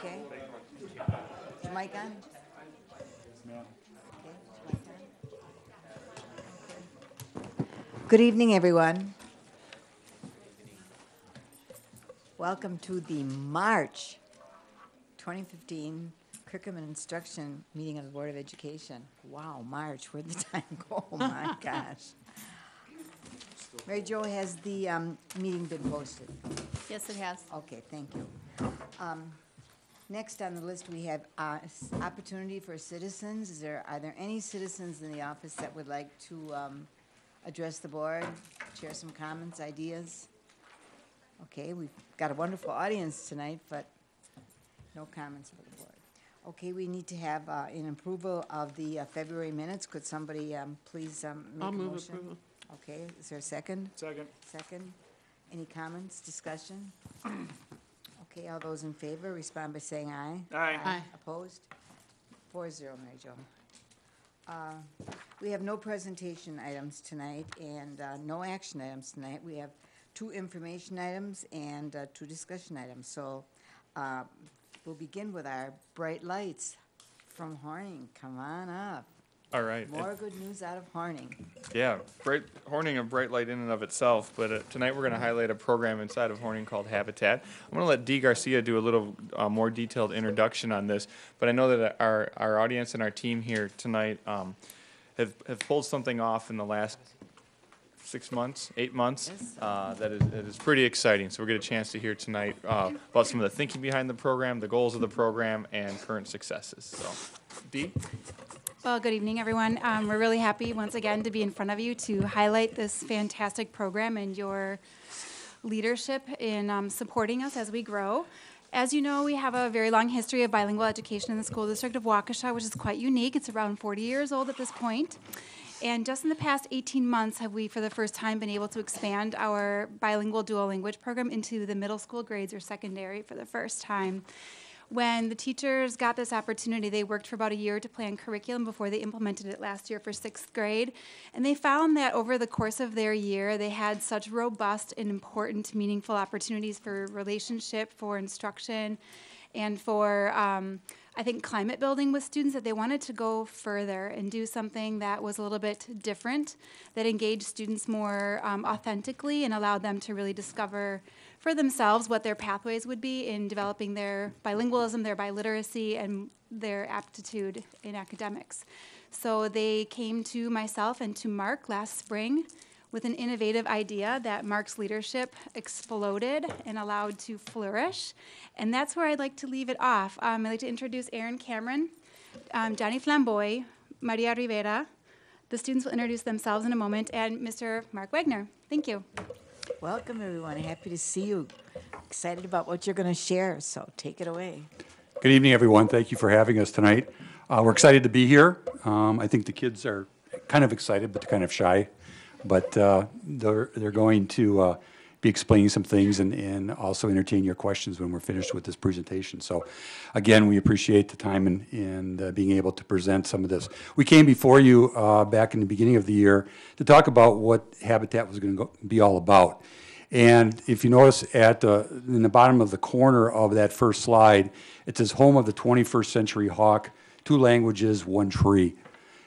Okay. Is your mic on? Okay. Is your mic on? Good evening, everyone. Welcome to the March 2015 Curriculum and Instruction meeting of the Board of Education. Wow, March, where'd the time go? Oh my gosh. Mary Jo, has the meeting been posted? Yes, it has. Okay, thank you. Next on the list, we have opportunity for citizens. Are there any citizens in the office that would like to address the board, share some comments, ideas? Okay, we've got a wonderful audience tonight, but no comments for the board. Okay, we need to have an approval of the February minutes. Could somebody please make a motion? I'll move approval. Okay, is there a second? Second. Second. Any comments, discussion? Okay, all those in favor, respond by saying aye. Aye. Aye. Opposed? 4-0, Mary Jo. We have no presentation items tonight and no action items tonight. We have 2 information items and 2 discussion items. So we'll begin with our bright lights from Horning. Come on up. All right. More good news out of Horning. Yeah, Horning a bright light in and of itself, but tonight we're going to highlight a program inside of Horning called Habitat. I'm going to let Dee Garcia do a little more detailed introduction on this, but I know that our audience and our team here tonight have pulled something off in the last 6 months, 8 months, Yes. that is pretty exciting. So we'll get a chance to hear tonight about some of the thinking behind the program, the goals of the program, and current successes. So, Dee? Well, good evening, everyone. We're really happy once again to be in front of you to highlight this fantastic program and your leadership in supporting us as we grow. As you know, we have a very long history of bilingual education in the school district of Waukesha, which is quite unique. It's around 40 years old at this point. And just in the past 18 months have we, for the first time, been able to expand our bilingual dual language program into the middle school grades or secondary for the first time. When the teachers got this opportunity, they worked for about a year to plan curriculum before they implemented it last year for 6th grade. And they found that over the course of their year, they had such robust and important, meaningful opportunities for relationship, for instruction, and for, I think, climate building with students that they wanted to go further and do something that was a little bit different, that engaged students more authentically and allowed them to really discover for themselves what their pathways would be in developing their bilingualism, their biliteracy, and their aptitude in academics. So they came to myself and to Mark last spring with an innovative idea that Mark's leadership exploded and allowed to flourish. And that's where I'd like to leave it off. I'd like to introduce Aaron Cameron, Johnny Flamboy, Maria Rivera. The students will introduce themselves in a moment, and Mr. Mark Wagner. Thank you. Welcome, everyone. Happy to see you. Excited about what you're going to share, so take it away. Good evening, everyone. Thank you for having us tonight. We're excited to be here. I think the kids are kind of excited, but they're kind of shy. But they're going to be explaining some things and also entertain your questions when we're finished with this presentation. So, again, we appreciate the time and being able to present some of this. We came before you back in the beginning of the year to talk about what Habitat was going to be all about. And if you notice in the bottom of the corner of that first slide, it says Home of the 21st Century Hawk, 2 languages, 1 tree.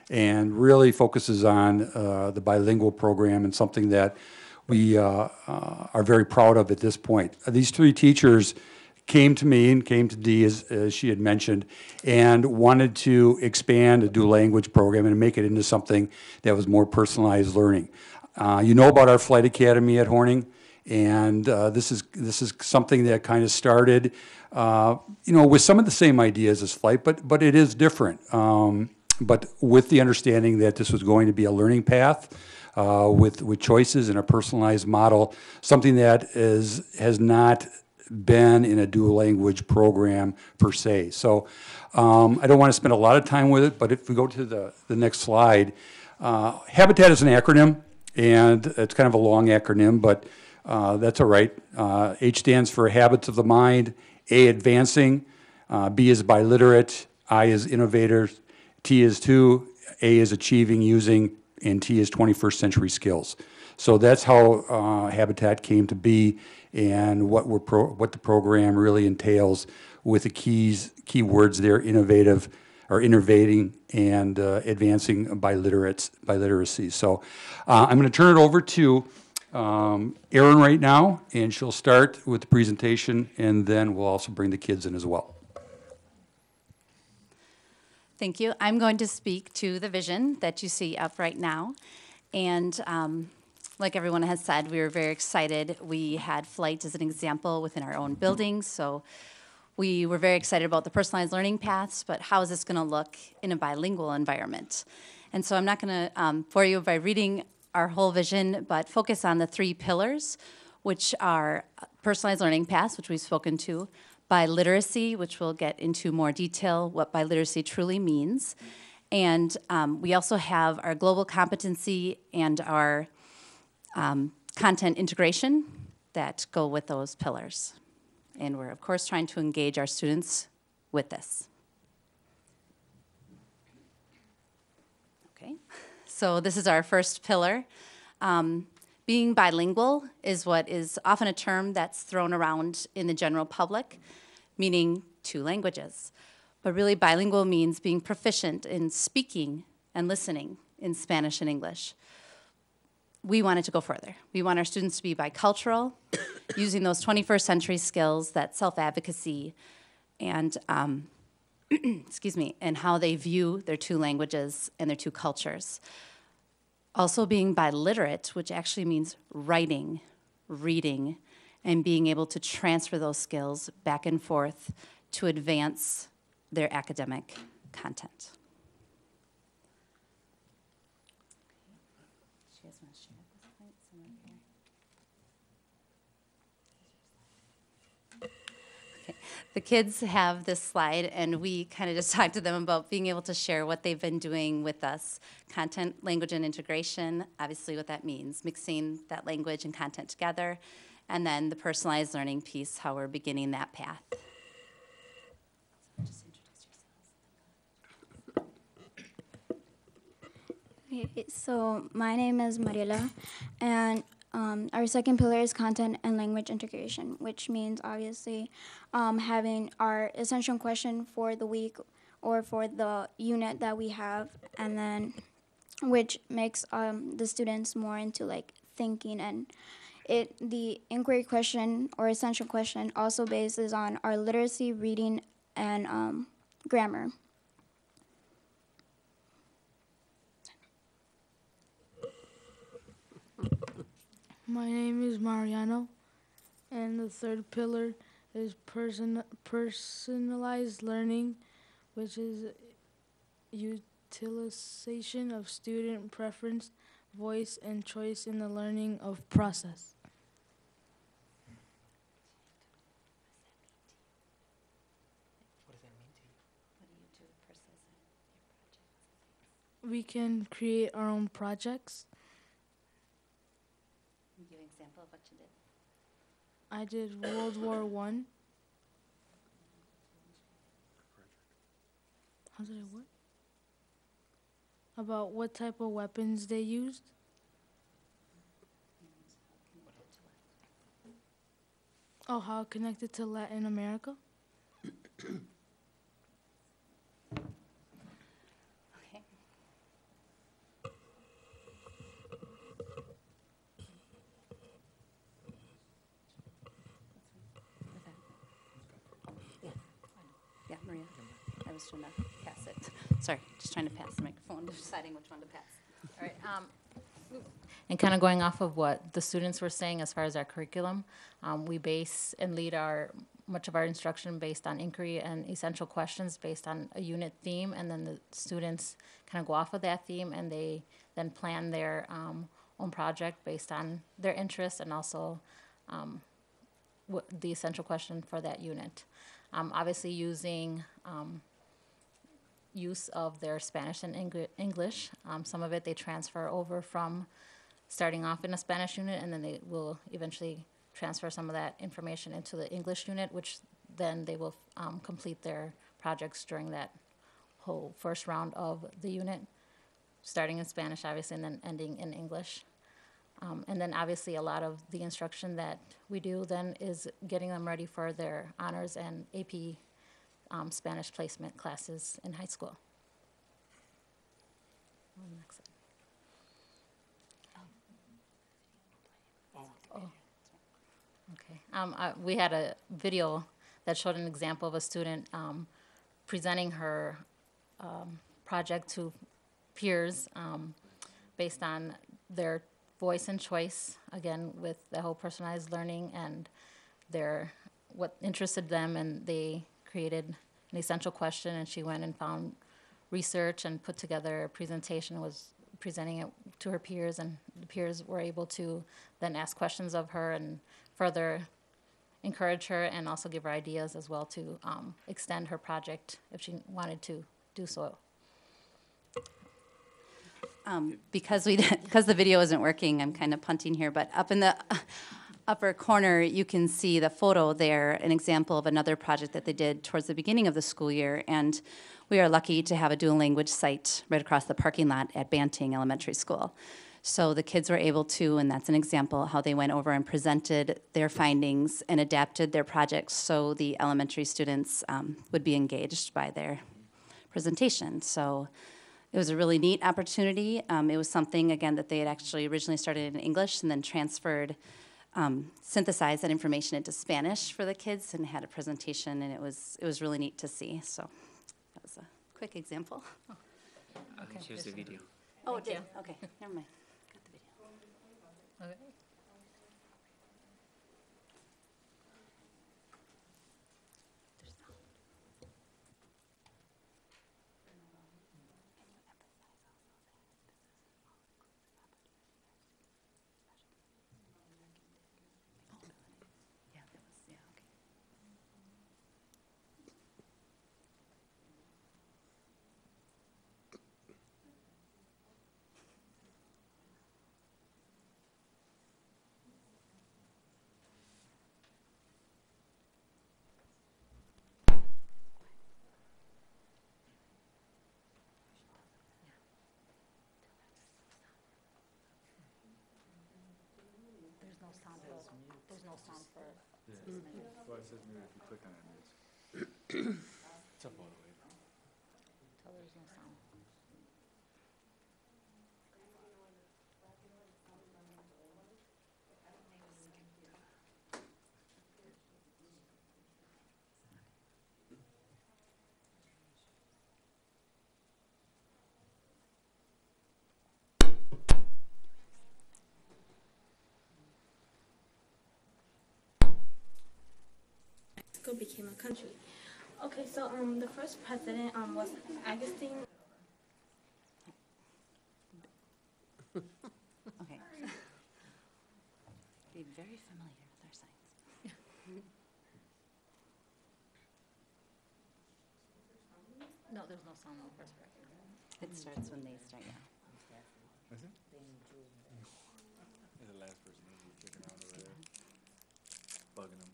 And really focuses on the bilingual program and something that we are very proud of at this point. These 3 teachers came to me and came to Dee, as she had mentioned, and wanted to expand a dual language program and make it into something that was more personalized learning. You know about our Flight Academy at Horning, and this is something that kind of started, with some of the same ideas as Flight, but it is different. But with the understanding that this was going to be a learning path with choices and a personalized model, something that has not been in a dual language program per se. So I don't want to spend a lot of time with it, but if we go to the next slide, Habitat is an acronym, and it's kind of a long acronym, but that's all right. H stands for Habits of the Mind, A, Advancing, B is Biliterate, I is Innovators, T is 2, A is Achieving, Using, and T is 21st Century Skills. So that's how Habitat came to be, and what the program really entails with the key words there, innovative or innovating and advancing biliteracy. So I'm going to turn it over to Erin right now, and she'll start with the presentation, and then we'll also bring the kids in as well. Thank you. I'm going to speak to the vision that you see up right now. And like everyone has said, we were very excited. We had flight as an example within our own buildings. So we were very excited about the personalized learning paths, but how is this going to look in a bilingual environment? And so I'm not going to bore you by reading our whole vision, but focus on the 3 pillars, which are personalized learning paths, which we've spoken to, biliteracy, which we'll get into more detail what biliteracy truly means. And we also have our global competency and our content integration that go with those pillars. And we're, of course, trying to engage our students with this. Okay, so this is our first pillar. Being bilingual is what is often a term that's thrown around in the general public, meaning 2 languages. But really, bilingual means being proficient in speaking and listening in Spanish and English. We wanted to go further. We want our students to be bicultural, using those 21st century skills, that self-advocacy, and excuse me, and how they view their 2 languages and their 2 cultures. Also being biliterate, which actually means writing, reading, and being able to transfer those skills back and forth to advance their academic content. The kids have this slide, and we kind of just talked to them about being able to share what they've been doing with us. Content, language, and integration, obviously what that means, mixing that language and content together, and then the personalized learning piece, how we're beginning that path. Just introduce yourselves. Okay, so my name is Mariela, and our second pillar is content and language integration, which means obviously having our essential question for the week or for the unit that we have, and then which makes the students more into like thinking, and the inquiry question or essential question also bases on our literacy, reading, and grammar. My name is Mariano, and the third pillar is personalized learning, which is utilization of student preference, voice, and choice in the learning of process. What do you do personally in your projects? We can create our own projects. Can you give an example of what you did? I did World War I. How did I what? About what type of weapons they used. Oh, how it connected to Latin America? Okay. Yeah, Maria. I was trying to pass it. Sorry, just trying to pass the microphone, deciding which one to pass. All right. And kind of going off of what the students were saying as far as our curriculum, we base and lead much of our instruction based on inquiry and essential questions based on a unit theme, and then the students kind of go off of that theme, and they then plan their own project based on their interests and also the essential question for that unit. Obviously using use of their Spanish and English. Some of it they transfer over from starting off in a Spanish unit, and then they will eventually transfer some of that information into the English unit, which then they will complete their projects during that whole first round of the unit, starting in Spanish, obviously, and then ending in English. And then obviously a lot of the instruction that we do then is getting them ready for their honors and AP Spanish placement classes in high school. Next slide. Oh. Okay. We had a video that showed an example of a student presenting her project to peers based on their voice and choice, again, with the whole personalized learning and what interested them, and they created an essential question, and she went and found research and put together a presentation, was presenting it to her peers, and the peers were able to then ask questions of her and further encourage her and also give her ideas as well to extend her project if she wanted to do so. Because the video isn't working, I'm kind of punting here, but up in the upper corner, you can see the photo there, an example of another project that they did towards the beginning of the school year. And we are lucky to have a dual language site right across the parking lot at Banting Elementary School. So the kids were able to, and that's an example how they went over and presented their findings and adapted their projects so the elementary students would be engaged by their presentation. So it was a really neat opportunity. It was something, again, that they had actually originally started in English and then transferred, synthesized that information into Spanish for the kids and had a presentation, and it was really neat to see. So that was a quick example. Okay. Here's the video. Oh, it did? Okay, never mind. Got the video. Okay. Yeah, that was, yeah, okay. There's no sound for, there's no sound for. Well, it says mute if you click on it. It's up all the way. So there's no sound. Mexico became a country. Okay, so the first president was Augustine. Okay. Be very familiar with our signs. No, there's no sound on the first part. It starts when they start, yeah. Is it? You're the last person who's kicking out over there. Bugging them.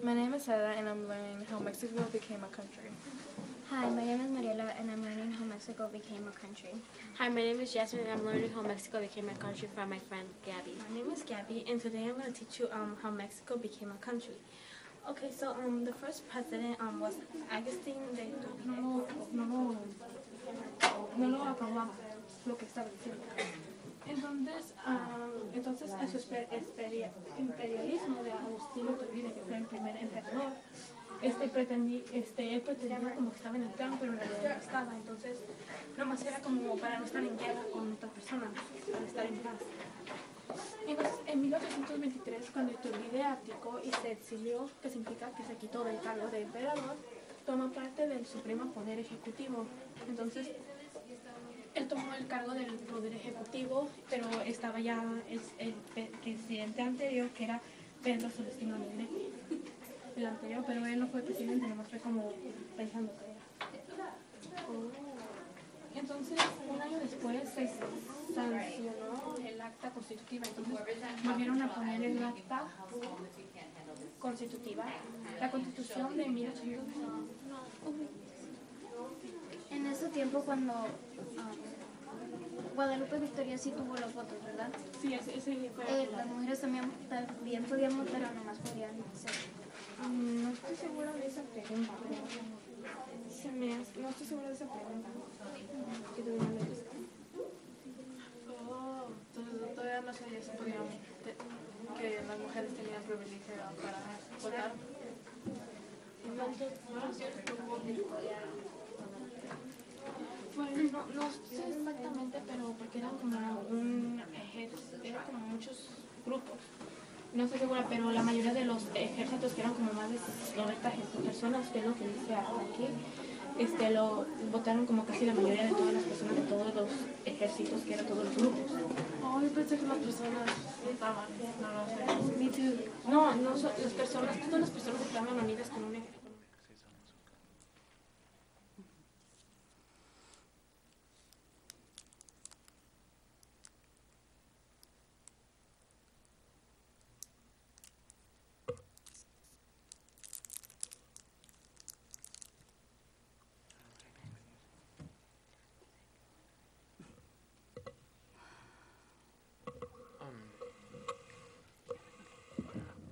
My name is Sarah, and I'm learning how Mexico became a country. Hi, my name is Mariela, and I'm learning how Mexico became a country. Hi, my name is Jasmine, and I'm learning how Mexico became a country from my friend Gabby. My name is Gabby, and today I'm going to teach you how Mexico became a country. Okay, so the first president was Augustine de No lo aprobaba lo que estaba diciendo. Entonces en su imperialismo de Agustín Iturbide, que fue el primer emperador, él pretendía como que estaba en el plan, pero en realidad no estaba. Entonces, nomás era como para no estar en guerra con otra persona, para estar en paz. Entonces, en 1823, cuando Iturbide abdicó y se exilió, que significa que se quitó del cargo de emperador, tomó parte del supremo poder ejecutivo. Entonces, él tomó el cargo del poder ejecutivo, pero estaba ya el presidente anterior, que era Pedro Celestino Alegre, el anterior, pero él no fue presidente, nomás fue como pensando que era. Entonces, un año después se sancionó el acta constitutiva, entonces volvieron a poner el acta constitutiva. La constitución de 1800... En ese tiempo cuando Guadalupe Victoria sí tuvo los votos, ¿verdad? Sí, ese fue. Las mujeres también podían votar o nomás podían ser. No estoy segura de esa pregunta, pero no estoy segura de esa pregunta. ¿Qué te voy a leer? Oh, entonces todavía no sabía si podían, que las mujeres tenían privilegio para votar. Pues no sé exactamente, pero porque era como un ejército, eran como muchos grupos. No estoy segura, pero la mayoría de los ejércitos, que eran como más de 90 personas, que es lo que dice aquí, lo votaron como casi la mayoría de todas las personas de todos los ejércitos, que eran todos los grupos. Oh, yo pensé que las personas estaban, no lo sé. Me too. No, las personas, todas las personas estaban unidas con un ejército.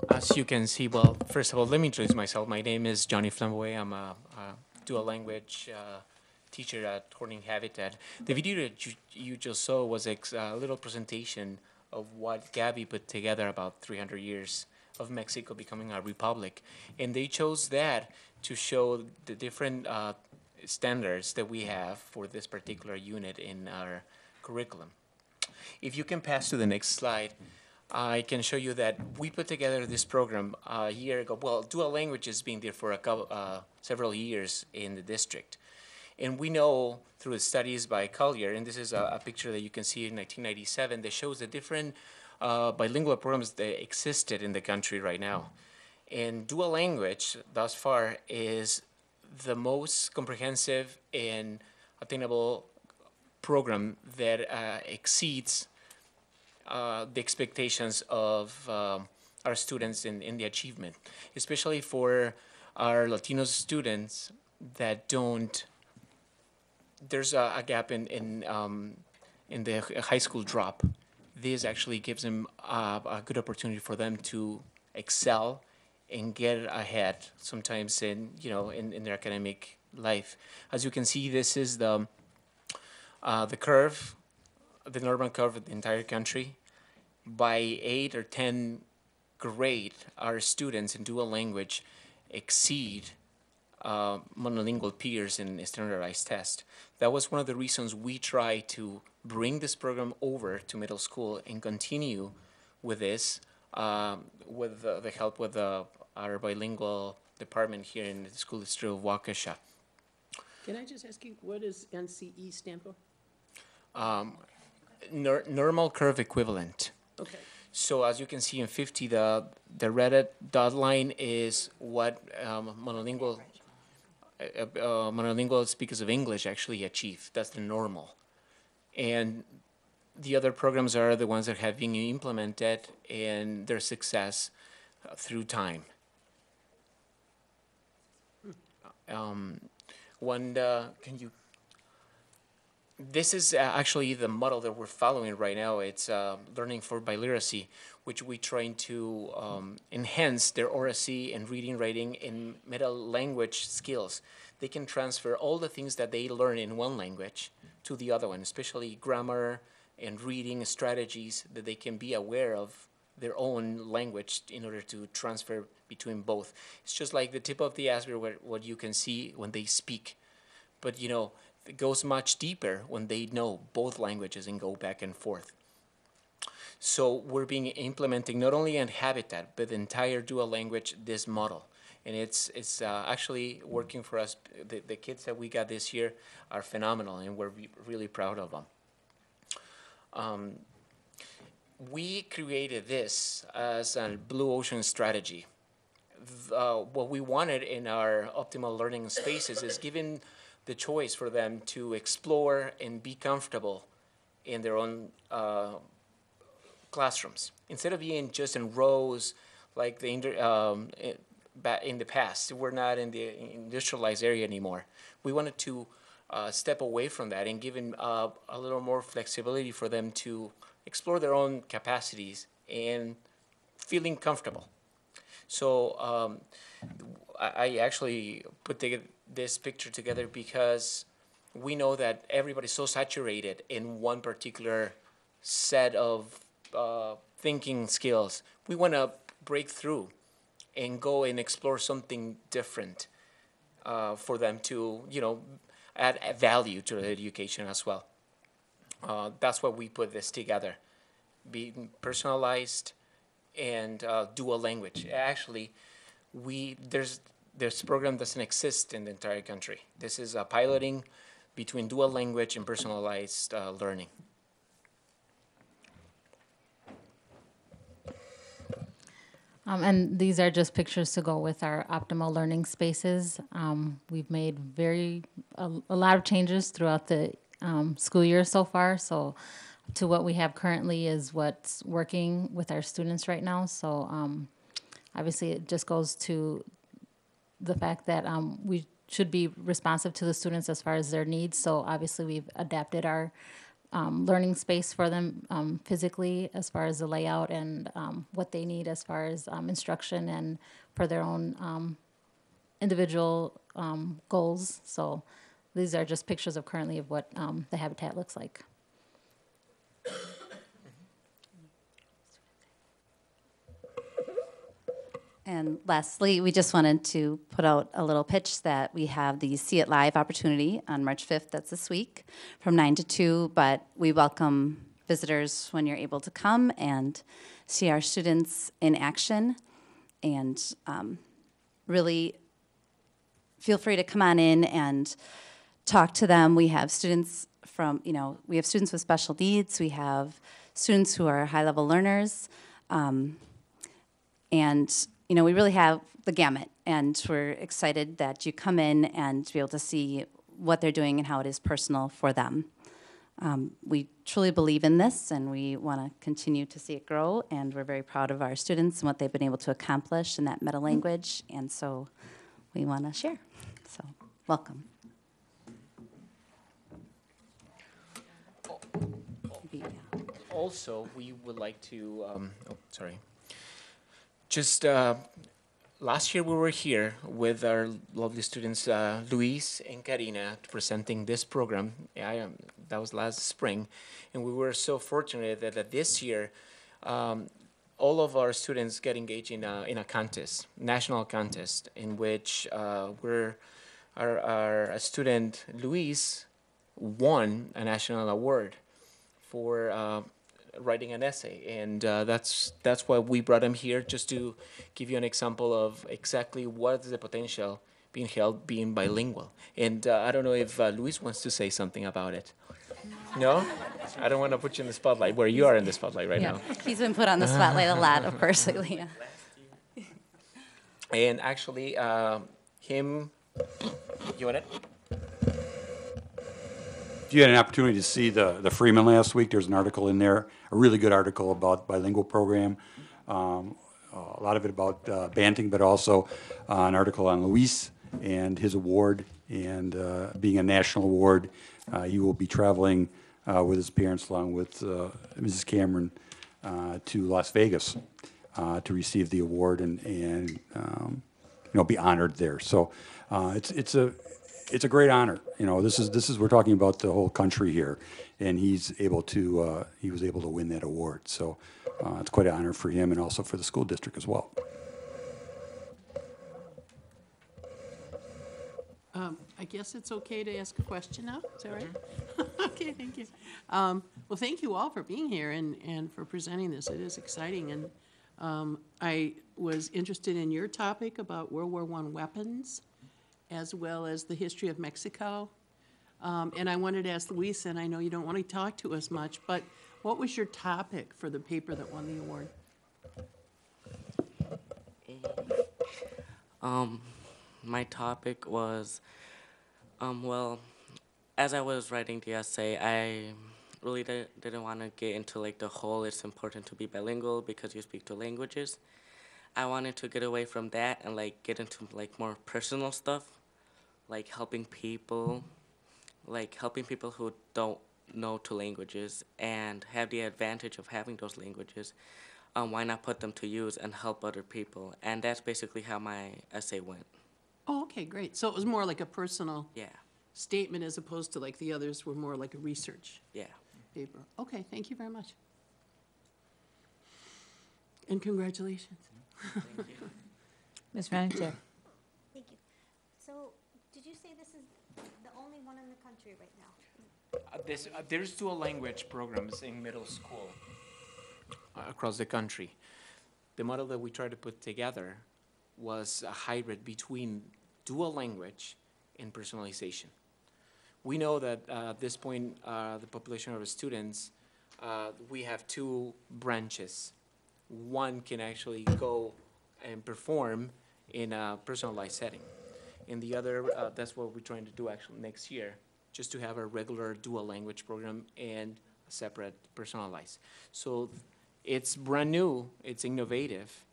As you can see, well, first of all, let me introduce myself. My name is Johnny Flamboy. I'm a dual language teacher at Horning Habitat. The video that you just saw was a little presentation of what Gabby put together about 300 years of Mexico becoming a republic. And they chose that to show the different standards that we have for this particular unit in our curriculum. If you can pass to the next slide, I can show you that we put together this program a year ago. Well, dual language has been there for several years in the district. And we know through the studies by Collier, and this is a picture that you can see in 1997 that shows the different bilingual programs that existed in the country right now. And dual language, thus far, is the most comprehensive and attainable program that exceeds the expectations of our students in the achievement, especially for our Latino students that don't. There's a gap in the high school drop. This actually gives them a good opportunity for them to excel and get ahead. Sometimes in their academic life, as you can see, this is the curve. The normal curve of the entire country. By 8 or 10 grade, our students in dual language exceed monolingual peers in a standardized test. That was one of the reasons we try to bring this program over to middle school and continue with this with the help with our bilingual department here in the school district of Waukesha. Can I just ask you, what does NCE stand for? Normal curve equivalent. Okay. So as you can see in 50, the red dot line is what monolingual speakers of English actually achieve. That's the normal. And the other programs are the ones that have been implemented and their success through time. Can you? This is actually the model that we're following right now. It's learning for biliteracy, which we trying to enhance their oracy and reading, writing, and meta language skills. They can transfer all the things that they learn in one language to the other one, especially grammar and reading strategies that they can be aware of their own language in order to transfer between both. It's just like the tip of the iceberg, what you can see when they speak. But, it goes much deeper when they know both languages and go back and forth. So we're implementing not only in Habitat, but the entire dual language, this model. And it's actually working for us. The kids that we got this year are phenomenal, and we're really proud of them. We created this as a blue ocean strategy. What we wanted in our optimal learning spaces is giving the choice for them to explore and be comfortable in their own classrooms. Instead of being just in rows like in the past, we're not in the industrialized area anymore. We wanted to step away from that and giving a little more flexibility for them to explore their own capacities and feeling comfortable. So I actually put this picture together because we know that everybody's so saturated in one particular set of thinking skills. We want to break through and go and explore something different for them to, add value to the education as well. That's why we put this together, being personalized and dual language. Actually, this program doesn't exist in the entire country. This is a piloting between dual language and personalized learning. And these are just pictures to go with our optimal learning spaces. We've made a lot of changes throughout the school year so far. So to what we have currently is what's working with our students right now. So obviously it just goes to the fact that we should be responsive to the students as far as their needs. So obviously we've adapted our learning space for them physically as far as the layout and what they need as far as instruction and for their own individual goals. So these are just pictures of currently of what the habitat looks like. And lastly, we just wanted to put out a little pitch that we have the See It Live opportunity on March 5th, that's this week, from 9 to 2, but we welcome visitors when you're able to come and see our students in action, and really feel free to come on in and talk to them. We have students we have students with special needs, we have students who are high-level learners, and we really have the gamut, and we're excited that you come in and be able to see what they're doing and how it is personal for them. We truly believe in this, and we want to continue to see it grow, and we're very proud of our students and what they've been able to accomplish in that meta language, and so we want to share. So, welcome. Also, we would like to, just last year we were here with our lovely students, Luis and Karina, presenting this program. That was last spring. And we were so fortunate that this year, all of our students get engaged in a contest, national contest, in which our student, Luis, won a national award for writing an essay, and that's why we brought him here, just to give you an example of exactly what is the potential being bilingual. And I don't know if Luis wants to say something about it. No? I don't want to put you in the spotlight, where you are in the spotlight right now. He's been put on the spotlight a lot, of course, lately. Yeah. And actually, you want it? If you had an opportunity to see the Freeman last week, there's an article in there, a really good article about bilingual program. A lot of it about Banting, but also an article on Luis and his award, and being a national award. He will be traveling with his parents, along with Mrs. Cameron, to Las Vegas to receive the award and be honored there. So it's a great honor. This is we're talking about the whole country here, and he was able to win that award. So it's quite an honor for him, and also for the school district as well. I guess it's okay to ask a question now, is that right? Okay, thank you. Well, thank you all for being here and for presenting this. It is exciting, and I was interested in your topic about World War I weapons, as well as the history of Mexico. And I wanted to ask Luis, and I know you don't want to talk to us much, but what was your topic for the paper that won the award? My topic was, well, as I was writing the essay, I really didn't want to get into like the whole it's important to be bilingual because you speak two languages. I wanted to get away from that and like get into like more personal stuff, like helping people, like helping people who don't know two languages and have the advantage of having those languages. Why not put them to use and help other people? And that's basically how my essay went. Oh, okay, great. So it was more like a personal Yeah, statement as opposed to like the others were more like a research yeah. paper. Okay, thank you very much. And congratulations. Thank you. Ms. Manager. Thank you. So, did you say this is the only one in the country right now? There's dual language programs in middle school across the country. The model that we tried to put together was a hybrid between dual language and personalization. We know that at this point, the population of our students, we have two branches. One can actually go and perform in a personalized setting. And the other, that's what we're trying to do actually next year, just to have a regular dual language program and a separate personalized. So it's brand new, it's innovative.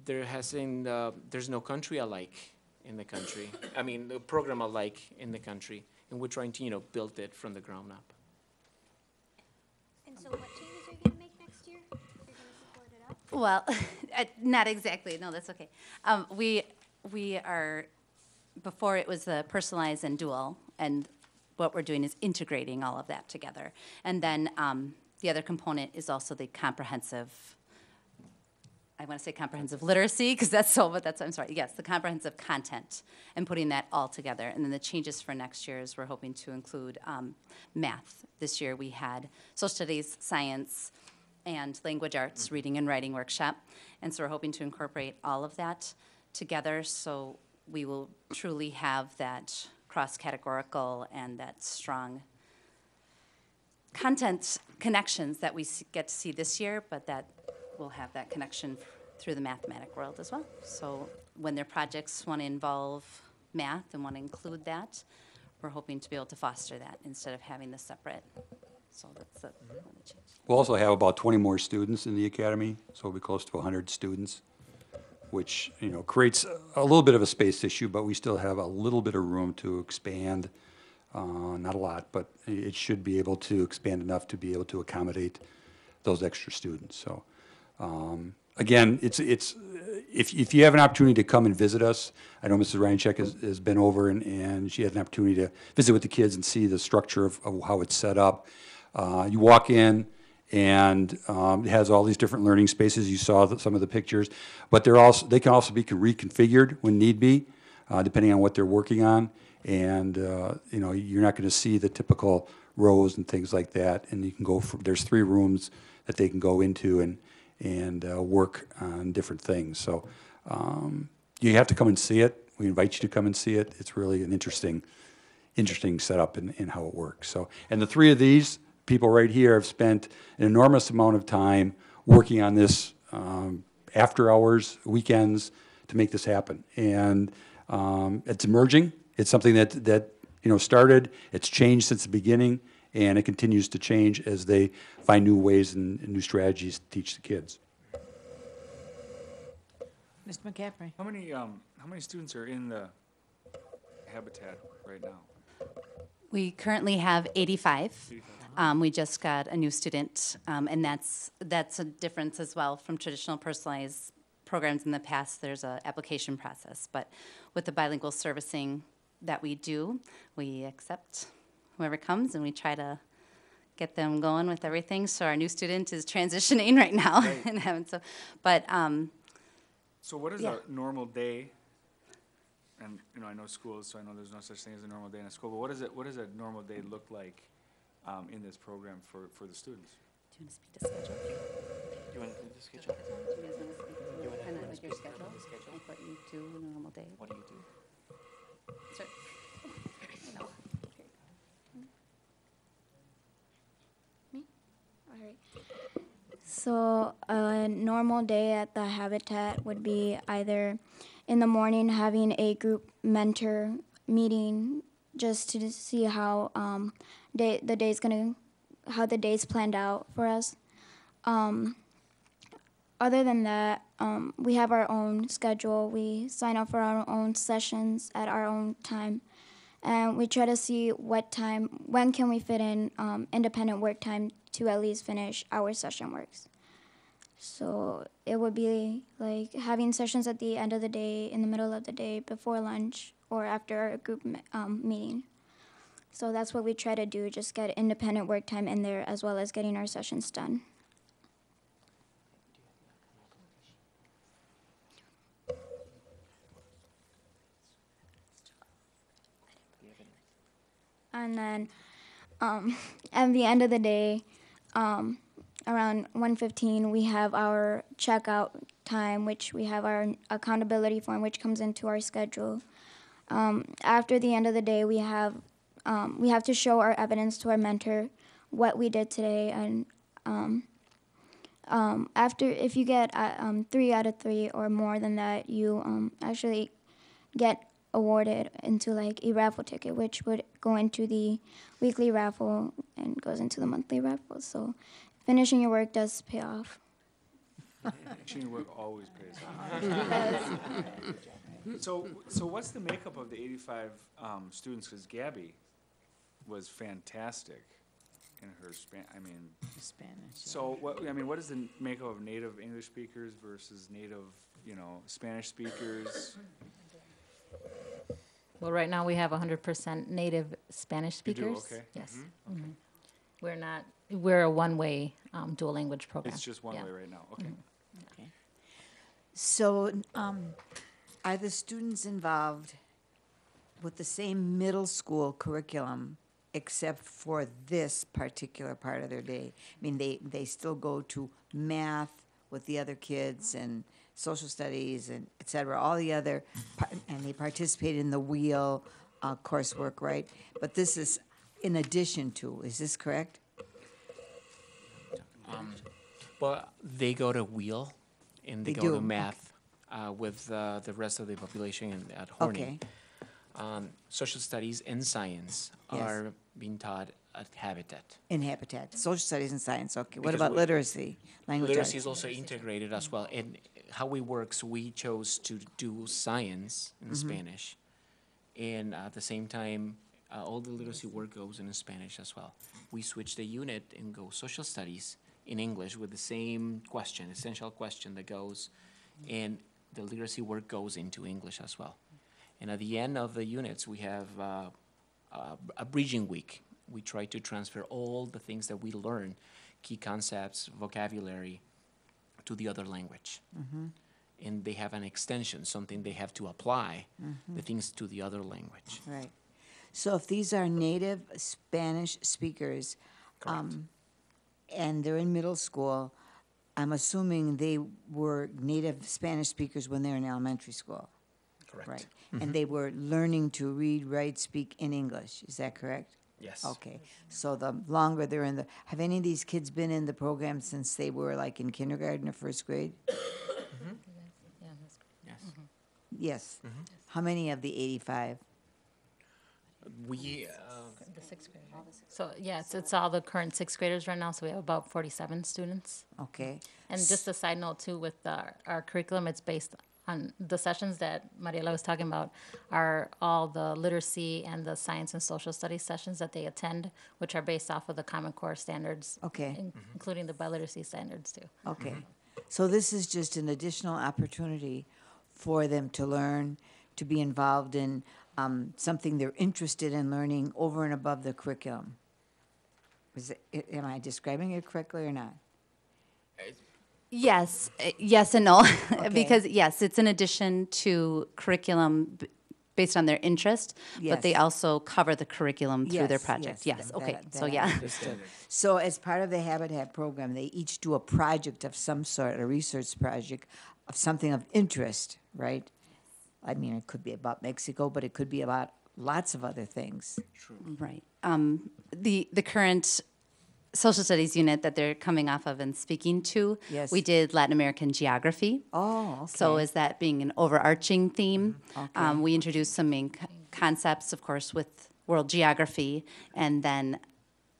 There's no country alike in the country. I mean, the program alike in the country, and we're trying to, build it from the ground up. And so, what changes are you going to make next year? You're going to support it up? Well, not exactly. No, that's okay. We are, before it was the personalized and dual, and what we're doing is integrating all of that together. And then the other component is also the comprehensive, I want to say comprehensive literacy, because that's so, but that's, I'm sorry, yes, the comprehensive content, and putting that all together. And then the changes for next year is we're hoping to include math. This year we had social studies, science, and language arts, reading and writing workshop. And so we're hoping to incorporate all of that together, so we will truly have that cross-categorical and that strong content connections that we get to see this year, but that will have that connection through the mathematic world as well. So when their projects want to involve math and want to include that, we're hoping to be able to foster that instead of having the separate. So that's the one of the changes. We'll also have about 20 more students in the academy, so we'll be close to 100 students, which, creates a little bit of a space issue, but we still have a little bit of room to expand. Not a lot, but it should be able to expand enough to be able to accommodate those extra students. So, again, it's if you have an opportunity to come and visit us, I know Mrs. Ryanchek has been over and she had an opportunity to visit with the kids and see the structure of how it's set up. You walk in, and it has all these different learning spaces. You saw some of the pictures, but they can also be reconfigured when need be, depending on what they're working on. And you're not going to see the typical rows and things like that. And you can go there's 3 rooms that they can go into and work on different things. So you have to come and see it. We invite you to come and see it. It's really an interesting setup in how it works. So, and the 3 of these people right here have spent an enormous amount of time working on this after hours, weekends, to make this happen. And it's emerging. It's something that started. It's changed since the beginning, and it continues to change as they find new ways and new strategies to teach the kids. Mr. McCaffrey. How many students are in the habitat right now? We currently have 85. We just got a new student, and that's a difference as well from traditional personalized programs in the past. There's an application process, but with the bilingual servicing that we do, we accept whoever comes, and we try to get them going with everything. So our new student is transitioning right now, Right. So what is yeah. a normal day? And I know schools, so I know there's no such thing as a normal day in a school. But what does a normal day look like in this program for the students? Do you want to speak to schedule? You want to do the schedule? Do you guys want to speak to You wanna- kind you of wanna like your speak schedule? about the schedule? Like what you do in a normal day? What do you do? Sure. No. All right. So a normal day at the Habitat would be either in the morning having a group mentor meeting just to see how how the day's planned out for us. Other than that, we have our own schedule. We sign up for our own sessions at our own time. and we try to see when can we fit in independent work time to at least finish our session works. So it would be like having sessions at the end of the day, in the middle of the day, before lunch, or after a group meeting. So that's what we try to do, just get independent work time in there as well as getting our sessions done. And then at the end of the day, around 1:15, we have our checkout time, which we have our accountability form, which comes into our schedule. After the end of the day, we have to show our evidence to our mentor what we did today, and after, if you get 3 out of 3 or more than that, you actually get awarded into like a raffle ticket, which would go into the weekly raffle and goes into the monthly raffle. So finishing your work does pay off. Finishing your work always pays off. So what's the makeup of the 85 students? Because Gabby was fantastic in her Spanish. So what is the makeup of native English speakers versus native, Spanish speakers? Well, right now we have 100% native Spanish You do? speakers. Okay. Yes. Mhm. Okay. We're a one-way dual language program. It's just one Yeah. way right now. Okay. Okay. So, are the students involved with the same middle school curriculum except for this particular part of their day? I mean, they still go to math with the other kids and social studies and et cetera, all the other, and they participate in the wheel coursework, right? But this is in addition to, is this correct? Well, they go to wheel and they They go do, to math with the rest of the population at Horning. Okay. Social studies and science Yes. are being taught at Habitat. In Habitat, social studies and science, okay. What Because about we- literacy, language Literacy arts? is also integrated as well. And how it works, we chose to do science in Mm-hmm. Spanish. And at the same time, all the literacy work goes in Spanish as well. We switch the unit and go social studies in English with the same question, essential question that goes, and the literacy work goes into English as well. And at the end of the units, we have a bridging week. We try to transfer all the things that we learn, key concepts, vocabulary, to the other language. And they have an extension, something they have to apply the things to the other language. Right. So if these are native Spanish speakers, and they're in middle school, I'm assuming they were native Spanish speakers when they were in elementary school. Correct. Right. And they were learning to read, write, speak in English. Is that correct? Yes. Okay. So the longer they're in have any of these kids been in the program since they were like in kindergarten or first grade? Yes. Yes. How many of the 85? We, The sixth graders. So, yes, it's all the current sixth graders right now, so we have about 47 students. Okay. And just a side note too, with our curriculum, it's based on the sessions that Mariela was talking about are all the literacy and the science and social studies sessions that they attend, which are based off of the Common Core standards. Okay. Including the biliteracy standards too. Okay. So this is just an additional opportunity for them to learn, to be involved in something they're interested in learning over and above the curriculum. Am I describing it correctly or not? Yes, yes and no, Okay. because yes, it's in addition to curriculum based on their interest, but they Yes. also cover the curriculum through their Yes, project. yes, Yes, that- okay, that so I yeah. understood. So as part of the Habitat program, they each do a project of some sort, a research project of something of interest, right? I mean, it could be about Mexico, but it could be about lots of other things. Right. The current social studies unit that they're coming off of and speaking to, Yes. we did Latin American geography. Oh, okay. So is that being an overarching theme? Okay. We introduced some main concepts, of course, with world geography, and then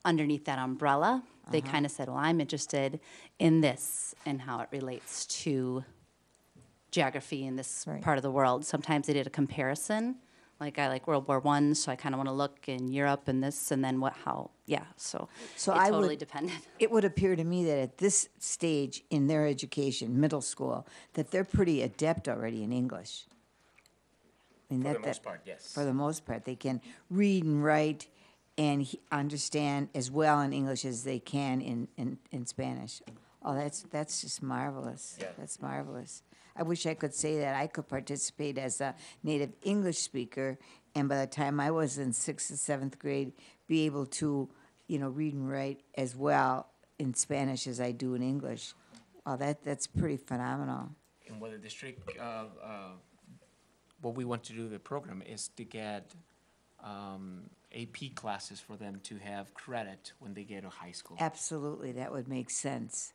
underneath that umbrella, they kind of said, well, I'm interested in this and how it relates to geography in this Right. part of the world. Sometimes they did a comparison, Like I like World War I, so I kind of want to look in Europe and this, and then so So it I totally would, depended. it would appear to me that at this stage in their education, middle school, that they're pretty adept already in English. I mean, For the that- most part, yes. For the most part, they can read and write and understand as well in English as they can in Spanish. Oh, that's just marvelous. Yeah. That's marvelous. I wish I could say that I could participate as a native English speaker, and by the time I was in 6th and 7th grade, be able to, read and write as well in Spanish as I do in English. Oh, that's pretty phenomenal. And what the district, what we want to do with the program is to get AP classes for them to have credit when they get to high school. Absolutely, that would make sense.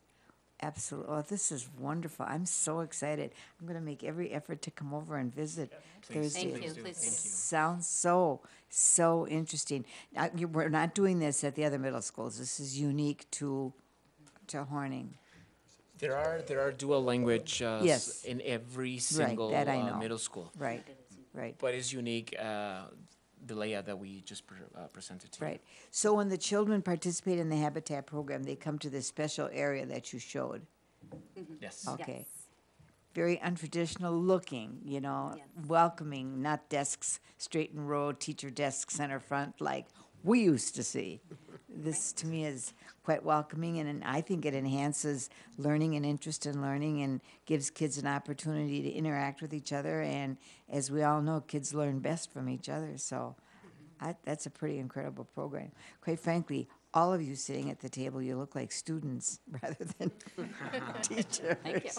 Absolutely. Oh, this is wonderful. I'm so excited. I'm going to make every effort to come over and visit Please. Thursday. Thank you, do. please do. Sounds so interesting. We're not doing this at the other middle schools. This is unique to Horning. There are dual language Yes. in every single that I know. middle school. Right, right, But it's unique, the layout that we just presented to you. right. So when the children participate in the Habitat program, they come to this special area that you showed. Yes. Okay. Very untraditional looking, welcoming, not desks straight in row, teacher desk center front like we used to see. This to me is quite welcoming, and I think it enhances learning and interest in learning and gives kids an opportunity to interact with each other. And as we all know, kids learn best from each other. So that's a pretty incredible program. Quite frankly, all of you sitting at the table, you look like students rather than teachers. Thank you.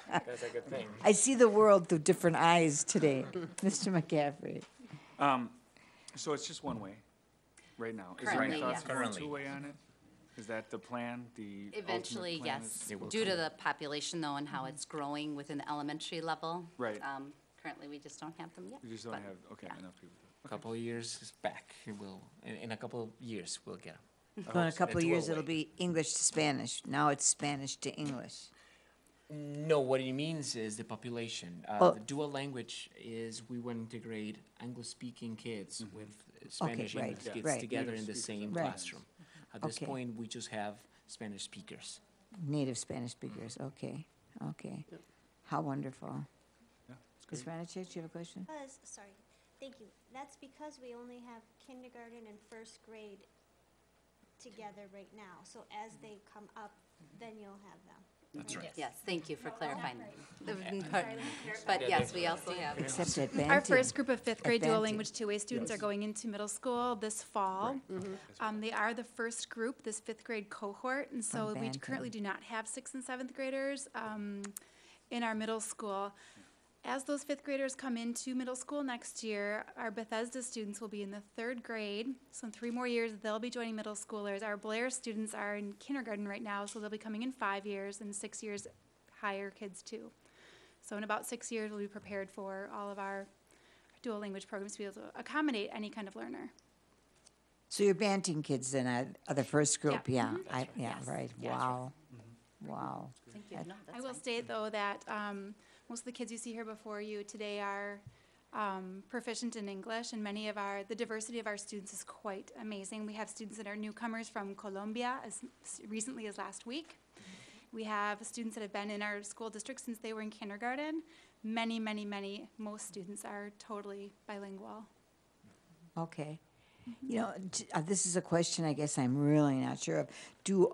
That's a good thing. I see the world through different eyes today, Mr. McCaffrey. So it's just one way right now? Is Currently, there any thoughts yes. of going Currently. two-way on it? Is that the plan, the ultimate Eventually, plan yes. is- It will Due to come. the population, though, and how it's growing within the elementary level. Right. Currently, we just don't have them yet. We just don't but- have, okay, enough people. A couple of years back, in a couple of years, we'll get them. So in a couple of It's years, well it'll be English to Spanish. Now it's Spanish to English. No, what it means is the population. Oh. The dual language is we want to integrate Anglo-speaking kids with Spanish right, English kids right. together in Native the speakers. same Right. classroom. At this Okay. point, we just have Spanish speakers. Native Spanish speakers, okay, okay. How wonderful. Yeah, it's Ms. great. Ranachek, do you have a question? Sorry, thank you. That's because we only have kindergarten and first grade together right now. So as they come up, then you'll have them. That's right. Yes, thank you for clarifying. But yes, we also have. Except at Our Banton. first group of fifth grade dual Advantage. language two-way students are going into middle school this fall. They are the first group, this fifth grade cohort, and so we Banton. currently do not have 6th and 7th graders in our middle school. As those fifth graders come into middle school next year, our Bethesda students will be in the 3rd grade. So in 3 more years, they'll be joining middle schoolers. Our Blair students are in kindergarten right now, so they'll be coming in 5 years, and 6 years higher kids too. So in about 6 years, we'll be prepared for all of our dual language programs to be able to accommodate any kind of learner. So your Banting kids then are the first group, Yeah. yeah? Mhm. Yeah, Yes. right, Yeah. wow, wow. Thank you. No, I that's will fine. state, though, that most of the kids you see here before you today are proficient in English, and the diversity of our students is quite amazing. We have students that are newcomers from Colombia as recently as last week. We have students that have been in our school district since they were in kindergarten. Most students are totally bilingual. Okay. This is a question I guess I'm really not sure of. Do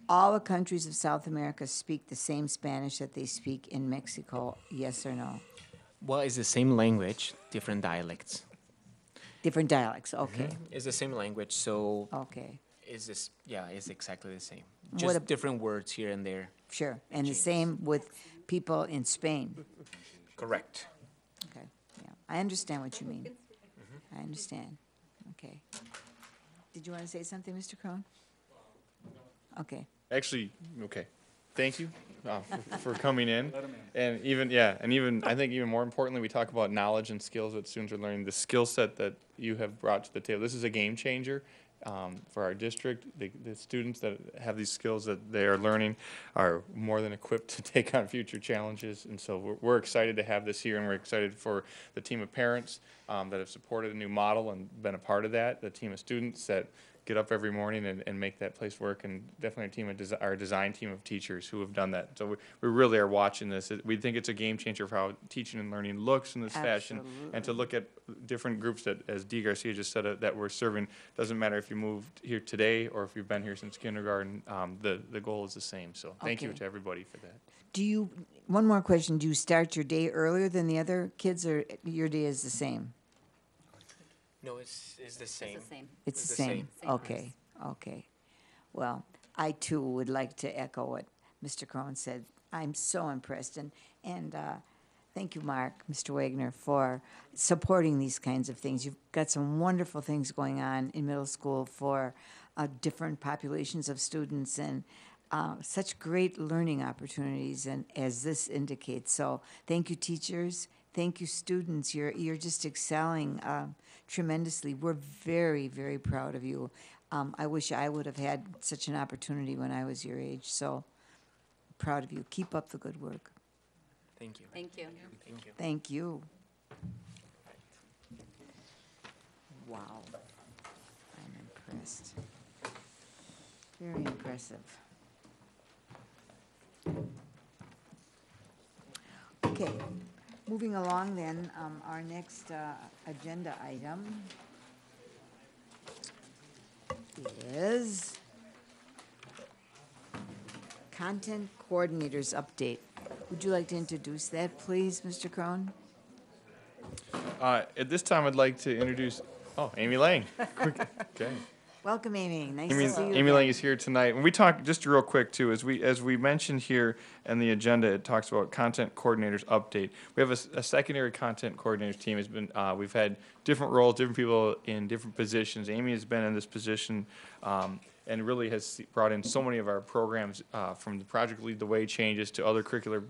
all the countries of South America speak the same Spanish that they speak in Mexico, yes or no? Well, it's the same language, different dialects. Different dialects, okay, It's the same language, so okay, it's exactly the same. What Just ab- different words here and there. sure. And the Changes. same with people in Spain? Correct. Okay, yeah, I understand what you mean. I understand, okay. Did you want to say something, Mr. Crone? Okay. Actually, okay. Thank you for coming in. And even I think even more importantly, we talk about knowledge and skills that students are learning. The skill set that you have brought to the table. This is a game changer. for our district. The students that have these skills that they are learning are more than equipped to take on future challenges. And so we're excited to have this here, and we're excited for the team of parents that have supported a new model and been a part of that, the team of students that get up every morning and make that place work, and definitely our design team of teachers who have done that. So we really are watching this. We think it's a game changer for how teaching and learning looks in this fashion, and to look at different groups that, as Dee Garcia just said, that we're serving. Doesn't matter if you moved here today or if you've been here since kindergarten. The goal is the same. So thank you Okay. to everybody for that. One more question, do you start your day earlier than the other kids, or your day is the same? No, it's the same. It's the same. Okay, okay. Well, I too would like to echo what Mr. Crone said. I'm so impressed, and thank you, Mark, Mr. Wagner, for supporting these kinds of things. You've got some wonderful things going on in middle school for different populations of students, and such great learning opportunities, and as this indicates. So thank you, teachers. Thank you, students. You're just excelling tremendously. We're very, very proud of you. I wish I would have had such an opportunity when I was your age. So proud of you. Keep up the good work. Thank you. Thank you. Thank you. Thank you. Wow. I'm impressed. Very impressive. Okay, moving along then, our next agenda item is Content Coordinators Update. Would you like to introduce that, please, Mr. Crone? At this time, I'd like to introduce, Amy Lang. Okay. Welcome, Amy. Nice to see you Amy again. Lang is here tonight. And we talk, just real quick too, as we mentioned here in the agenda, it talks about content coordinators update. We have a secondary content coordinators team. Has been we've had different roles, different people in different positions. Amy has been in this position and really has brought in so many of our programs from the Project Lead the Way changes to other curricular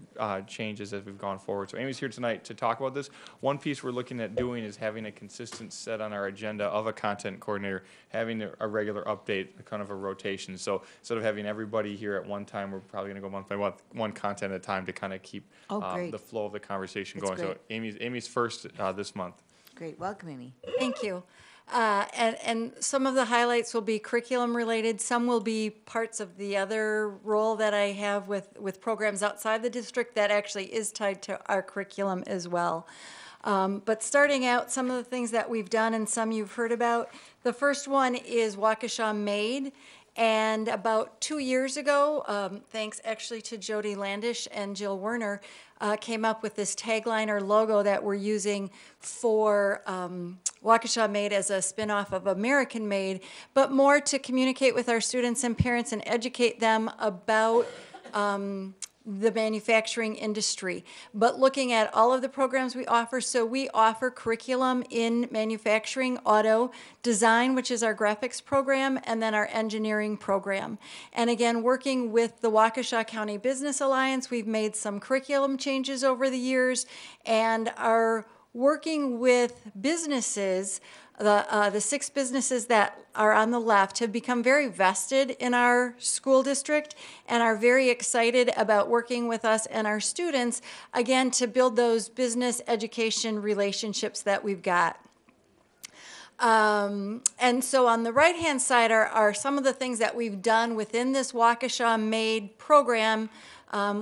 changes as we've gone forward. So Amy's here tonight to talk about this. One piece we're looking at doing is having a consistent set on our agenda of a content coordinator, having a regular update, kind of a rotation. So instead of having everybody here at one time, we're probably going to go month by month, one content at a time to kind of keep the flow of the conversation That's going. great. So Amy's first this month. Great. Welcome, Amy. Thank you. And some of the highlights will be curriculum related. Some will be parts of the other role that I have with programs outside the district that actually is tied to our curriculum as well. But starting out, some of the things that we've done and some you've heard about. The first one is Waukesha Made. And about 2 years ago, thanks actually to Jody Landish and Jill Werner, came up with this tagline or logo that we're using for Waukesha Made as a spinoff of American Made, but more to communicate with our students and parents and educate them about the manufacturing industry, but looking at all of the programs we offer. So we offer curriculum in manufacturing, auto, design, which is our graphics program, and then our engineering program. And again, working with the Waukesha County Business Alliance, we've made some curriculum changes over the years and are working with businesses. The 6 businesses that are on the left have become very vested in our school district and are very excited about working with us and our students, again, to build those business education relationships that we've got. And so on the right-hand side are some of the things that we've done within this Waukesha Made program,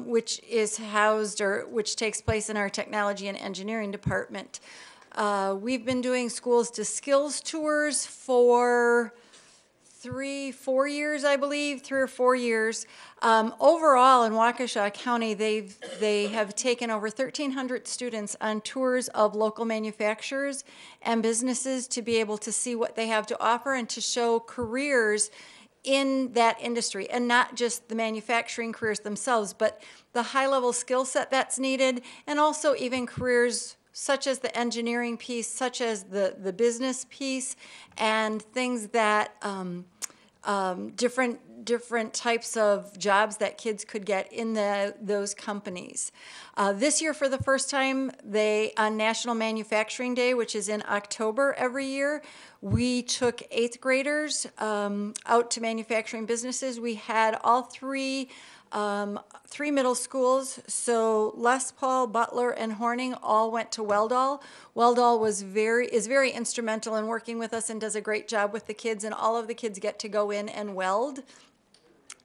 which is housed or which takes place in our technology and engineering department. We've been doing schools to skills tours for 3-4 years, I believe, 3 or 4 years. Overall in Waukesha County, they have taken over 1,300 students on tours of local manufacturers and businesses to be able to see what they have to offer and to show careers in that industry, and not just the manufacturing careers themselves, but the high-level skill set that's needed, and also even careers such as the engineering piece, such as the business piece, and things that different types of jobs that kids could get in those companies. This year, for the first time, on National Manufacturing Day, which is in October every year, we took 8th graders out to manufacturing businesses. We had all three middle schools, so Les Paul, Butler, and Horning all went to Weldall. Weldall is very instrumental in working with us and does a great job with the kids, and all of the kids get to go in and weld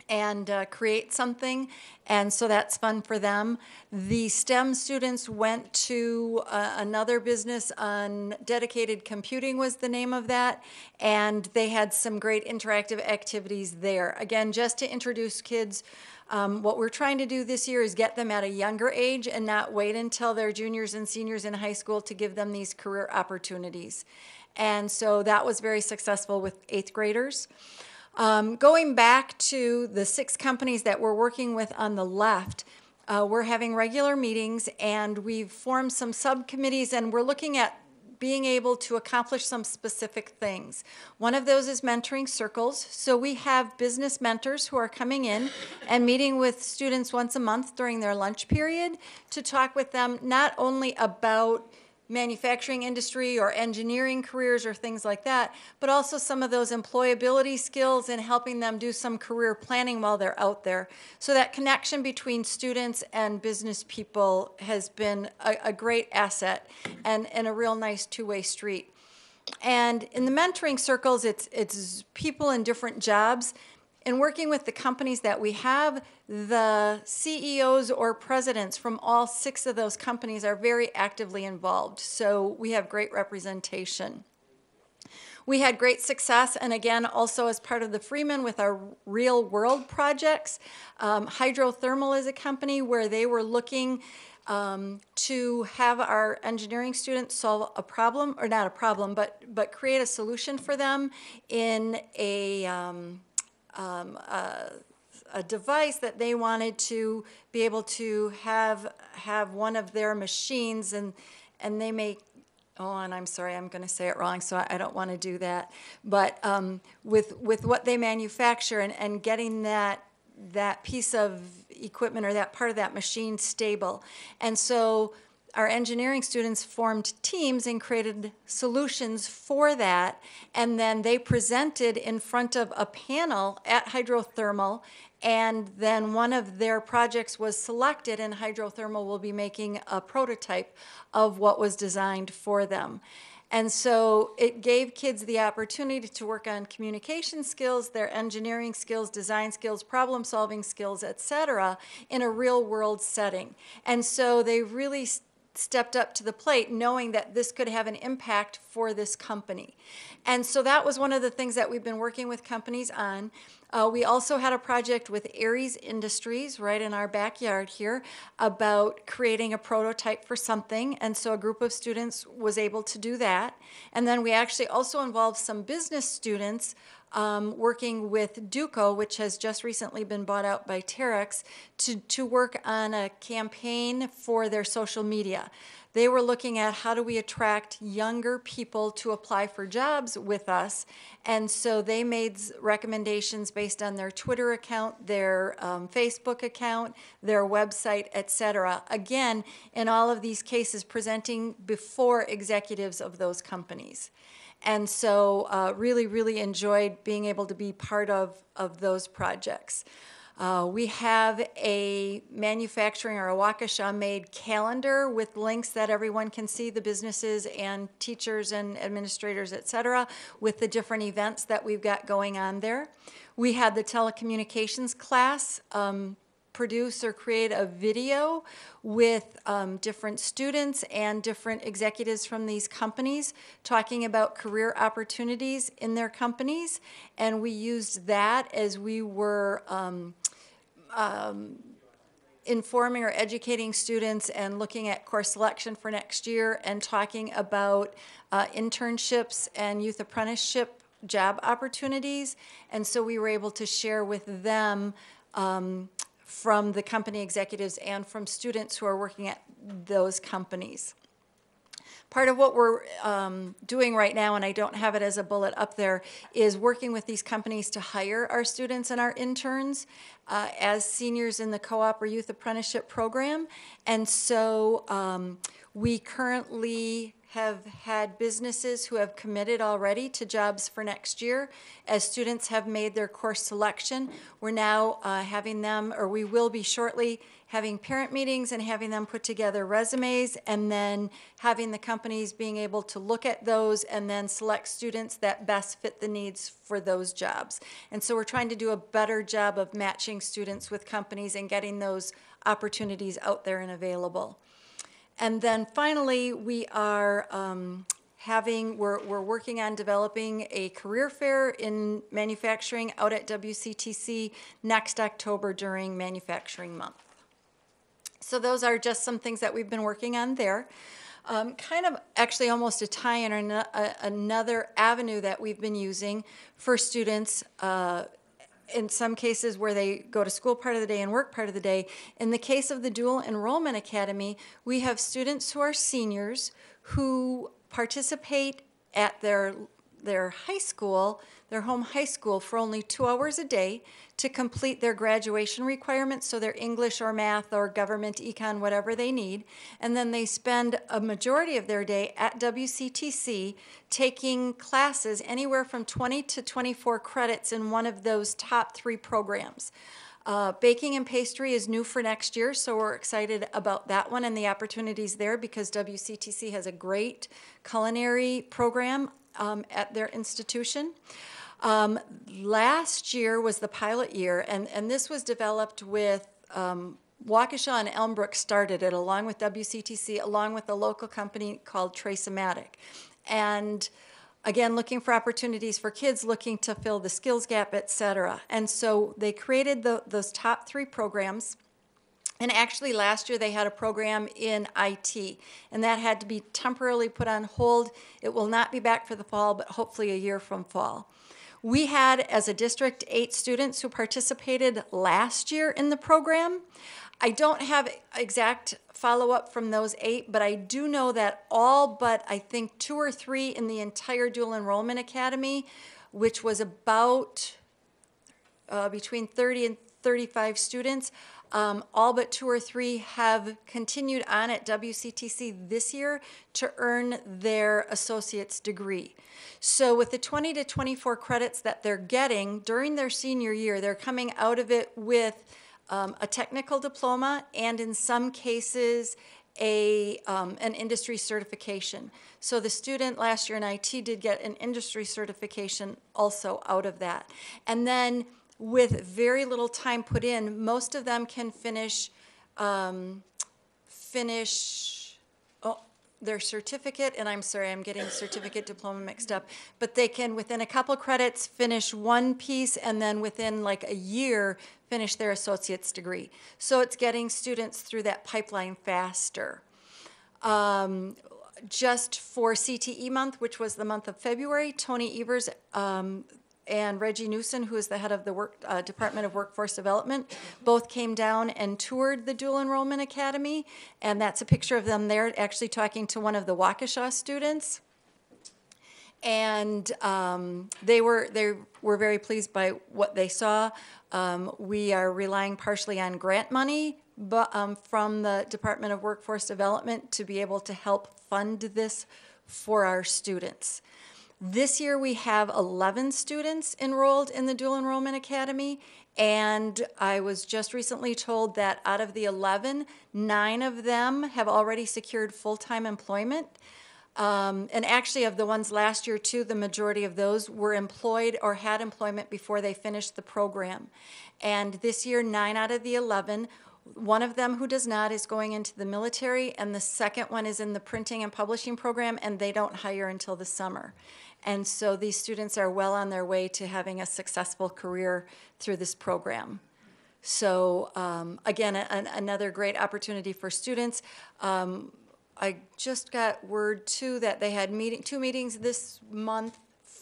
and create something, and so that's fun for them. The STEM students went to another business on dedicated computing was the name of that, and they had some great interactive activities there. Again, just to introduce kids, what we're trying to do this year is get them at a younger age and not wait until they're juniors and seniors in high school to give them these career opportunities. And so that was very successful with 8th graders. Going back to the 6 companies that we're working with on the left, we're having regular meetings, and we've formed some subcommittees, and we're looking at being able to accomplish some specific things. One of those is mentoring circles. So we have business mentors who are coming in and meeting with students once a month during their lunch period to talk with them not only about manufacturing industry or engineering careers or things like that, but also some of those employability skills and helping them do some career planning while they're out there. So that connection between students and business people has been a great asset and a real nice two-way street. And in the mentoring circles, it's people in different jobs. In working with the companies that we have, the CEOs or presidents from all 6 of those companies are very actively involved. So we have great representation. We had great success, and again, also as part of the Freeman with our real world projects. Hydrothermal is a company where they were looking to have our engineering students solve a problem, or not a problem, but create a solution for them in a device that they wanted to be able to have one of their machines, and they make, oh, and I'm sorry, I'm going to say it wrong, so I don't want to do that. But with what they manufacture and getting that piece of equipment or that part of that machine stable. And so our engineering students formed teams and created solutions for that, and then they presented in front of a panel at Hydrothermal, and then one of their projects was selected, and Hydrothermal will be making a prototype of what was designed for them. And so it gave kids the opportunity to work on communication skills, their engineering skills, design skills, problem-solving skills, et cetera, in a real-world setting. And so they really stepped up to the plate knowing that this could have an impact for this company. And so that was one of the things that we've been working with companies on. We also had a project with Aries Industries right in our backyard here about creating a prototype for something, and so a group of students was able to do that. And then we actually also involved some business students working with Duco, which has just recently been bought out by Terex, to work on a campaign for their social media. They were looking at how do we attract younger people to apply for jobs with us, and so they made recommendations based on their Twitter account, their Facebook account, their website, etc. Again, in all of these cases, presenting before executives of those companies. And so really enjoyed being able to be part of those projects. We have a manufacturing or a Waukesha made calendar with links that everyone can see, the businesses and teachers and administrators, et cetera, with the different events that we've got going on there. We had the telecommunications class produce or create a video with different students and different executives from these companies talking about career opportunities in their companies. And we used that as we were informing or educating students and looking at course selection for next year and talking about internships and youth apprenticeship job opportunities. And so we were able to share with them from the company executives and from students who are working at those companies. Part of what we're doing right now, and I don't have it as a bullet up there, is working with these companies to hire our students and our interns as seniors in the co-op or youth apprenticeship program. And so we currently have had businesses who have committed already to jobs for next year. As students have made their course selection, we're now having them, or we will be shortly, having parent meetings and having them put together resumes, and then having the companies being able to look at those and then select students that best fit the needs for those jobs. And so we're trying to do a better job of matching students with companies and getting those opportunities out there and available. And then finally, we are we're working on developing a career fair in manufacturing out at WCTC next October during Manufacturing Month. So those are just some things that we've been working on there. Kind of actually almost a tie-in or another avenue that we've been using for students in some cases where they go to school part of the day and work part of the day. In the case of the Dual Enrollment Academy, we have students who are seniors who participate at their high school, their home high school, for only 2 hours a day to complete their graduation requirements, so their English or math or government, econ, whatever they need. And then they spend a majority of their day at WCTC taking classes anywhere from 20 to 24 credits in one of those top 3 programs. Baking and pastry is new for next year, so we're excited about that one and the opportunities there because WCTC has a great culinary program at their institution. Last year was the pilot year, and this was developed with Waukesha and Elmbrook started it along with WCTC, along with a local company called Trace-O-Matic. And again, looking for opportunities for kids looking to fill the skills gap, et cetera. And so they created those top 3 programs. And actually last year they had a program in IT, and that had to be temporarily put on hold. It will not be back for the fall, but hopefully a year from fall. We had, as a district, 8 students who participated last year in the program. I don't have exact follow-up from those 8, but I do know that all but, I think, 2 or 3 in the entire Dual Enrollment Academy, which was about between 30 and 35 students, all but 2 or 3 have continued on at WCTC this year to earn their associate's degree. So with the 20 to 24 credits that they're getting during their senior year, they're coming out of it with a technical diploma and in some cases an industry certification. So the student last year in IT did get an industry certification also out of that. And then with very little time put in, most of them can finish their certificate, and I'm sorry, I'm getting certificate diploma mixed up, but they can, within a couple credits, finish one piece, and then within like a year, finish their associate's degree. So it's getting students through that pipeline faster. Just for CTE month, which was the month of February, Tony Evers and Reggie Newson, who is the head of the Department of Workforce Development, both came down and toured the Dual Enrollment Academy, and that's a picture of them there actually talking to one of the Waukesha students. And they were very pleased by what they saw. We are relying partially on grant money from the Department of Workforce Development to be able to help fund this for our students. This year we have 11 students enrolled in the Dual Enrollment Academy, and I was just recently told that out of the 11, 9 of them have already secured full-time employment. And actually of the ones last year too, the majority of those were employed or had employment before they finished the program. And this year, 9 out of the 11, one of them who does not is going into the military, and the second one is in the printing and publishing program, and they don't hire until the summer. And so these students are well on their way to having a successful career through this program. So again, another great opportunity for students. I just got word too that they had 2 meetings this month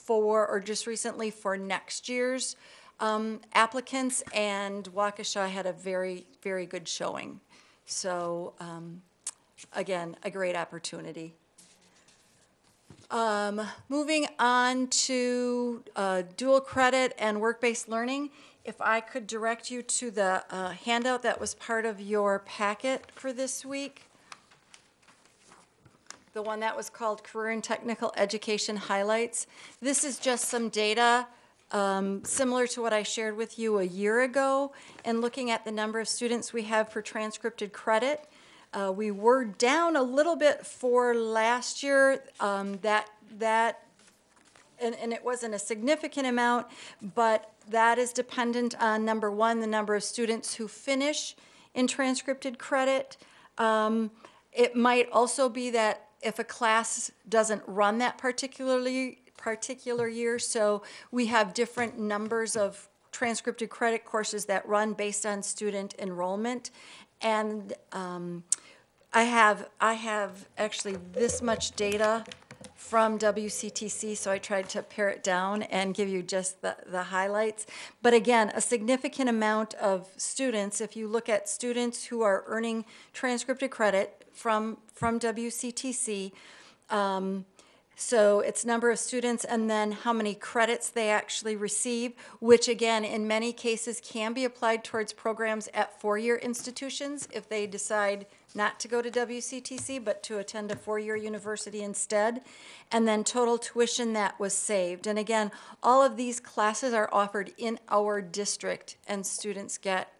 or just recently for next year's applicants, and Waukesha had a very, very good showing. So again, a great opportunity. Moving on to dual credit and work-based learning, if I could direct you to the handout that was part of your packet for this week, the one that was called Career and Technical Education Highlights. This is just some data similar to what I shared with you a year ago, and looking at the number of students we have for transcripted credit. We were down a little bit for last year. And it wasn't a significant amount, but that is dependent on, number one, the number of students who finish in transcripted credit. It might also be that if a class doesn't run that particular year, so we have different numbers of transcripted credit courses that run based on student enrollment. And I have actually this much data from WCTC, so I tried to pare it down and give you just the highlights. But again, a significant amount of students, if you look at students who are earning transcripted credit from WCTC, so it's number of students and then how many credits they actually receive, which again, in many cases can be applied towards programs at four-year institutions if they decide not to go to WCTC, but to attend a four-year university instead. And then total tuition that was saved. And again, all of these classes are offered in our district and students get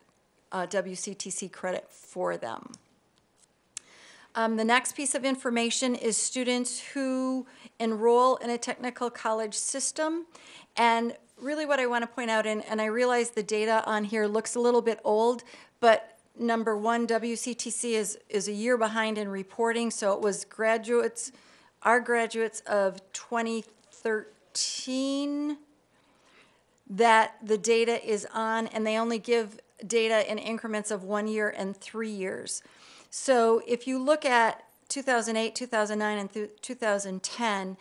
WCTC credit for them. The next piece of information is students who enroll in a technical college system. And really what I want to point out, and I realize the data on here looks a little bit old, but number one, WCTC is a year behind in reporting, so it was our graduates of 2013 that the data is on, and they only give data in increments of 1 year and 3 years. So if you look at 2008, 2009, and 2010,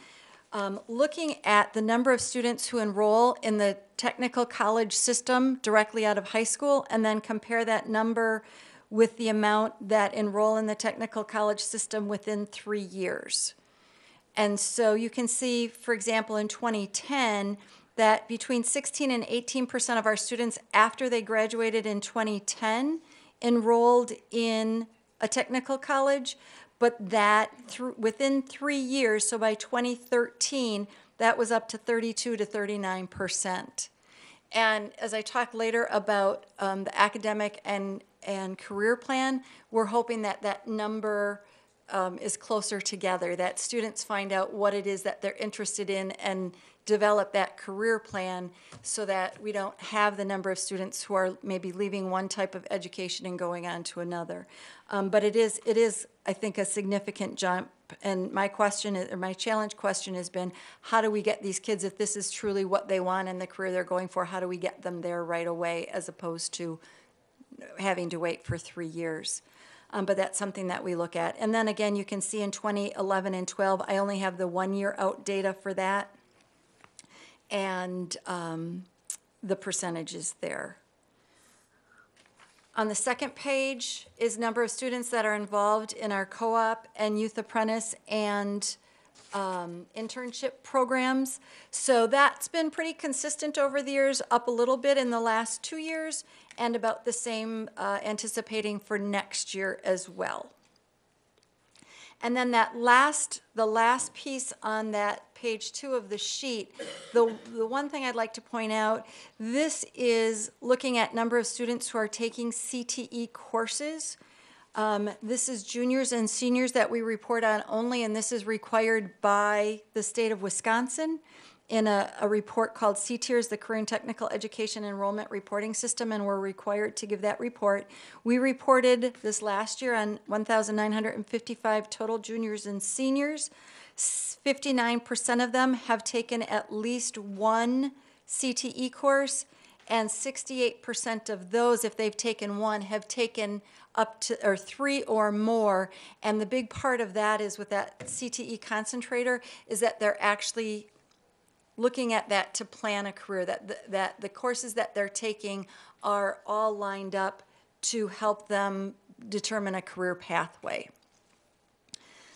looking at the number of students who enroll in the technical college system directly out of high school, and then compare that number with the amount that enroll in the technical college system within 3 years. And so you can see, for example, in 2010, that between 16 and 18% of our students after they graduated in 2010 enrolled in a technical college, but that within 3 years, so by 2013, that was up to 32 to 39%. And as I talk later about the academic and career plan, we're hoping that that number is closer together, that students find out what it is that they're interested in and develop that career plan so that we don't have the number of students who are maybe leaving one type of education and going on to another. But it is, I think, a significant jump. And my question, or my challenge question has been, how do we get these kids, if this is truly what they want and the career they're going for, how do we get them there right away as opposed to having to wait for 3 years? But that's something that we look at. And then again, you can see in 2011 and 12, I only have the 1 year out data for that. And the percentages there. On the second page is number of students that are involved in our co-op and youth apprentice and internship programs. So that's been pretty consistent over the years, up a little bit in the last 2 years, and about the same anticipating for next year as well. And then the last piece on that page 2 of the sheet, the one thing I'd like to point out, this is looking at number of students who are taking CTE courses. This is juniors and seniors that we report on only, and this is required by the state of Wisconsin in a report called CTERS, the Career and Technical Education Enrollment Reporting System, and we're required to give that report. We reported this last year on 1,955 total juniors and seniors. 59% of them have taken at least one CTE course, and 68% of those, if they've taken one, have taken up to, or 3 or more. And the big part of that is with that CTE concentrator is that they're actually looking at that to plan a career, that the courses that they're taking are all lined up to help them determine a career pathway.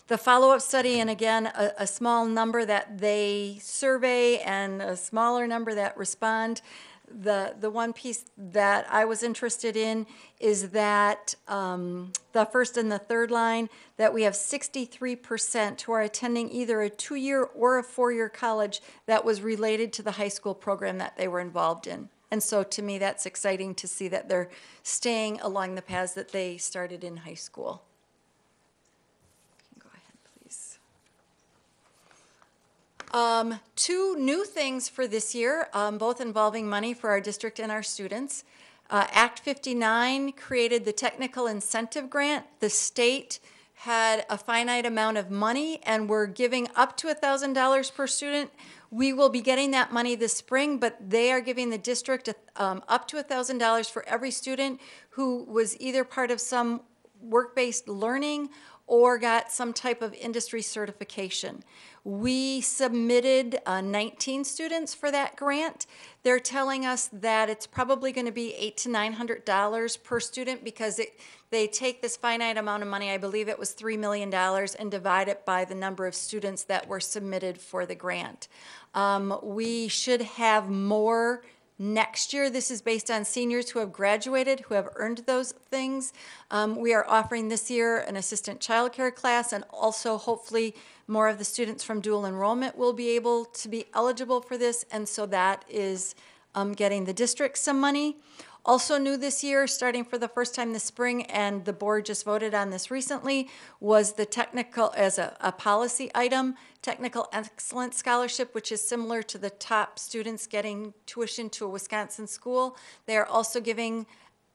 The follow-up study, and again, a small number that they survey and a smaller number that respond. The one piece that I was interested in is that the first and the third line, that we have 63% who are attending either a 2-year or a 4-year college that was related to the high school program that they were involved in. And so to me, that's exciting to see that they're staying along the paths that they started in high school. Go ahead, please. 2 new things for this year, both involving money for our district and our students. Act 59 created the technical incentive grant. The state had a finite amount of money, and we're giving up to $1,000 per student. We will be getting that money this spring, but they are giving the district up to $1,000 for every student who was either part of some work-based learning or got some type of industry certification. We submitted 19 students for that grant. They're telling us that it's probably going to be $800 to $900 per student because they take this finite amount of money, I believe it was $3 million, and divide it by the number of students that were submitted for the grant. We should have more next year. This is based on seniors who have graduated, who have earned those things. We are offering this year an assistant childcare class, and also hopefully more of the students from dual enrollment will be able to be eligible for this, and so that is getting the district some money. Also new this year, starting for the first time this spring, and the board just voted on this recently, was the technical, as a policy item, technical excellence scholarship, which is similar to the top students getting tuition to a Wisconsin school. They are also giving,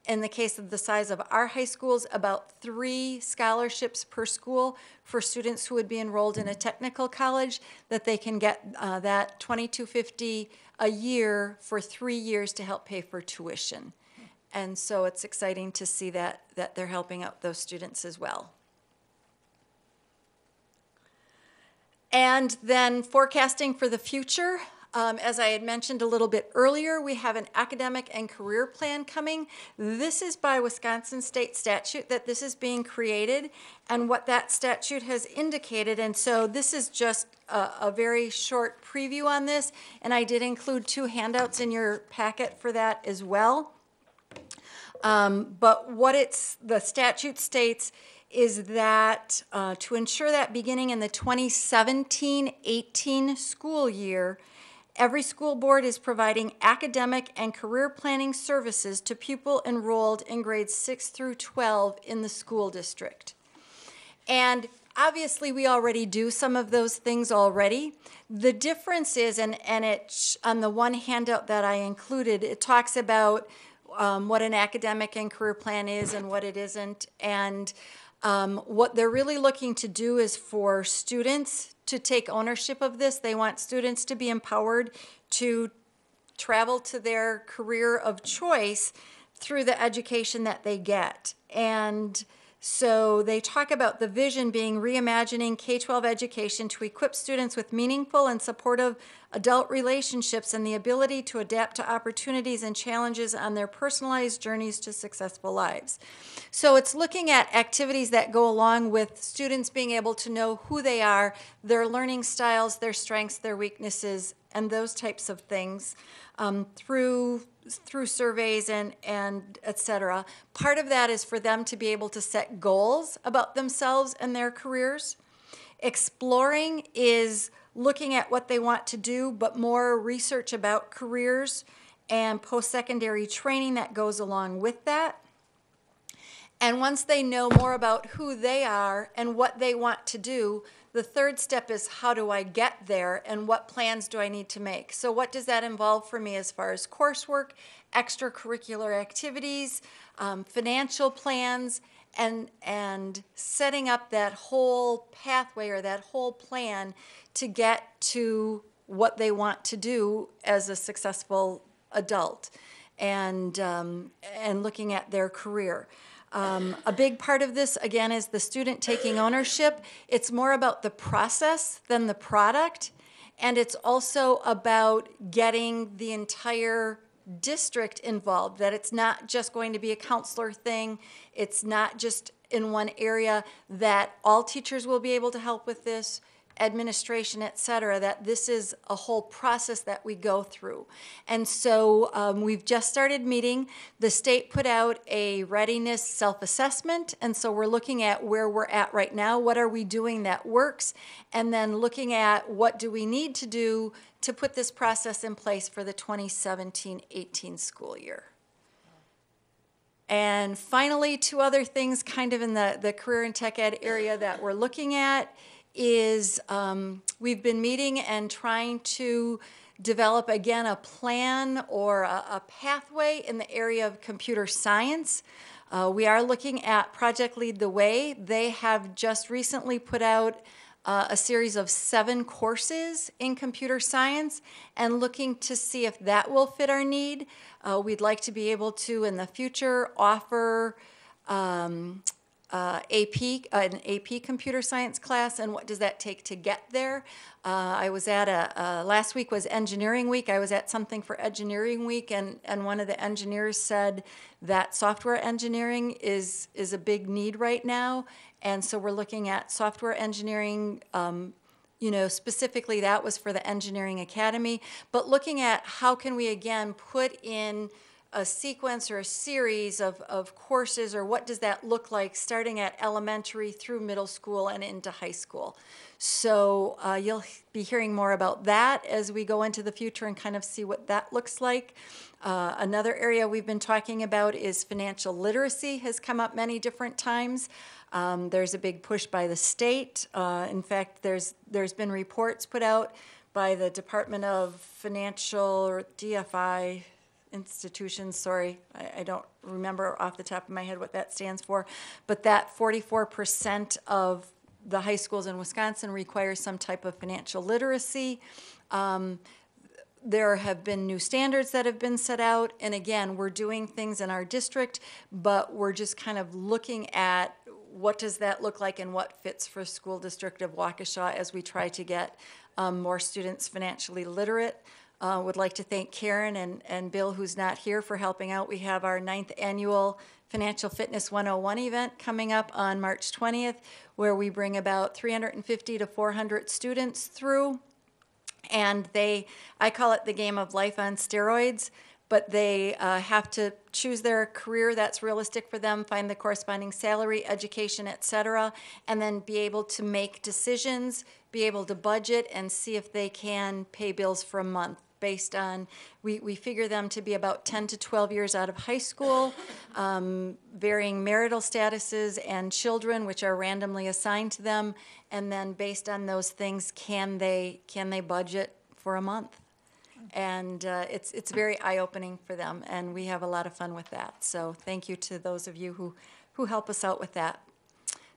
in the case of the size of our high schools, about 3 scholarships per school for students who would be enrolled in a technical college, that they can get that $2,250 a year for 3 years to help pay for tuition. And so it's exciting to see that they're helping out those students as well. And then forecasting for the future. As I had mentioned a little bit earlier, we have an academic and career plan coming. This is by Wisconsin state statute that this is being created and what that statute has indicated. And so this is just a very short preview on this. And I did include 2 handouts in your packet for that as well. But what the statute states is that to ensure that beginning in the 2017-18 school year, every school board is providing academic and career planning services to pupils enrolled in grades 6 through 12 in the school district. And obviously we already do some of those things already. The difference is, and it, on the one handout that I included, it talks about what an academic and career plan is and what it isn't. And what they're really looking to do is for students to take ownership of this. They want students to be empowered to travel to their career of choice through the education that they get. And so they talk about the vision being reimagining K-12 education to equip students with meaningful and supportive adult relationships and the ability to adapt to opportunities and challenges on their personalized journeys to successful lives. So it's looking at activities that go along with students being able to know who they are, their learning styles, their strengths, their weaknesses, and those types of things through surveys and et cetera. Part of that is for them to be able to set goals about themselves and their careers. Exploring is looking at what they want to do, but more research about careers and post-secondary training that goes along with that. And once they know more about who they are and what they want to do, the third step is how do I get there and what plans do I need to make? So what does that involve for me as far as coursework, extracurricular activities, financial plans, and setting up that whole pathway or that whole plan to get to what they want to do as a successful adult and looking at their career. A big part of this, again, is the student taking ownership. It's more about the process than the product, and it's also about getting the entire district involved, that it's not just going to be a counselor thing, it's not just in one area, that all teachers will be able to help with this, administration, et cetera, that this is a whole process that we go through. And so we've just started meeting. The state put out a readiness self-assessment, and so we're looking at where we're at right now, what are we doing that works, and then looking at what do we need to do to put this process in place for the 2017-18 school year. And finally, two other things kind of in the career and tech ed area that we're looking at is we've been meeting and trying to develop, again, a plan or a pathway in the area of computer science. We are looking at Project Lead the Way. They have just recently put out a series of 7 courses in computer science and looking to see if that will fit our need. We'd like to be able to, in the future, offer an AP computer science class, and what does that take to get there. I was at last week was engineering week. I was at something for engineering week, and one of the engineers said that software engineering is a big need right now. And so we're looking at software engineering, specifically that was for the Engineering Academy, but looking at how can we again put in a sequence or a series of courses, or what does that look like starting at elementary through middle school and into high school. So you'll be hearing more about that as we go into the future and kind of see what that looks like. Another area we've been talking about is financial literacy, has come up many different times. There's a big push by the state. In fact, there's been reports put out by the Department of Financial, or DFI, institutions, sorry, I don't remember off the top of my head what that stands for, but that 44% of the high schools in Wisconsin require some type of financial literacy. There have been new standards that have been set out, and again, we're doing things in our district, but we're just kind of looking at what does that look like and what fits for school district of Waukesha as we try to get more students financially literate. Would like to thank Karen and Bill, who's not here, for helping out. We have our 9th annual Financial Fitness 101 event coming up on March 20th, where we bring about 350 to 400 students through. And I call it the game of life on steroids, but they have to choose their career that's realistic for them, find the corresponding salary, education, et cetera, and then be able to make decisions, be able to budget, and see if they can pay bills for a month based on, we figure them to be about 10 to 12 years out of high school, varying marital statuses and children, which are randomly assigned to them, and then based on those things, can they budget for a month? And it's very eye-opening for them, and we have a lot of fun with that. So thank you to those of you who help us out with that.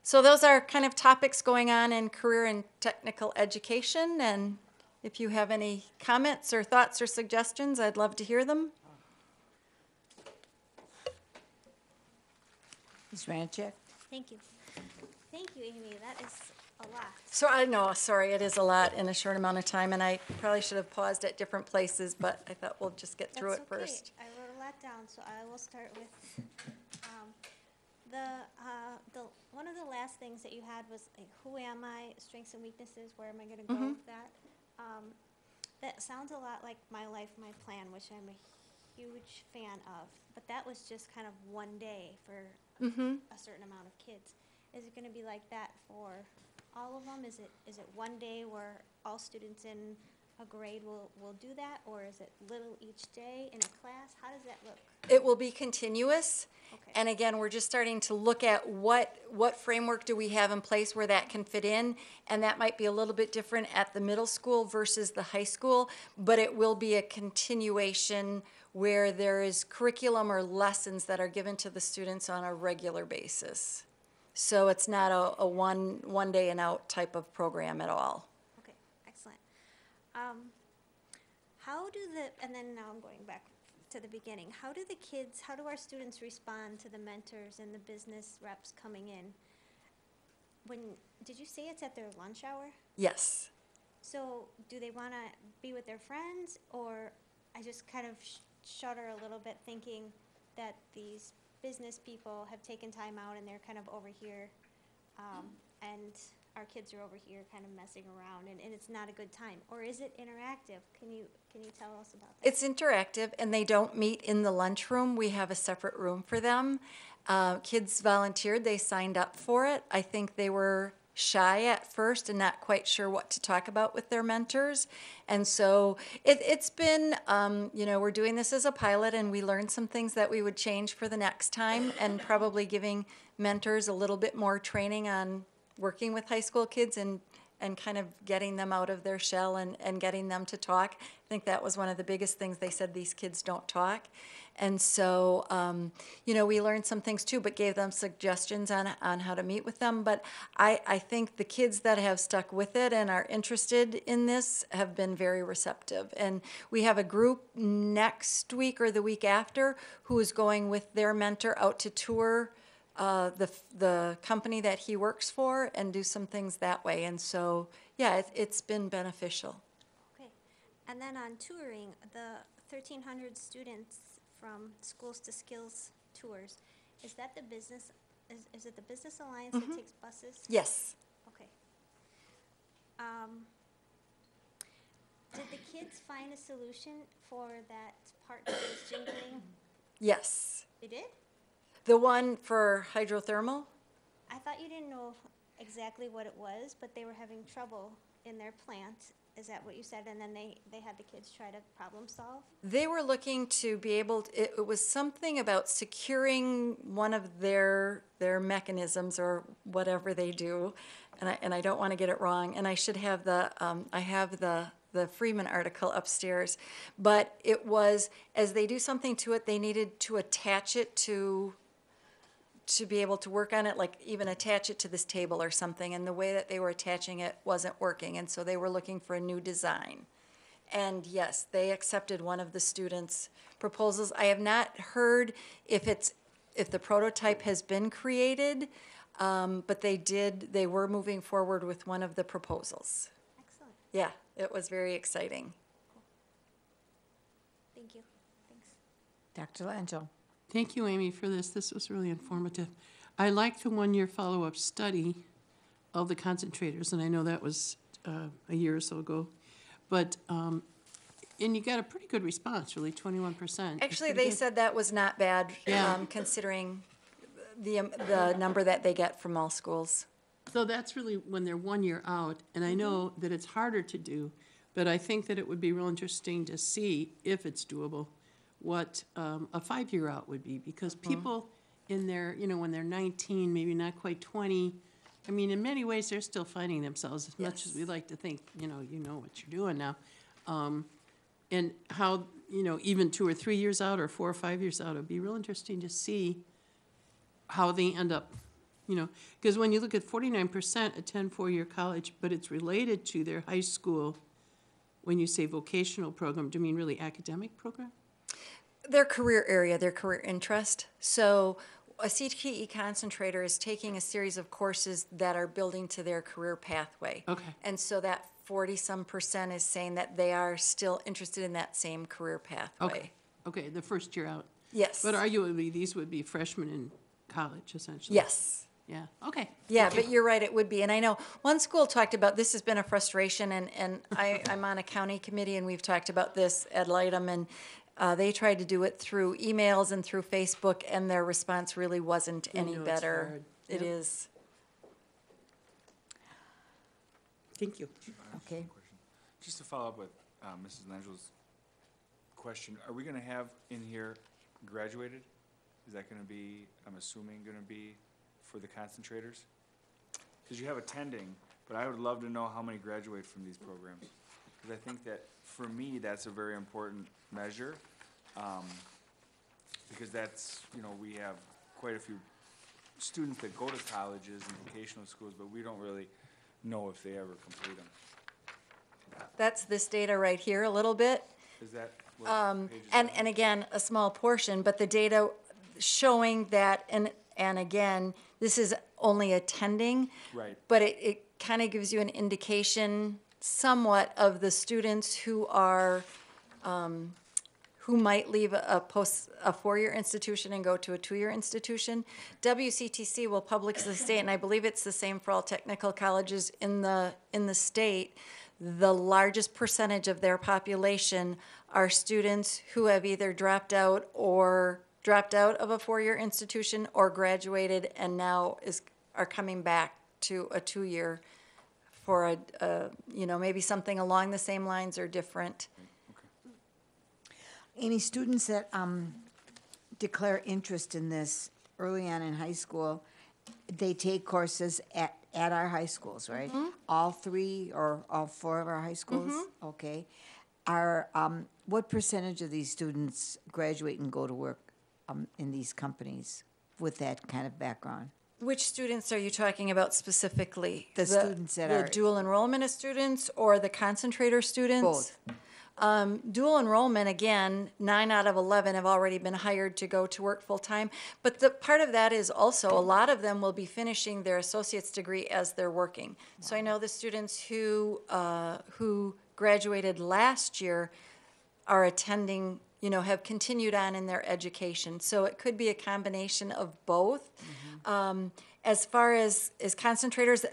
So those are kind of topics going on in career and technical education, and if you have any comments or thoughts or suggestions, I'd love to hear them. Ms. Ranchek? Thank you. Thank you, Amy. That is a lot. So I know, sorry, it is a lot in a short amount of time, and I probably should have paused at different places, but I thought we'll just get through That's it okay. first. I wrote a lot down, so I will start with one of the last things that you had was like, who am I, strengths and weaknesses, where am I going to go with that? That sounds a lot like My Life, My Plan, which I'm a huge fan of, but that was just kind of one day for a certain amount of kids. Is it going to be like that for all of them? Is it one day where all students in a grade will do that, or is it little each day in a class? How does that look? It will be continuous. Okay. And again, we're just starting to look at what framework do we have in place where that can fit in, and that might be a little bit different at the middle school versus the high school, but it will be a continuation where there is curriculum or lessons that are given to the students on a regular basis. So it's not a one day and out type of program at all. Okay, excellent. And then now I'm going back to the beginning. How do our students respond to the mentors and the business reps coming in? Did you say it's at their lunch hour? Yes. So do they want to be with their friends, or I just kind of shudder a little bit thinking that these business people have taken time out and they're kind of over here, and our kids are over here kind of messing around, and it's not a good time? Or is it interactive? Can you tell us about that? It's interactive, and they don't meet in the lunchroom. We have a separate room for them. Kids volunteered. They signed up for it. I think they were shy at first and not quite sure what to talk about with their mentors. And so it's been, we're doing this as a pilot, and we learned some things that we would change for the next time, and probably giving mentors a little bit more training on working with high school kids and kind of getting them out of their shell and getting them to talk. I think that was one of the biggest things. They said these kids don't talk. And so, we learned some things too, but gave them suggestions on how to meet with them. But I think the kids that have stuck with it and are interested in this have been very receptive. And we have a group next week or the week after who is going with their mentor out to tour the company that he works for and do some things that way. And so, yeah, it's been beneficial. Okay. And then on touring, the 1,300 students from Schools to Skills tours, is that the business, is it the Business Alliance that takes buses? Yes. Okay. Did the kids find a solution for that part that was jingling? Yes. They did? The one for hydrothermal? I thought you didn't know exactly what it was, but they were having trouble in their plant. Is that what you said? And then they had the kids try to problem solve? They were looking to be able to, it was something about securing one of their mechanisms or whatever they do, and I don't want to get it wrong. And I should have I have the Freeman article upstairs, but it was, as they do something to it, they needed to attach it to be able to work on it, like even attach it to this table or something, and the way that they were attaching it wasn't working, and so they were looking for a new design. And yes, they accepted one of the students' proposals. I have not heard if the prototype has been created, but they were moving forward with one of the proposals. Excellent. Yeah, it was very exciting. Cool. Thank you. Thanks. Dr. Lancho. Thank you, Amy, for this. This was really informative. I like the one-year follow-up study of the concentrators, and I know that was a year or so ago. But, and you got a pretty good response, really, 21%. Actually, they said that was not bad, Yeah. considering the number that they get from all schools. So that's really when they're 1 year out, and I know that it's harder to do, but I think that it would be real interesting to see, if it's doable, what a 5 year out would be, because people in their, when they're 19, maybe not quite 20, I mean, in many ways, they're still finding themselves, as much as we like to think, you know what you're doing now. And how, even 2 or 3 years out or 4 or 5 years out, it'd be real interesting to see how they end up, because when you look at 49% attend 4-year college, but it's related to their high school, when you say vocational program, do you mean really academic program? Their career area, their career interest. So a CTE concentrator is taking a series of courses that are building to their career pathway. Okay. And so that 40-some% is saying that they are still interested in that same career pathway. Okay, the first year out. Yes. But arguably, these would be freshmen in college, essentially. Yes. Yeah, okay. Yeah, Thank but you're right, it would be. And I know one school talked about, this has been a frustration, and I'm on a county committee, and we've talked about this ad litem, and they tried to do it through emails and through Facebook, and their response really wasn't any know it's better. hard. It Yep. is. Thank you. Okay. Just to follow up with Mrs. Langelo's question, are we going to have in here graduated? Is that going to be, I'm assuming, going to be for the concentrators? Because you have attending, but I would love to know how many graduate from these programs. Because I think that, for me, that's a very important measure. Because that's, we have quite a few students that go to colleges and vocational schools, but we don't really know if they ever complete them. That's this data right here a little bit. Is that what page is And that? again, a small portion, but the data showing that, and again, this is only attending. Right. But it kind of gives you an indication somewhat of the students who are who might leave a four-year institution and go to a two-year institution. WCTC will publicly state, and I believe it's the same for all technical colleges in the state, the largest percentage of their population are students who have either dropped out of a four-year institution or graduated and now are coming back to a two-year for maybe something along the same lines or different. Any students that declare interest in this early on in high school, they take courses at our high schools, right? All three or all four of our high schools? Okay. What percentage of these students graduate and go to work in these companies with that kind of background? Which students are you talking about specifically? The students that are... The dual enrollment students or the concentrator students? Both. Dual enrollment, again, 9 out of 11 have already been hired to go to work full-time. But the part of that is also a lot of them will be finishing their associate's degree as they're working. So I know the students who graduated last year are attending, have continued on in their education. So it could be a combination of both. As far as concentrators,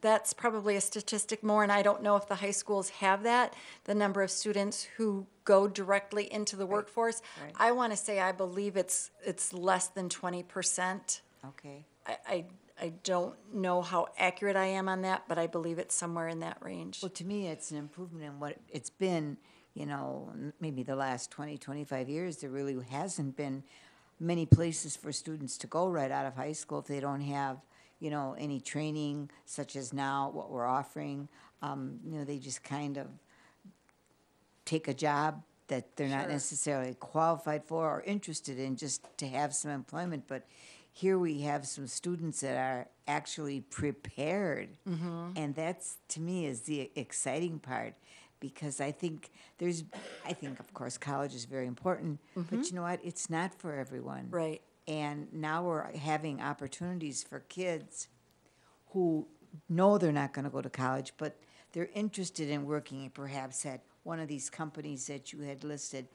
that's probably a statistic more, and I don't know if the high schools have that, the number of students who go directly into the workforce. Right. I want to say I believe it's less than 20%. Okay. I don't know how accurate I am on that, but I believe it's somewhere in that range. Well, to me, it's an improvement in what it's been, maybe the last 20, 25 years. There really hasn't been many places for students to go right out of high school if they don't have, any training such as now what we're offering. They just kind of take a job that they're not necessarily qualified for or interested in just to have some employment. But here we have some students that are actually prepared. And that's, to me, is the exciting part. Because I think of course college is very important, but you know what? It's not for everyone. Right. And now we're having opportunities for kids who know they're not going to go to college, but they're interested in working perhaps at one of these companies that you had listed.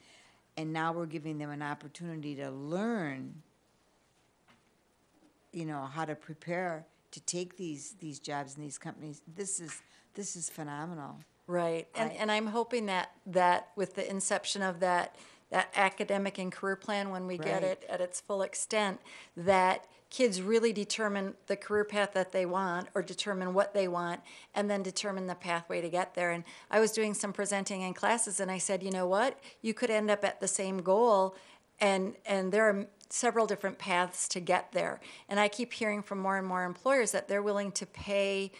And now we're giving them an opportunity to learn, how to prepare to take these jobs in these companies. This is phenomenal. Right, and I'm hoping that with the inception of that academic and career plan, when we get it at its full extent, that kids really determine the career path that they want or determine what they want and then determine the pathway to get there. And I was doing some presenting in classes and I said, you know what, you could end up at the same goal and there are several different paths to get there. And I keep hearing from more and more employers that they're willing to pay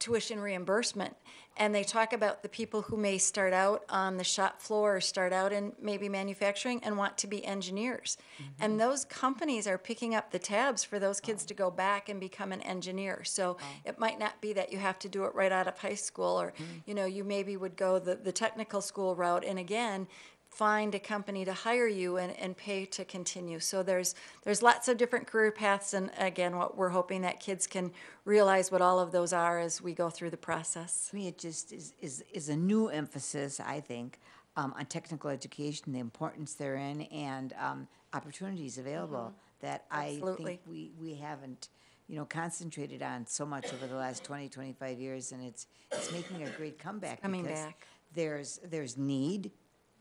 tuition reimbursement. And they talk about the people who may start out on the shop floor or start out in maybe manufacturing and want to be engineers. And those companies are picking up the tabs for those kids to go back and become an engineer. So it might not be that you have to do it right out of high school or, you maybe would go the technical school route and again, find a company to hire you and pay to continue. So there's lots of different career paths, and again, what we're hoping that kids can realize what all of those are as we go through the process. To me, it just is a new emphasis, I think, on technical education, the importance therein, and opportunities available that Absolutely. I think we haven't, concentrated on so much over the last 20, 25 years, and it's making a great comeback. Coming because back. There's need.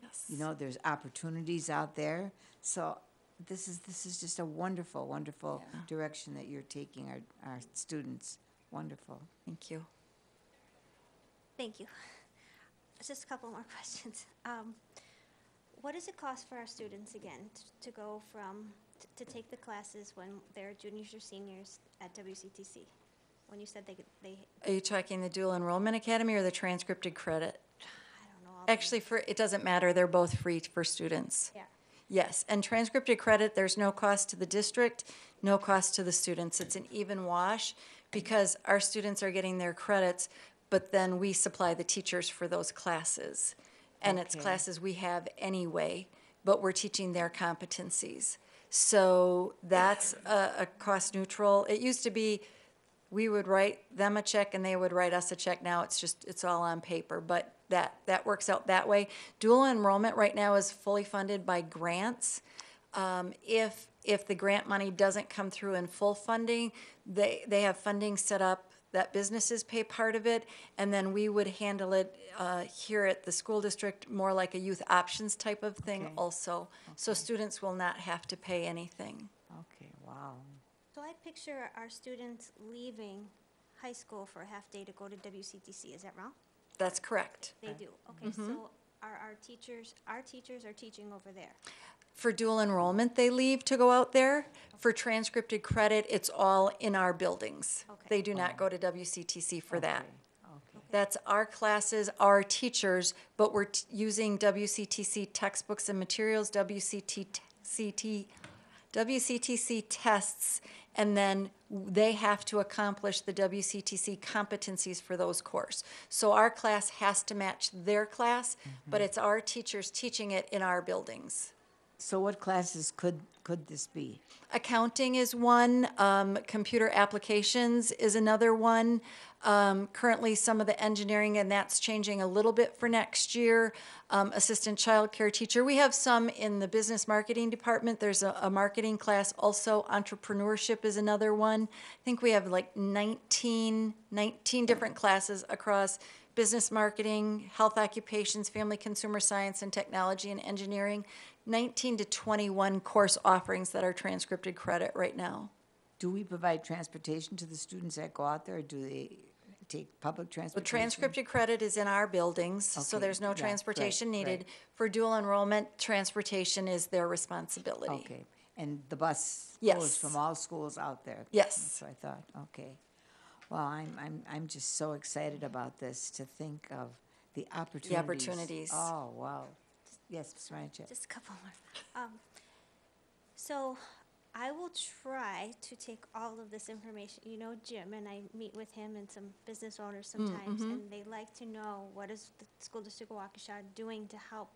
Yes. There's opportunities out there. So this is just a wonderful, wonderful direction that you're taking our students. Wonderful. Thank you. Thank you. Just a couple more questions. What does it cost for our students, again, to go from, to take the classes when they're juniors or seniors at WCTC? When you said they Are you talking the Dual Enrollment Academy or the transcripted credit? I don't know. Actually, it doesn't matter. They're both free for students. Yeah. Yes, and transcripted credit, there's no cost to the district, no cost to the students. It's an even wash because our students are getting their credits, but then we supply the teachers for those classes. And it's Okay. classes we have anyway, but we're teaching their competencies. So that's a cost neutral. It used to be we would write them a check and they would write us a check. Now it's all on paper, but that works out that way. Dual enrollment right now is fully funded by grants. If the grant money doesn't come through in full funding, they have funding set up that businesses pay part of it, and then we would handle it here at the school district more like a youth options type of thing also. So students will not have to pay anything. Okay, wow. So I picture our students leaving high school for a half day to go to WCTC. Is that wrong? That's correct. They do. Okay, so our teachers are teaching over there. For dual enrollment, they leave to go out there. For transcripted credit, it's all in our buildings. Okay. They do not go to WCTC for that. Okay. That's our classes, our teachers, but we're using WCTC textbooks and materials, WCTC tests, and then they have to accomplish the WCTC competencies for those courses. So our class has to match their class, but it's our teachers teaching it in our buildings. So what classes could this be? Accounting is one, computer applications is another one. Currently, some of the engineering, and that's changing a little bit for next year. Assistant childcare teacher. We have some in the business marketing department. There's a marketing class also. Entrepreneurship is another one. I think we have like 19 different classes across business marketing, health occupations, family consumer science, and technology and engineering. 19 to 21 course offerings that are transcripted credit right now. Do we provide transportation to the students that go out there, or do they take public The transportation? transcripted credit is in our buildings, so Okay, there's no yeah, transportation right, needed. right. For dual enrollment, transportation is their responsibility. Okay, and the bus Yes. goes from all schools out there? Yes. That's what I thought, okay. Well, I'm just so excited about this, to think of the opportunities. opportunities. Oh, wow. Yes, Ms. Ryanchek. Just a couple more. So I will try to take all of this information. You know Jim, and I meet with him and some business owners sometimes, and they like to know what is the school district of Waukesha doing to help.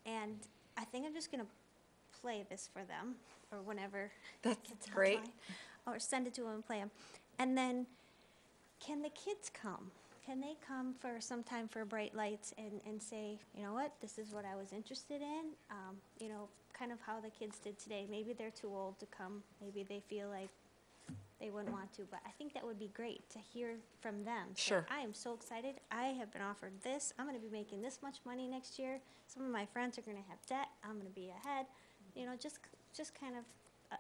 And I think I'm just going to play this for them, or whenever That's it's great. online, or send it to them and play them. And then, can the kids come? Can they come for some time for Bright Lights and say, you know what, this is what I was interested in? You know, kind of how the kids did today. Maybe they're too old to come. Maybe they feel like they wouldn't want to. But I think that would be great to hear from them. Say, Sure. I am so excited. I have been offered this. I'm going to be making this much money next year. Some of my friends are going to have debt. I'm going to be ahead. You know, just kind of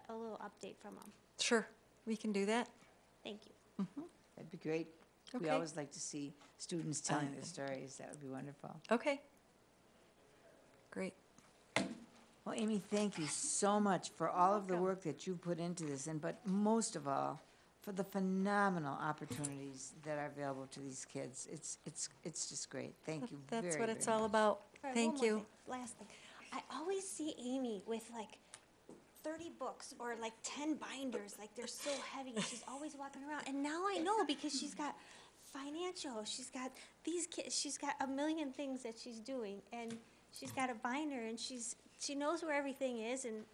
a little update from them. Sure, we can do that. Thank you. That'd be great. We Okay. always like to see students telling their stories. That would be wonderful. Okay. Great. Well, Amy, thank you so much for all of the work that you put into this, but most of all, for the phenomenal opportunities that are available to these kids. It's just great. Thank you very, That's what it's very all much. about. All right, Thank one more you. thing, last thing. I always see Amy with like 30 books or like 10 binders. Like they're so heavy. She's always walking around. And now I know, because she's got financial, she's got these kids, she's got a million things that she's doing. And she's got a binder, and she knows where everything is. And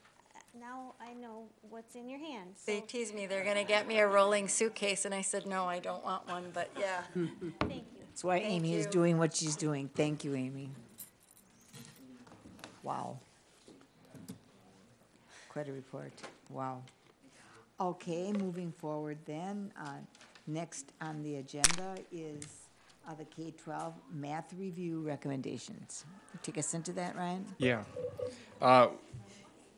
now I know what's in your hands. They So tease me, they're gonna get me a rolling suitcase, and I said, no, I don't want one, but yeah. thank you. That's why Thank Amy is you. doing what she's doing. Thank you, Amy. Wow. Quite a report. Wow. Okay, moving forward then, next on the agenda is the K-12 math review recommendations. Take us into that, Ryan? Yeah. We have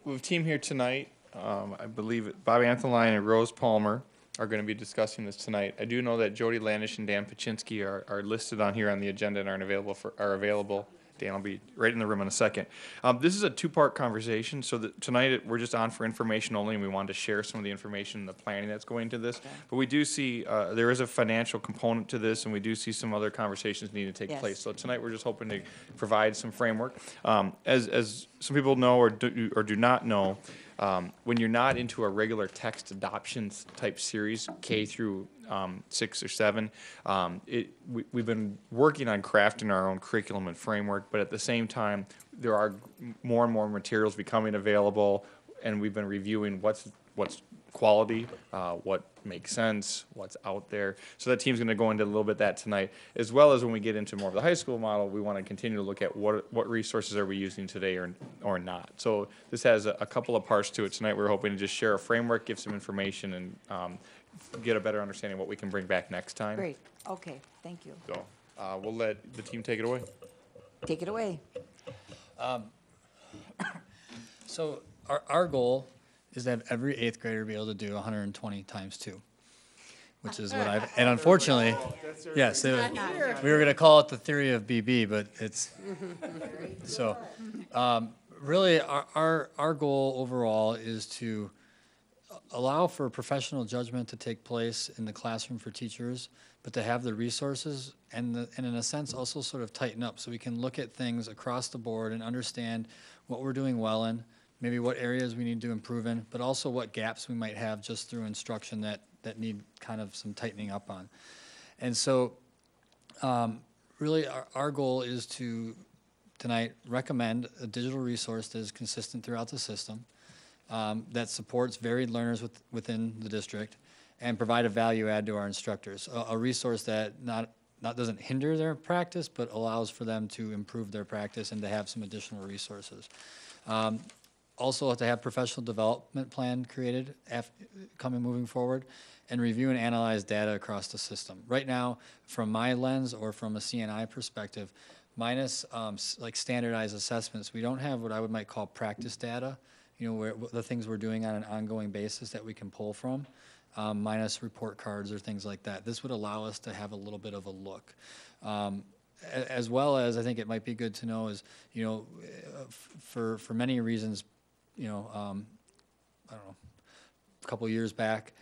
a team here tonight. I believe Bob Antheline and Rose Palmer are going to be discussing this tonight. I do know that Jody Landish and Dan Paczynski are listed on here on the agenda and are available. Dan will be right in the room in a second. This is a two-part conversation, so that tonight we're just on for information only, and we wanted to share some of the information and the planning that's going into this. But we do see there is a financial component to this, and we do see some other conversations need to take Yes. place. So tonight we're just hoping to provide some framework. As some people know or do not know, when you're not into a regular text adoptions type series, K through 6 or 7, we've been working on crafting our own curriculum and framework, but at the same time, there are more and more materials becoming available, and we've been reviewing what's quality, what makes sense, what's out there. So that team's going to go into a little bit of that tonight, as well as when we get into more of the high school model, we want to continue to look at what resources are we using today or not. So this has a couple of parts to it tonight. We're hoping to just share a framework, give some information, and get a better understanding of what we can bring back next time. Great, okay, thank you. So we'll let the team take it away. Take it away. So our goal is to have every 8th grader be able to do 120 times 2, which is what I've, and unfortunately, yes, we were going to call it the theory of BB, but it's, so really our goal overall is to allow for professional judgment to take place in the classroom for teachers, but to have the resources and in a sense also sort of tighten up so we can look at things across the board and understand what we're doing well in, maybe what areas we need to improve in, but also what gaps we might have just through instruction that need kind of some tightening up on. And so really our goal is to tonight recommend a digital resource that is consistent throughout the system, that supports varied learners within the district, and provide a value add to our instructors. A resource that not doesn't hinder their practice, but allows for them to improve their practice and to have some additional resources. Also to have professional development plan created moving forward, and review and analyze data across the system. Right now, from my lens or from a CNI perspective, minus like standardized assessments, we don't have what I might call practice data, where the things we're doing on an ongoing basis that we can pull from, minus report cards or things like that. This would allow us to have a little bit of a look. As well as, I think it might be good to know is, for many reasons, I don't know, a couple of years back,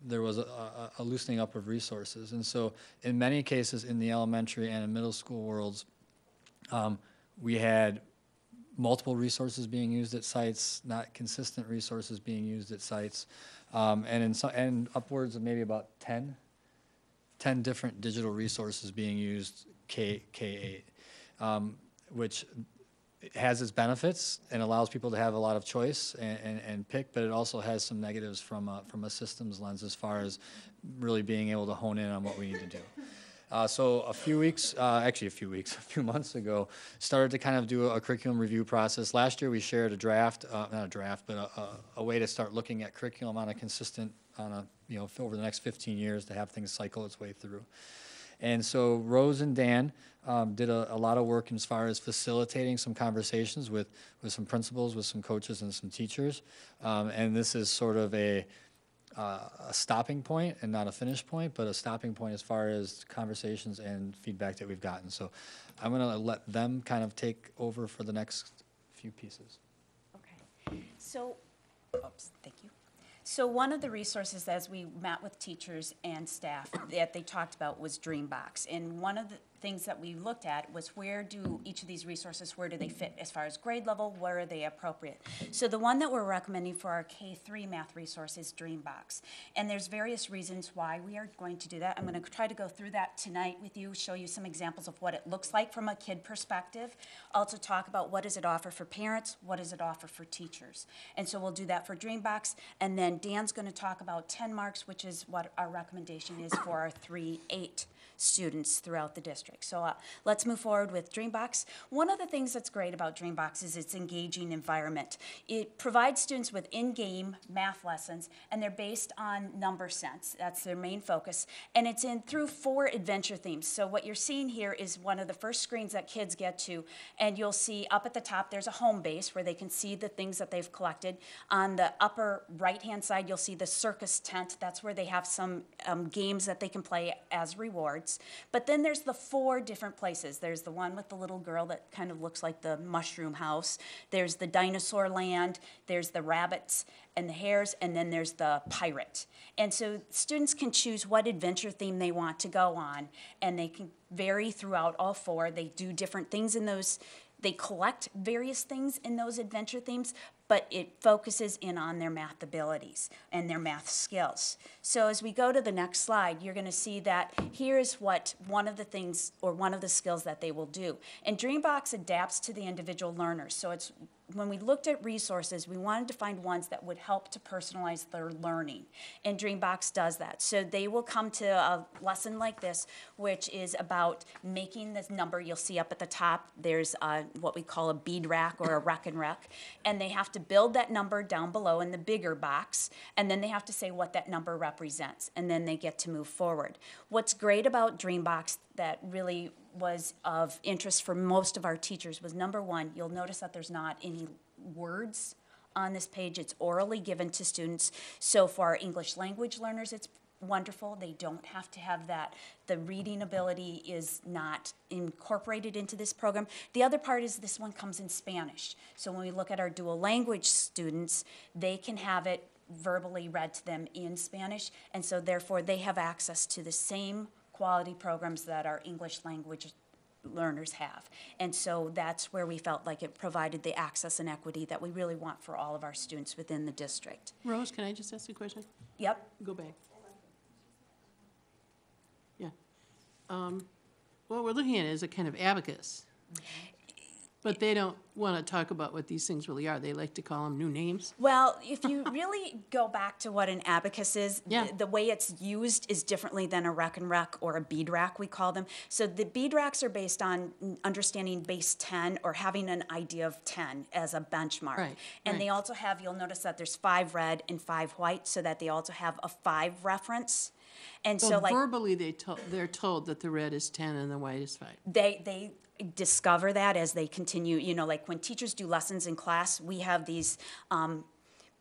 there was a loosening up of resources. And so in many cases in the elementary and in middle school worlds, we had multiple resources being used at sites, not consistent resources being used at sites, and upwards of maybe about 10 different digital resources being used K-8, which has its benefits and allows people to have a lot of choice and pick, but it also has some negatives from a systems lens as far as really being able to hone in on what we need to do. So a few months ago, started to kind of do a curriculum review process. Last year we shared a draft, not a draft, but a way to start looking at curriculum on a consistent, over the next 15 years to have things cycle its way through. And so Rose and Dan did a lot of work as far as facilitating some conversations with some principals, with some coaches and some teachers. And this is sort of a stopping point and not a finish point, but a stopping point as far as conversations and feedback that we've gotten. So I'm going to let them kind of take over for the next few pieces. Okay. So, thank you. So one of the resources as we met with teachers and staff that they talked about was Dreambox. And one of the things that we looked at was where do each of these resources, where do they fit as far as grade level, where are they appropriate? So the one that we're recommending for our K-3 math resource is Dreambox. And there's various reasons why we are going to do that. I'm going to try to go through that tonight with you, show you some examples of what it looks like from a kid perspective. Also talk about what does it offer for parents, what does it offer for teachers. And so we'll do that for Dreambox. And then Dan's going to talk about 10 marks, which is what our recommendation is for our 3-8 students throughout the district. So let's move forward with Dreambox. One of the things that's great about Dreambox is its engaging environment. It provides students with in-game math lessons, and they're based on number sense. That's their main focus. And it's through 4 adventure themes. So what you're seeing here is one of the first screens that kids get to, and you'll see up at the top there's a home base where they can see the things that they've collected. On the upper right-hand side, you'll see the circus tent. That's where they have some games that they can play as rewards. But then there's the 4 different places. There's the one with the little girl that kind of looks like the mushroom house. There's the dinosaur land. There's the rabbits and the hares, and then there's the pirate. And so students can choose what adventure theme they want to go on, and they can vary throughout all 4. They do different things in those. They collect various things in those adventure themes, but it focuses in on their math abilities and their math skills. So as we go to the next slide, you're going to see that here's what one of the things or one of the skills that they will do. And Dreambox adapts to the individual learners. So it's when we looked at resources, we wanted to find ones that would help to personalize their learning. And Dreambox does that. So they will come to a lesson like this, which is about making this number. You'll see up at the top, there's what we call a bead rack or a rec and rec. And they have to build that number down below in the bigger box. And then they have to say what that number represents. And then they get to move forward. What's great about Dreambox that really was of interest for most of our teachers was, number one, you'll notice that there's not any words on this page. It's orally given to students. So for our English language learners, it's wonderful. They don't have to have that. The reading ability is not incorporated into this program. The other part is this one comes in Spanish. So when we look at our dual language students, they can have it verbally read to them in Spanish, and so therefore they have access to the same quality programs that our English language learners have. And so that's where we felt like it provided the access and equity that we really want for all of our students within the district. Rose, can I just ask a question? Yep. Go back. Yeah. What we're looking at is a kind of abacus. But they don't want to talk about what these things really are. They like to call them new names. Well, if you really go back to what an abacus is, Yeah. the way it's used is differently than a rec and rec or a bead rack, we call them. So the bead racks are based on understanding base 10 or having an idea of 10 as a benchmark. Right, And right. they also have, you'll notice that there's 5 red and 5 white, so that they also have a 5 reference. And so like verbally, they're told that the red is 10 and the white is 5. they discover that as they continue, you know, like when teachers do lessons in class, we have these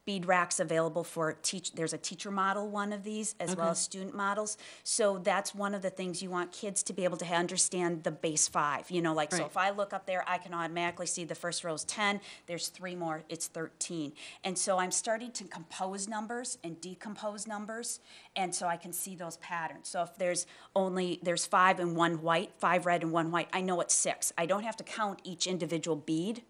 bead racks available for there's a teacher model one of these as well Okay. as student models. So that's one of the things you want kids to be able to understand the base 5, you know, like so Right. if I look up there, I can automatically see the first row is 10, there's 3 more, it's 13. And so I'm starting to compose numbers and decompose numbers, and so I can see those patterns. So if there's 5 and 1 white, 5 red and 1 white, I know it's 6. I don't have to count each individual bead,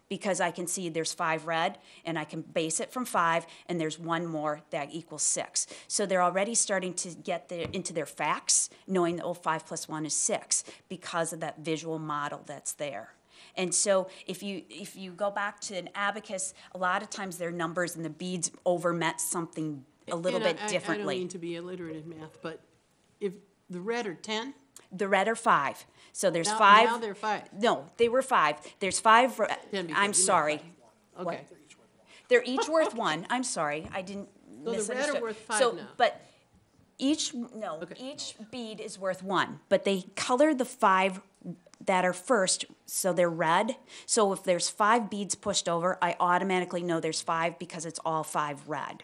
because I can see there's 5 red, and I can base it from 5, and there's 1 more that equals 6. So they're already starting to get into their facts, knowing that, 5 plus 1 is 6, because of that visual model that's there. And so if you go back to an abacus, a lot of times their numbers and the beads overmet something a little bit I differently. don't mean to be illiterate in math, but if the red are 10? The red are 5. So there's Now- 5. now they're 5. No, they were 5. There's 5. 10 because I'm you sorry. Okay. What? They're each worth 1. I'm sorry. I didn't So the red are misunderstood. worth 5 So, now. but each bead is worth 1. But they color the 5 that are first, so they're red. So if there's 5 beads pushed over, I automatically know there's 5 because it's all 5 red.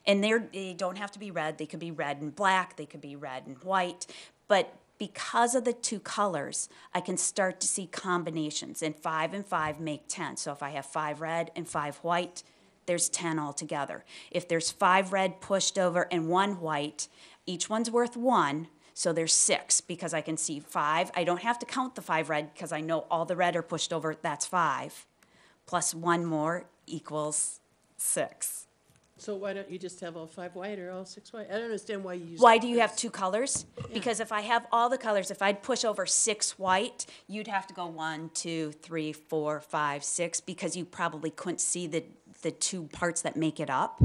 And they don't have to be red. They could be red and black. They could be red and white. But because of the 2 colors, I can start to see combinations, and 5 make 10. So if I have 5 red and 5 white, there's 10 altogether. If there's 5 red pushed over and 1 white, each one's worth 1, so there's 6, because I can see 5. I don't have to count the 5 red, because I know all the red are pushed over, that's 5. Plus 1 more equals 6. So why don't you just have all 5 white or all 6 white? I don't understand why you use. Why do you have 2 colors? Because if I have all the colors, if I'd push over 6 white, you'd have to go 1, 2, 3, 4, 5, 6, because you probably couldn't see the 2 parts that make it up.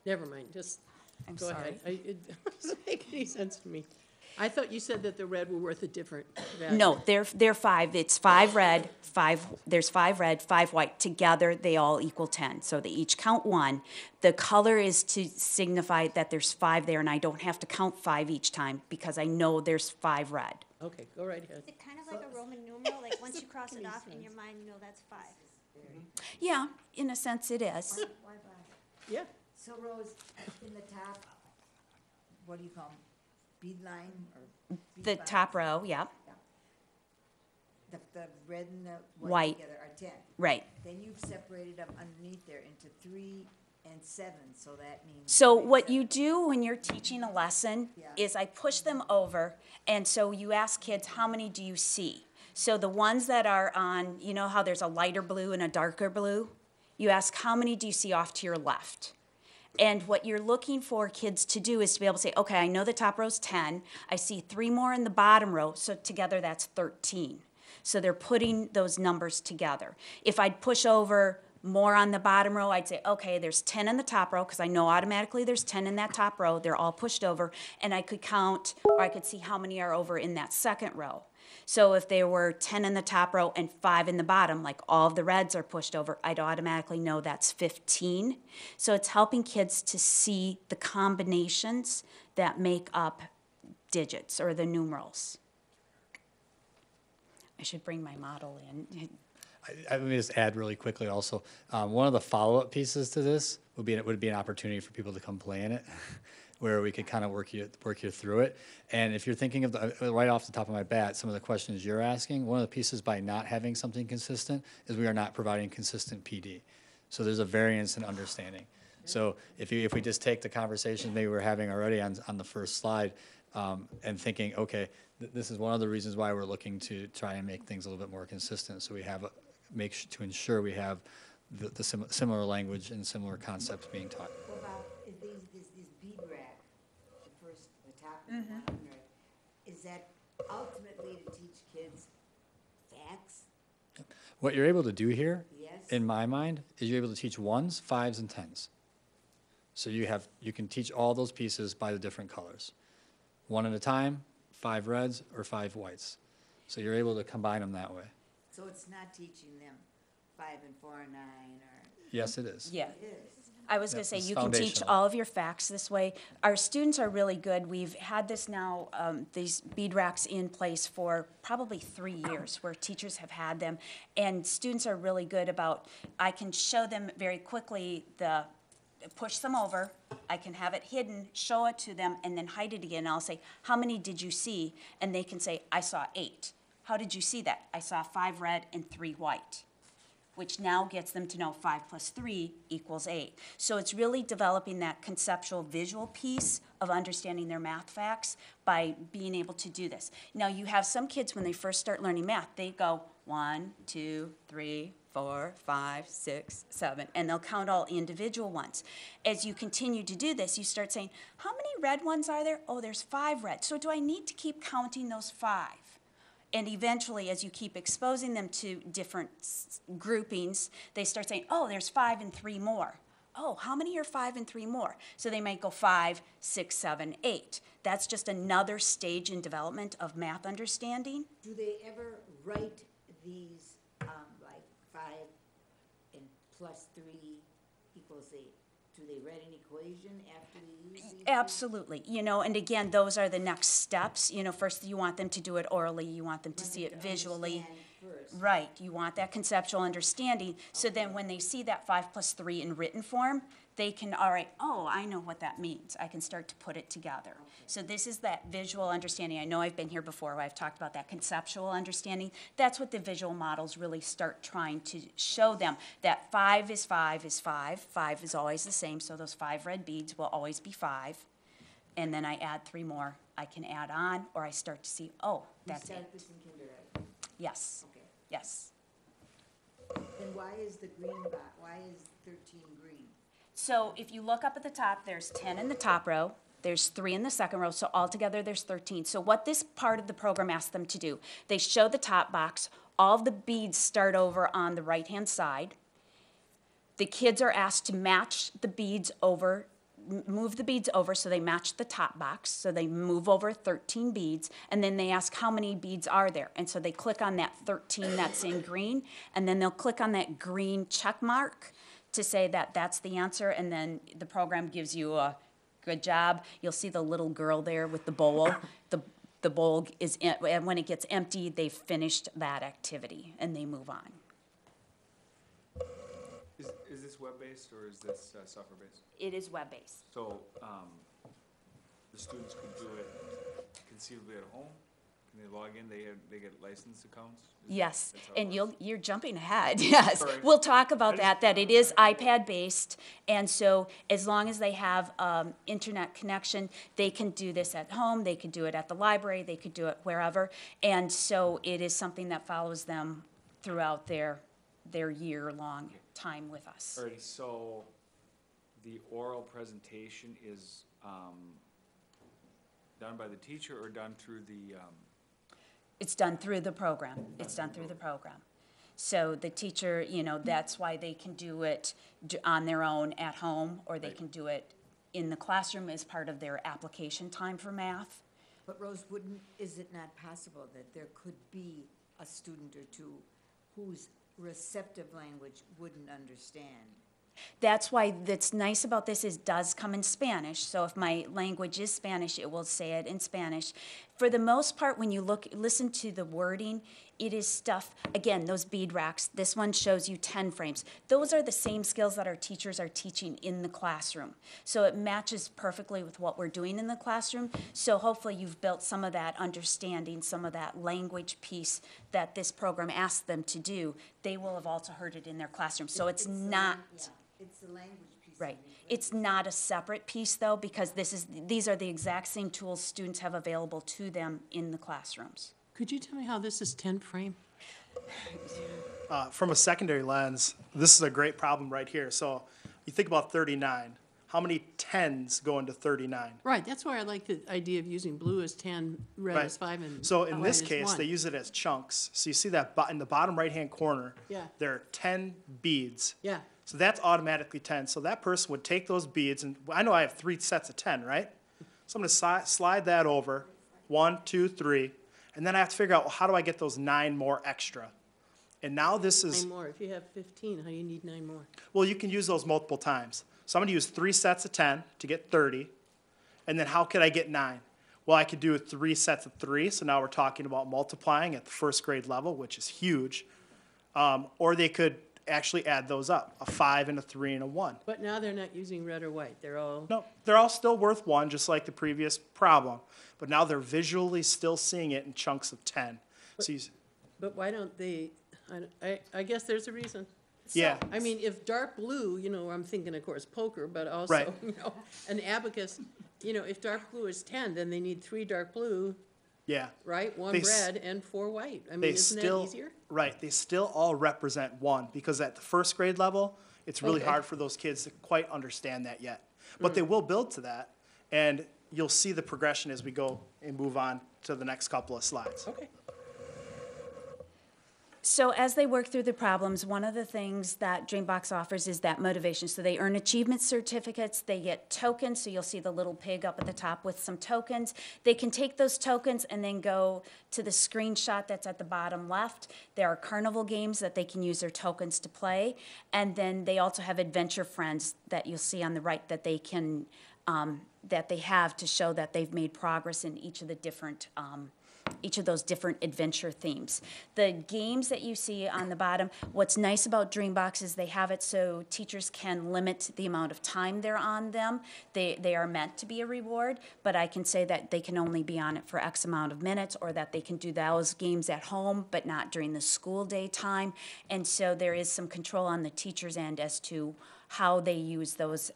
Never mind, just I'm go sorry. ahead. It doesn't make any sense to me. I thought you said that the red were worth a different value. No, they're 5. It's 5 red, 5, there's 5 red, 5 white. Together, they all equal 10. So they each count 1. The color is to signify that there's 5 there, and I don't have to count 5 each time, because I know there's 5 red. Okay, go right ahead. Is it kind of like a Roman numeral? Like once you cross it off in your mind, you know that's 5. Yeah, in a sense it is. Yeah. So Rose, in the top, what do you call them? Bead line or? bead The box? top row, yeah, The red and the White. white together are 10. right. Then you've separated them underneath there into 3 and 7, so that means. So what you do when you're teaching a lesson is I push them over, and so you ask kids, how many do you see? So the ones that are on, you know how there's a lighter blue and a darker blue? You ask, how many do you see off to your left? And what you're looking for kids to do is to be able to say, okay, I know the top row's 10. I see 3 more in the bottom row, so together that's 13. So they're putting those numbers together. If I'd push over more on the bottom row, I'd say, okay, there's 10 in the top row, because I know automatically there's 10 in that top row. They're all pushed over, and I could count, or I could see how many are over in that second row. So if there were 10 in the top row and 5 in the bottom, like all of the reds are pushed over, I'd automatically know that's 15. So it's helping kids to see the combinations that make up digits or the numerals. I should bring my model in. Let me just add really quickly also, one of the follow-up pieces to this would be an opportunity for people to come play in it, where we could kind of work you through it. And if you're thinking of right off the top of my bat, some of the questions you're asking, one of the pieces by not having something consistent is we are not providing consistent PD. So there's a variance in understanding. So if we just take the conversation maybe we're having already on the first slide, and thinking, okay, this is one of the reasons why we're looking to try and make things a little bit more consistent. So we have to ensure we have the similar language and similar concepts being taught. What about this bead rack, the top and the one under it, is that ultimately to teach kids facts? What you're able to do here, Yes. in my mind, is you're able to teach 1s, 5s, and 10s. So you can teach all those pieces by the different colors. 1 at a time, 5 reds or 5 whites. So you're able to combine them that way. So it's not teaching them 5 and 4 and 9 or? Yes, it is. Yeah. It is. I was going to say, It's you can teach foundational. all of your facts this way. Our students are really good. We've had this now, these bead racks in place for probably 3 years, where teachers have had them. And students are really good about, I can show them very quickly push them over, I can have it hidden, show it to them, and then hide it again. I'll say, how many did you see? And they can say, I saw 8. How did you see that? I saw 5 red and 3 white, which now gets them to know 5 plus 3 equals 8. So it's really developing that conceptual visual piece of understanding their math facts by being able to do this. Now, you have some kids, when they first start learning math, they go 1, 2, 3, 4, 5, 6, 7, and they'll count all individual ones. As you continue to do this, you start saying, how many red ones are there? Oh, there's 5 red. So do I need to keep counting those 5? And eventually, as you keep exposing them to different groupings, they start saying, oh, there's 5 and 3 more. Oh, how many are 5 and 3 more? So they might go 5, 6, 7, 8. That's just another stage in development of math understanding. Do they ever write these, like 5 and plus 3 equals 8? Do they write an equation after they use these? Absolutely. And again, those are the next steps. First you want them to do it orally, you want them to see it visually. First. Right, you want that conceptual understanding, so then when they see that 5 plus 3 in written form, they can, all right, oh, I know what that means. I can start to put it together. Okay. So this is that visual understanding. I know I've been here before where I've talked about that conceptual understanding. That's what the visual models really start trying to show them, that 5 is 5 is 5. 5 is always the same, so those 5 red beads will always be 5. And then I add 3 more. I can add on, or I start to see, oh, that's 8. You start this in kindergarten? Yes. Okay. Yes. Then why is the green box, why is 13 green? So if you look up at the top, there's 10 in the top row, there's 3 in the second row, so altogether there's 13. So what this part of the program asks them to do, they show the top box, all of the beads start over on the right-hand side. The kids are asked to match the beads over, move the beads over so they match the top box, so they move over 13 beads, and then they ask how many beads are there, and so they click on that 13 that's in green, and then they'll click on that green check mark to say that that's the answer, and then the program gives you a good job. You'll see the little girl there with the bowl. The bowl is, and when it gets empty, they've finished that activity, and they move on. Is this web-based or is this software-based? It is web-based. So the students could do it conceivably at home? Can they log in? They get licensed accounts? Yes, That's how it and works? you're jumping ahead, yes. Sorry. We'll talk about that it is iPad-based, and so as long as they have internet connection, they can do this at home, they could do it at the library, they could do it wherever, and so it is something that follows them throughout their year-long time with us. Alrighty, so the oral presentation is done by the teacher or done through the It's done through the program. It's done through the program. So the teacher, you know, that's why they can do it on their own at home, or they can do it in the classroom as part of their application time for math. But Rose, is it not possible that there could be a student or two whose receptive language wouldn't understand? That's why that's nice about this is does come in Spanish. So if my language is Spanish, it will say it in Spanish. For the most part, when you listen to the wording, it is stuff, again, those bead racks. This one shows you 10 frames. Those are the same skills that our teachers are teaching in the classroom. So it matches perfectly with what we're doing in the classroom. So hopefully you've built some of that understanding, some of that language piece that this program asks them to do. They will have also heard it in their classroom. So it's not... It's the language piece. Right. It's not a separate piece, though, because these are the exact same tools students have available to them in the classrooms. Could you tell me how this is 10 frame? From a secondary lens, this is a great problem right here. So you think about 39. How many 10s go into 39? Right, that's why I like the idea of using blue as 10, red Right. as 5, and So in white this as case, 1. they use it as chunks. So you see that in the bottom right-hand corner, Yeah. there are 10 beads. Yeah. So that's automatically 10. So that person would take those beads, and I know I have 3 sets of 10, right? So I'm going to slide that over, 1, 2, 3, and then I have to figure out, well, how do I get those 9 more extra? And now this is, 9 more. If you have 15, how do you need 9 more? well, you can use those multiple times. So I'm going to use 3 sets of 10 to get 30, and then how could I get 9? Well, I could do 3 sets of 3, so now we're talking about multiplying at the first grade level, which is huge. Or they could actually add those up, a 5 and a 3 and a 1. But now they're not using red or white. They're all... No, they're all still worth 1, just like the previous problem. But now they're visually still seeing it in chunks of 10. So you, But why don't they, I guess there's a reason. Yeah. I mean, if dark blue, you know, I'm thinking, of course, poker, but also, Right. you know, an abacus, you know, if dark blue is 10, then they need 3 dark blue, yeah. right? 1 They s- red and 4 white. I They mean, isn't still, that easier? right, they still all represent 1, because at the first grade level, it's really Okay. hard for those kids to quite understand that yet. But they will build to that, and you'll see the progression as we go and move on to the next couple of slides. Okay. So as they work through the problems, one of the things that Dreambox offers is that motivation. So they earn achievement certificates, they get tokens, so you'll see the little pig up at the top with some tokens. They can take those tokens and then go to the screenshot that's at the bottom left. There are carnival games that they can use their tokens to play. And then they also have adventure friends that you'll see on the right that they can, that they have to show that they've made progress in each of the different each of those different adventure themes. The games that you see on the bottom, what's nice about Dreambox is they have it so teachers can limit the amount of time they're on them. They are meant to be a reward, but I can say that they can only be on it for X amount of minutes, or that they can do those games at home, but not during the school day time. And so there is some control on the teacher's end as to how they use those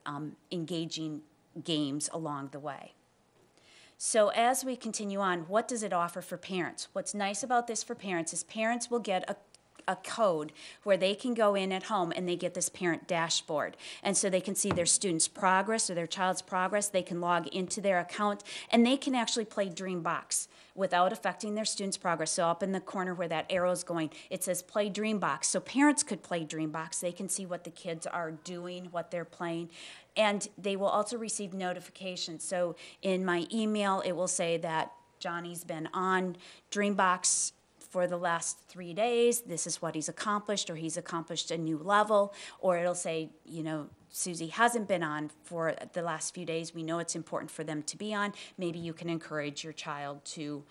engaging games along the way. So as we continue on, what does it offer for parents? What's nice about this for parents is parents will get a code where they can go in at home and they get this parent dashboard. And so they can see their student's progress or their child's progress. They can log into their account and they can actually play Dreambox without affecting their student's progress. So up in the corner where that arrow's going, it says play Dreambox. So parents could play Dreambox. They can see what the kids are doing, what they're playing. And they will also receive notifications. So in my email, it will say that Johnny's been on Dreambox for the last 3 days. This is what he's accomplished, or he's accomplished a new level. Or it'll say, you know, Susie hasn't been on for the last few days. We know it's important for them to be on. Maybe you can encourage your child to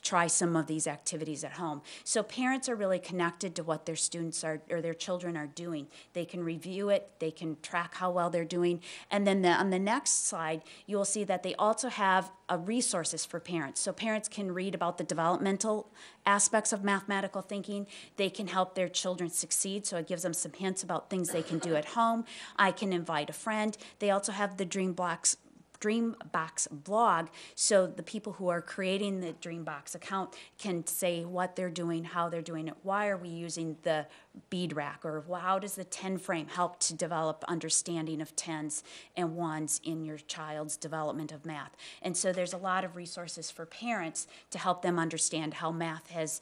try some of these activities at home. So parents are really connected to what their students are, or their children are doing. They can review it, they can track how well they're doing. And then on the next slide, you'll see that they also have resources for parents. So parents can read about the developmental aspects of mathematical thinking. They can help their children succeed, so it gives them some hints about things they can do at home. I can invite a friend. They also have the Dreambox Dreambox blog, so the people who are creating the Dreambox account can say what they're doing, how they're doing it, why are we using the bead rack, or how does the 10 frame help to develop understanding of tens and ones in your child's development of math. And so there's a lot of resources for parents to help them understand how math has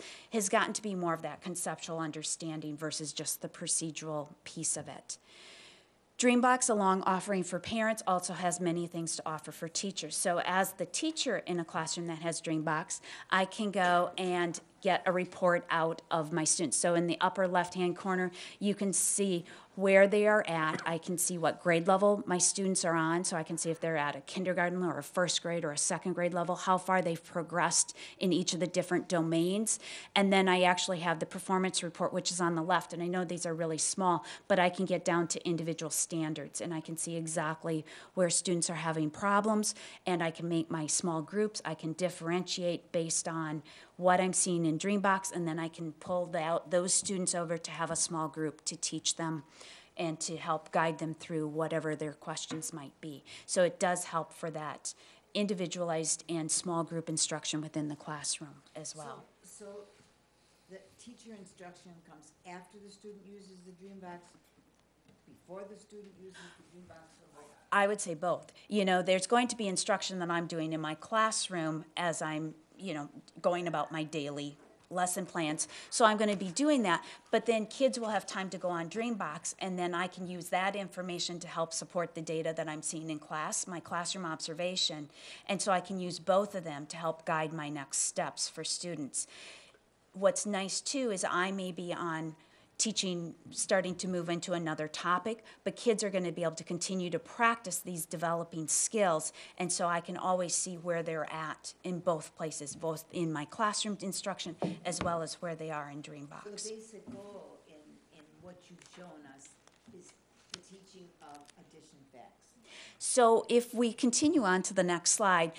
gotten to be more of that conceptual understanding versus just the procedural piece of it. Dreambox, along offering for parents, also has many things to offer for teachers. So as the teacher in a classroom that has Dreambox, I can go and get a report out of my students. So in the upper left-hand corner, you can see where they are at. I can see what grade level my students are on, so I can see if they're at a kindergarten or a first grade or a second grade level, how far they've progressed in each of the different domains. And then I actually have the performance report, which is on the left. And I know these are really small, but I can get down to individual standards, and I can see exactly where students are having problems, and I can make my small groups. I can differentiate based on what I'm seeing in Dreambox, and then I can pull out those students over to have a small group to teach them and to help guide them through whatever their questions might be. So it does help for that individualized and small group instruction within the classroom as well. So the teacher instruction comes after the student uses the Dreambox, before the student uses the Dreambox, or what? I would say both. You know, there's going to be instruction that I'm doing in my classroom as I'm, going about my daily lesson plans. So I'm going to be doing that, but then kids will have time to go on Dreambox, and then I can use that information to help support the data that I'm seeing in class, my classroom observation. And so I can use both of them to help guide my next steps for students. What's nice too is I may be on teaching, starting to move into another topic, but kids are going to be able to continue to practice these developing skills, and so I can always see where they're at in both places, both in my classroom instruction as well as where they are in Dreambox. So the basic goal in what you've shown us is the teaching of addition facts. So if we continue on to the next slide,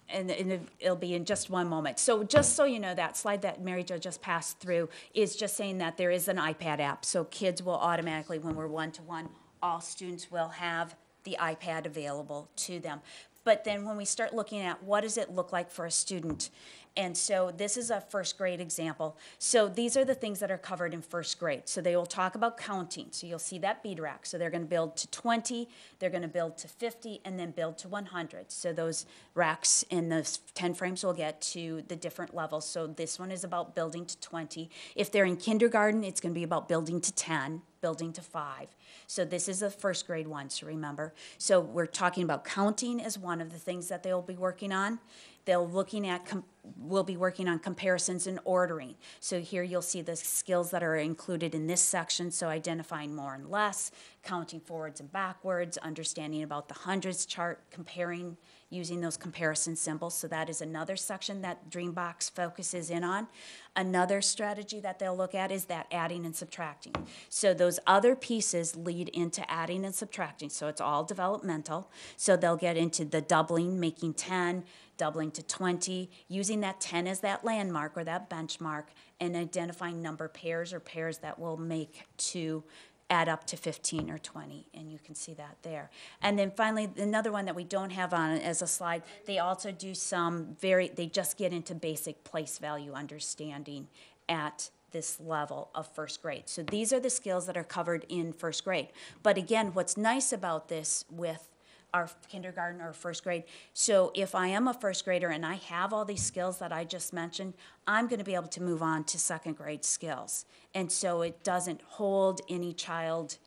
and it'll be in just one moment. So just so you know, that slide that Mary Jo just passed through is just saying that there is an iPad app. So kids will automatically, when we're one-to-one, all students will have the iPad available to them. But then when we start looking at what does it look like for a student, and so this is a first grade example. So these are the things that are covered in first grade. So they will talk about counting. So you'll see that bead rack. So they're going to build to 20, they're going to build to 50, and then build to 100. So those racks in those 10 frames will get to the different levels. So this one is about building to 20. If they're in kindergarten, it's going to be about building to 10, building to 5. So this is a first grade one, so remember. So we're talking about counting as one of the things that they'll be working on. We'll be working on comparisons and ordering. So here you'll see the skills that are included in this section. So identifying more and less, counting forwards and backwards, understanding about the hundreds chart, comparing, using those comparison symbols. So that is another section that Dreambox focuses in on. Another strategy that they'll look at is that adding and subtracting. So those other pieces lead into adding and subtracting. So it's all developmental. So they'll get into the doubling, making 10, doubling to 20, using that 10 as that landmark or that benchmark, and identifying number pairs or pairs that will make to add up to 15 or 20, and you can see that there. And then finally, another one that we don't have on as a slide, they also do they just get into basic place value understanding at this level of first grade. So these are the skills that are covered in first grade. But again, what's nice about this with our kindergarten or first grade. So if I am a first grader and I have all these skills that I just mentioned, I'm going to be able to move on to second grade skills. And so it doesn't hold any child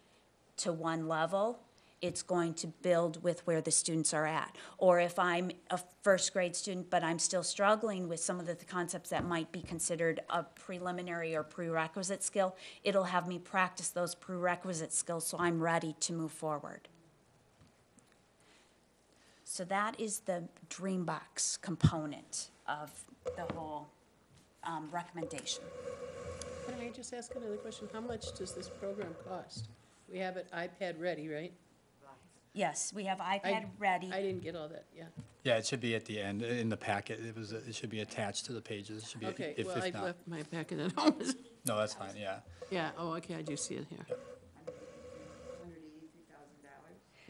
to one level. It's going to build with where the students are at. Or if I'm a first grade student, but I'm still struggling with some of the concepts that might be considered a preliminary or prerequisite skill, it'll have me practice those prerequisite skills so I'm ready to move forward. So that is the Dreambox component of the whole recommendation. Can I just ask another question? How much does this program cost? We have it iPad ready, right? Yes, we have iPad ready. I didn't get all that, yeah. Yeah, it should be at the end, in the packet. It should be attached to the pages. It should be, Okay, if well, I not. left my packet at home. No, that's fine, yeah. Yeah, oh, okay, I do see it here.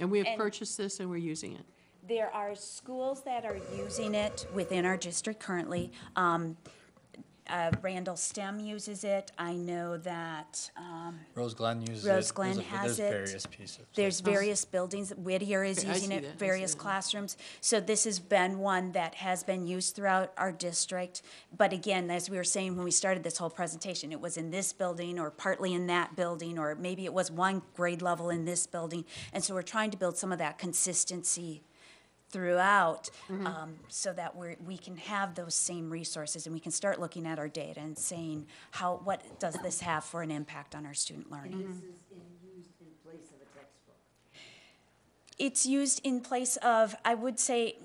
And we have purchased this and we're using it. There are schools that are using it within our district currently. Randall STEM uses it. I know that Rose Glen uses it. Rose Glen has it. There's various pieces. There's various buildings. Whittier is Okay, I using see it, that, I various see that. classrooms. So this has been one that has been used throughout our district. But again, as we were saying when we started this whole presentation, it was in this building or partly in that building, or maybe it was one grade level in this building. And so we're trying to build some of that consistency throughout, so that we can have those same resources and we can start looking at our data and saying, what does this have for an impact on our student learning? This is used in place of a textbook. It's used in place of, I would say,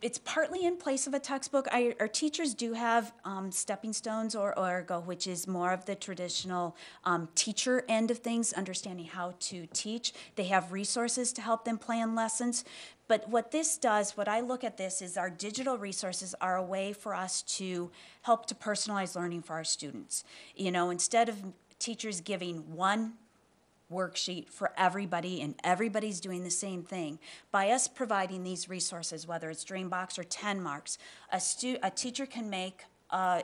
it's partly in place of a textbook. Our teachers do have stepping stones or Go, which is more of the traditional teacher end of things, understanding how to teach. They have resources to help them plan lessons. But what this does, what I look at this is our digital resources are a way for us to help to personalize learning for our students. You know, instead of teachers giving one worksheet for everybody and everybody's doing the same thing, by us providing these resources, whether it's Dreambox or 10 marks, a teacher can make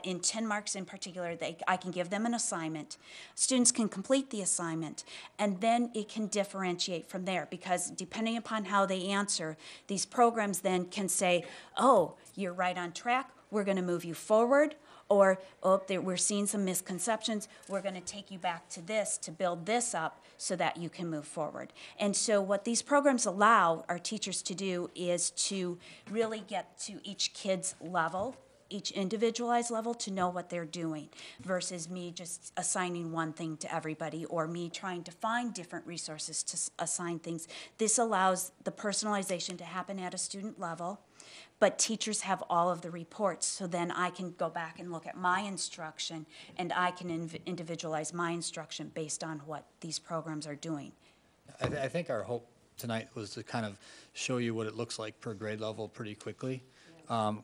in 10 marks in particular, I can give them an assignment. Students can complete the assignment, and then it can differentiate from there, because depending upon how they answer, these programs then can say, oh, you're right on track, we're going to move you forward, or, oh, we're seeing some misconceptions, we're going to take you back to this to build this up so that you can move forward. And so what these programs allow our teachers to do is to really get to each kid's level, each individualized level, to know what they're doing, versus me just assigning one thing to everybody or me trying to find different resources to assign things. This allows the personalization to happen at a student level, but teachers have all of the reports, so then I can go back and look at my instruction and I can individualize my instruction based on what these programs are doing. I think our hope tonight was to kind of show you what it looks like per grade level pretty quickly.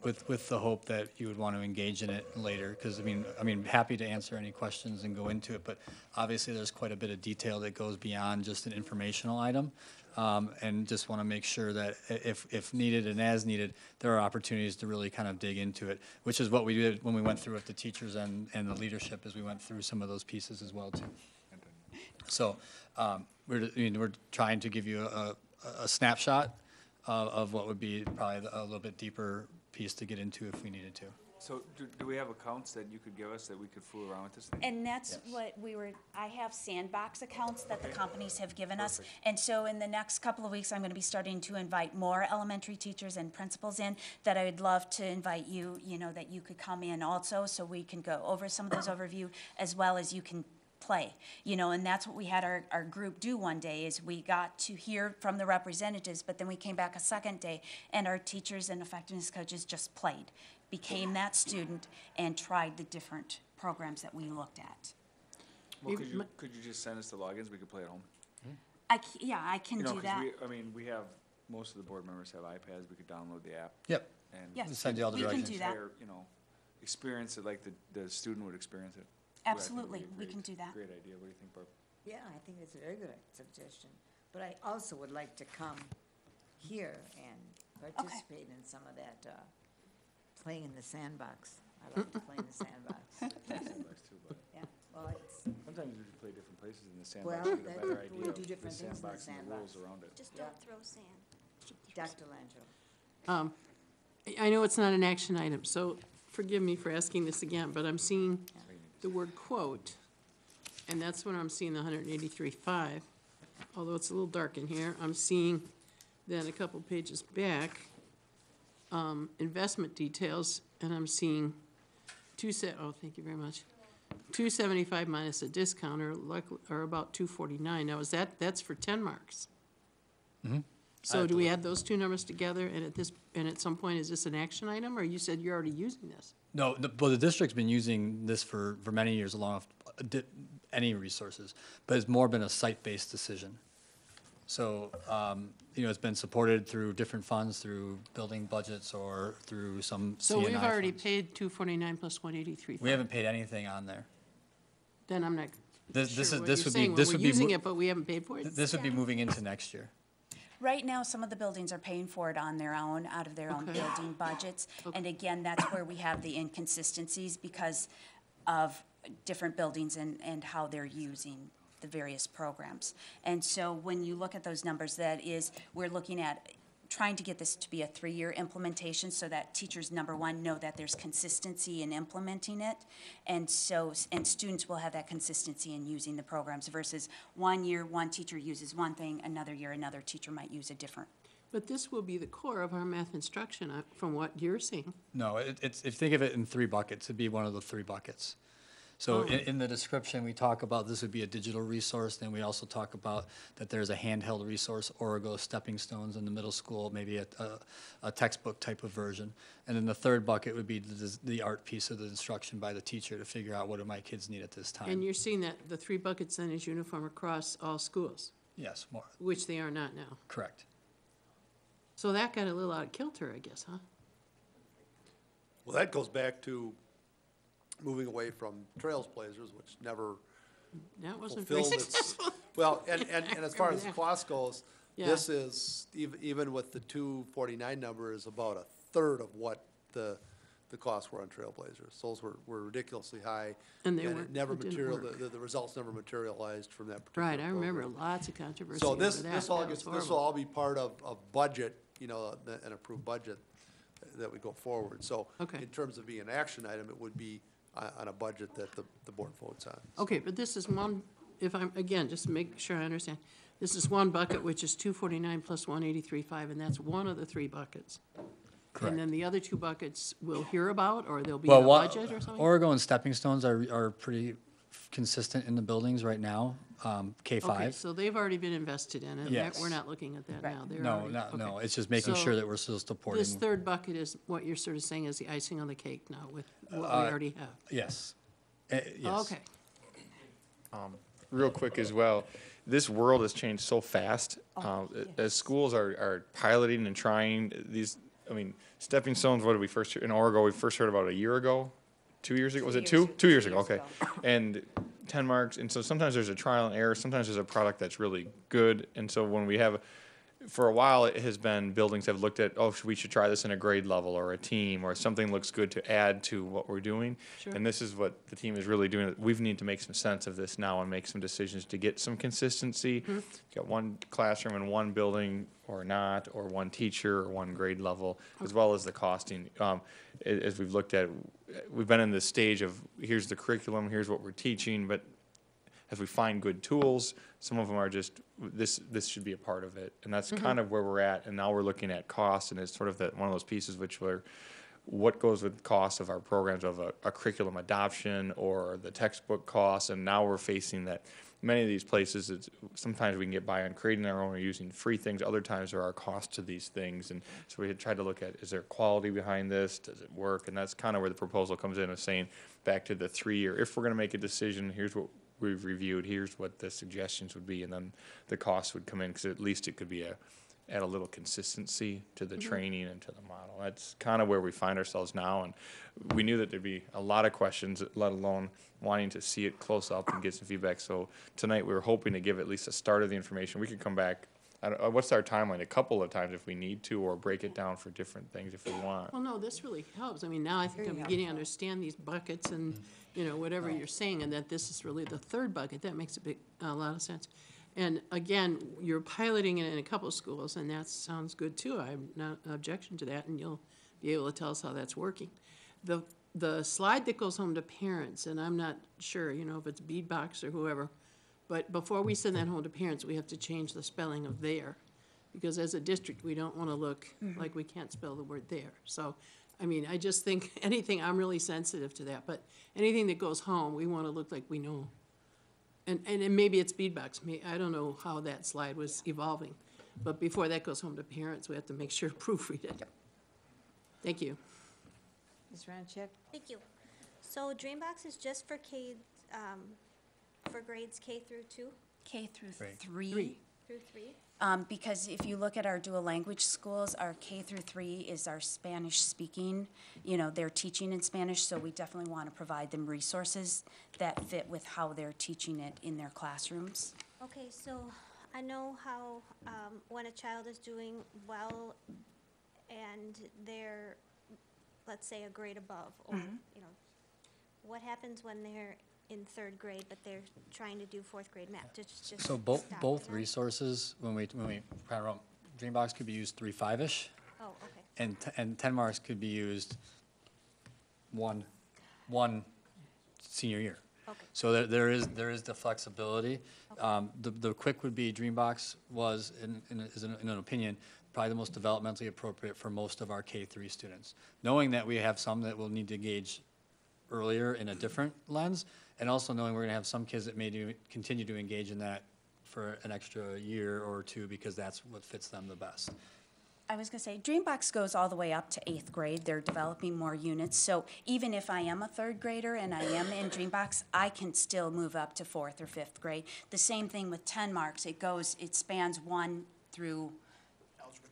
With the hope that you would want to engage in it later, because I mean, happy to answer any questions and go into it, but obviously there's quite a bit of detail that goes beyond just an informational item, and just want to make sure that if needed and as needed, there are opportunities to really kind of dig into it, which is what we did when we went through with the teachers and the leadership as we went through some of those pieces as well too. So we're trying to give you a snapshot of what would be probably a little bit deeper piece to get into if we needed to. So do we have accounts that you could give us that we could fool around with this thing? And that's what I have sandbox accounts that the companies have given us. And so in the next couple of weeks, I'm going to be starting to invite more elementary teachers and principals in, that I would love to invite you, that you could come in also, so we can go over some of those overview, as well as you can play, and that's what we had our group do one day, is we got to hear from the representatives, but then we came back a second day and our teachers and effectiveness coaches just played, became that student, and tried the different programs that we looked at. Well, could you just send us the logins? We could play at home. I can do 'cause that. we have, most of the board members have iPads. We could download the app. Yep. And Yes, send you all the we can directions. do that. entire, experience it like the student would experience it. Absolutely, Would be a we great- can do that. Great idea. What do you think, Barb? Yeah, I think it's a very good suggestion. But I also would like to come here and participate in some of that playing in the sandbox. I like to play in the sandbox. Sandbox too, but Yeah, well, it's, sometimes we play different places in the sandbox Well, to get a that- better we idea do of different the things in the sandbox and the rules sandbox. around it. Just Yeah. don't throw sand. Dr. Langell. I know it's not an action item, so forgive me for asking this again, but I'm seeing the word quote, and that's when I'm seeing the 183.5, although it's a little dark in here. I'm seeing then a couple pages back, investment details, and I'm seeing thank you very much. 275 minus a discount, or about 249. Now, that's for 10 marks? Mm-hmm. So do we add those two numbers together, and at some point, is this an action item, or you said you're already using this? No, the district's been using this for many years along with any resources, but it's more been a site-based decision. So, it's been supported through different funds, through building budgets or through some So CNI we've already funds. paid 249 plus 183. We haven't paid anything on there. Then I'm not This sure is what this you're would saying. be When this we're would be using it, but we haven't paid for it? this would be moving into next year. Right now, some of the buildings are paying for it on their own, out of their own Okay. building budgets. And again, that's where we have the inconsistencies because of different buildings and how they're using the various programs. And so when you look at those numbers, that is, we're looking at trying to get this to be a 3-year implementation so that teachers, number one, know that there's consistency in implementing it. And so, and students will have that consistency in using the programs versus 1 year, one teacher uses one thing, another year, another teacher might use a different. But this will be the core of our math instruction, from what you're seeing. No, it's, if you think of it in 3 buckets, it'd be one of the 3 buckets. So in the description, we talk about this would be a digital resource, then we also talk about that there's a handheld resource, Origo, stepping stones in the middle school, maybe a textbook type of version. And then the 3rd bucket would be the art piece of the instruction by the teacher to figure out what do my kids need at this time. And you're seeing that the 3 buckets then is uniform across all schools? Yes, more. Which they are not now. Correct. So that got a little out of kilter, I guess, huh? Well, that goes back to moving away from Trails Blazers, which never That wasn't very fulfilled its, successful. well, and as far as the Remember that. cost goes, Yeah. this is, even with the 249 number, is about a third of what the costs were on Trailblazers. Those were ridiculously high. And they it weren't- never it didn't work. the results never materialized from that particular Right, I remember program. lots of controversy So over this, that. this all That gets, was this will horrible. all be part of budget, you know, an approved budget that we go forward. So Okay. in terms of being an action item, it would be on a budget that the board votes on. Okay, but this is one, if I'm, again, just to make sure I understand, this is one bucket, which is 249 plus 183.5, and that's one of the 3 buckets. Correct. And then the other 2 buckets we'll hear about, or they'll be in the budget or something? Origo and stepping stones are pretty consistent in the buildings right now, K-5. Okay, so they've already been invested in it. Yes. We're not looking at that now. They're No, already- no, okay. it's just making So sure that we're still supporting. This 3rd bucket is what you're sort of saying is the icing on the cake now with what we already have. Yes. Yes. Okay. Real quick as well, this world has changed so fast. As schools are piloting and trying these, I mean, stepping stones, what did we first hear, in Origo, we first heard about a year ago? 2 years ago, was it 2? 2 years ago, okay. And 10 marks, and so sometimes there's a trial and error, sometimes there's a product that's really good, and so when we have, for a while, it has been, buildings have looked at, oh, we should try this in a grade level or a team, or something looks good to add to what we're doing. Sure. And this is what the team is really doing. We need to make some sense of this now and make some decisions to get some consistency. Mm-hmm. Got one classroom in one building or not, or one teacher or one grade level, as well as the costing. As we've looked at, we've been in this stage of, here's the curriculum, here's what we're teaching, but as we find good tools, some of them are just, this should be a part of it. And that's kind of where we're at. And now we're looking at costs, and it's sort of one of those pieces which were, what goes with the cost of our programs of a curriculum adoption or the textbook costs. And now we're facing that many of these places, sometimes we can get by on creating our own or using free things. Other times there are costs to these things. And so we had tried to look at, is there quality behind this? Does it work? And that's kind of where the proposal comes in, of saying back to the 3-year, if we're going to make a decision, here's what we've reviewed, here's what the suggestions would be, and then the costs would come in, because at least it could be add a little consistency to the training and to the model. That's kind of where we find ourselves now, and we knew that there'd be a lot of questions, let alone wanting to see it close up and get some feedback. So tonight we were hoping to give at least a start of the information. We could come back, what's our timeline, a couple of times if we need to, or break it down for different things if we want. Well, no, this really helps. I mean, now I think I'm beginning to understand these buckets and, you know, whatever you're saying, and that this is really the 3rd bucket. That makes a lot of sense. And again, you're piloting it in a couple of schools, and that sounds good too. I'm not an objection to that, and you'll be able to tell us how that's working. The slide that goes home to parents, and I'm not sure, you know, if it's Beadbox or whoever, but before we send that home to parents, we have to change the spelling of there. Because as a district, we don't want to look like we can't spell the word there. So, I mean, I just think anything, I'm really sensitive to that, but anything that goes home, we want to look like we know. And maybe it's Beadbox, I don't know how that slide was evolving. But before that goes home to parents, we have to make sure to proofread it. Thank you. Ms. Ranchek? Thank you. So Dreambox is just for for grades K through 2? K through Right. 3. Through 3? Because if you look at our dual language schools, our K through 3 is our Spanish speaking. You know, they're teaching in Spanish, so we definitely want to provide them resources that fit with how they're teaching it in their classrooms. Okay, so I know how when a child is doing well and they're, let's say, a grade above, or, you know, what happens when they're in third grade, but they're trying to do fourth grade math? Just So stop both them? resources, when we kind of wrote, Dreambox could be used 3-5-ish, Oh, okay. and 10 marks could be used one senior year. Okay. So there is the flexibility. The quick would be Dreambox was, in an opinion, probably the most developmentally appropriate for most of our K-3 students. Knowing that we have some that will need to engage earlier in a different lens, and also knowing we're going to have some kids that may continue to engage in that for an extra year or two because that's what fits them the best. I was going to say, Dreambox goes all the way up to 8th grade. They're developing more units. So even if I am a third grader and I am in Dreambox, I can still move up to 4th or 5th grade. The same thing with 10 marks. It spans 1 through